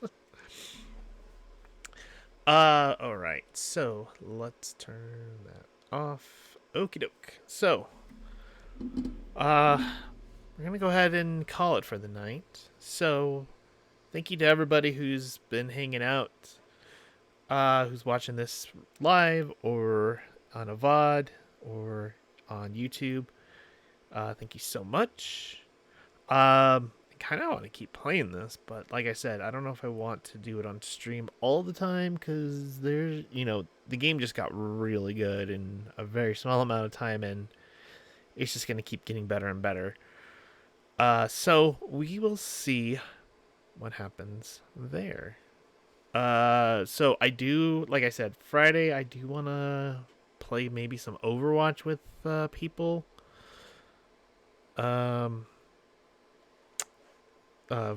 Alright, so let's turn that off. Okie doke. So, we're gonna go ahead and call it for the night. So, thank you to everybody who's been hanging out, who's watching this live or on a VOD or on YouTube. Thank you so much. I kind of want to keep playing this, but like I said, I don't know if I want to do it on stream all the time because there's, the game just got really good in a very small amount of time, and it's just going to keep getting better and better. So we will see what happens there. So I do, like I said, Friday, I do want to play maybe some Overwatch with people.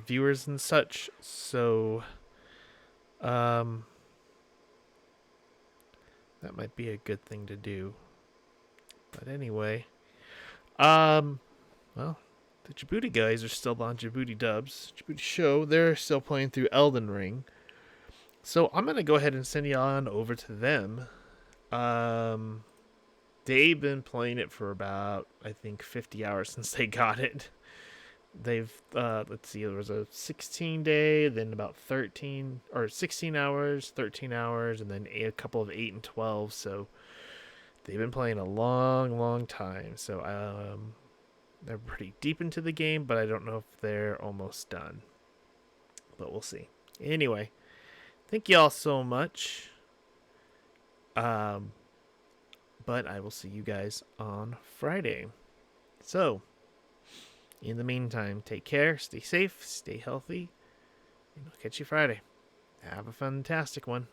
Viewers and such, so that might be a good thing to do. But anyway, well, the Djibouti guys are still on Djibouti Dubs, Djibouti Show. They're still playing through Elden Ring, so I'm gonna go ahead and send you on over to them. They've been playing it for about, I think, 50 hours since they got it. They've, let's see, there was a 16-day, then about 16 hours, 13 hours, and then a couple of 8 and 12. So they've been playing a long, long time. So they're pretty deep into the game, but I don't know if they're almost done. But we'll see. Anyway, thank you all so much. But I will see you guys on Friday. So, in the meantime, take care, stay safe, stay healthy, and I'll catch you Friday. Have a fantastic one.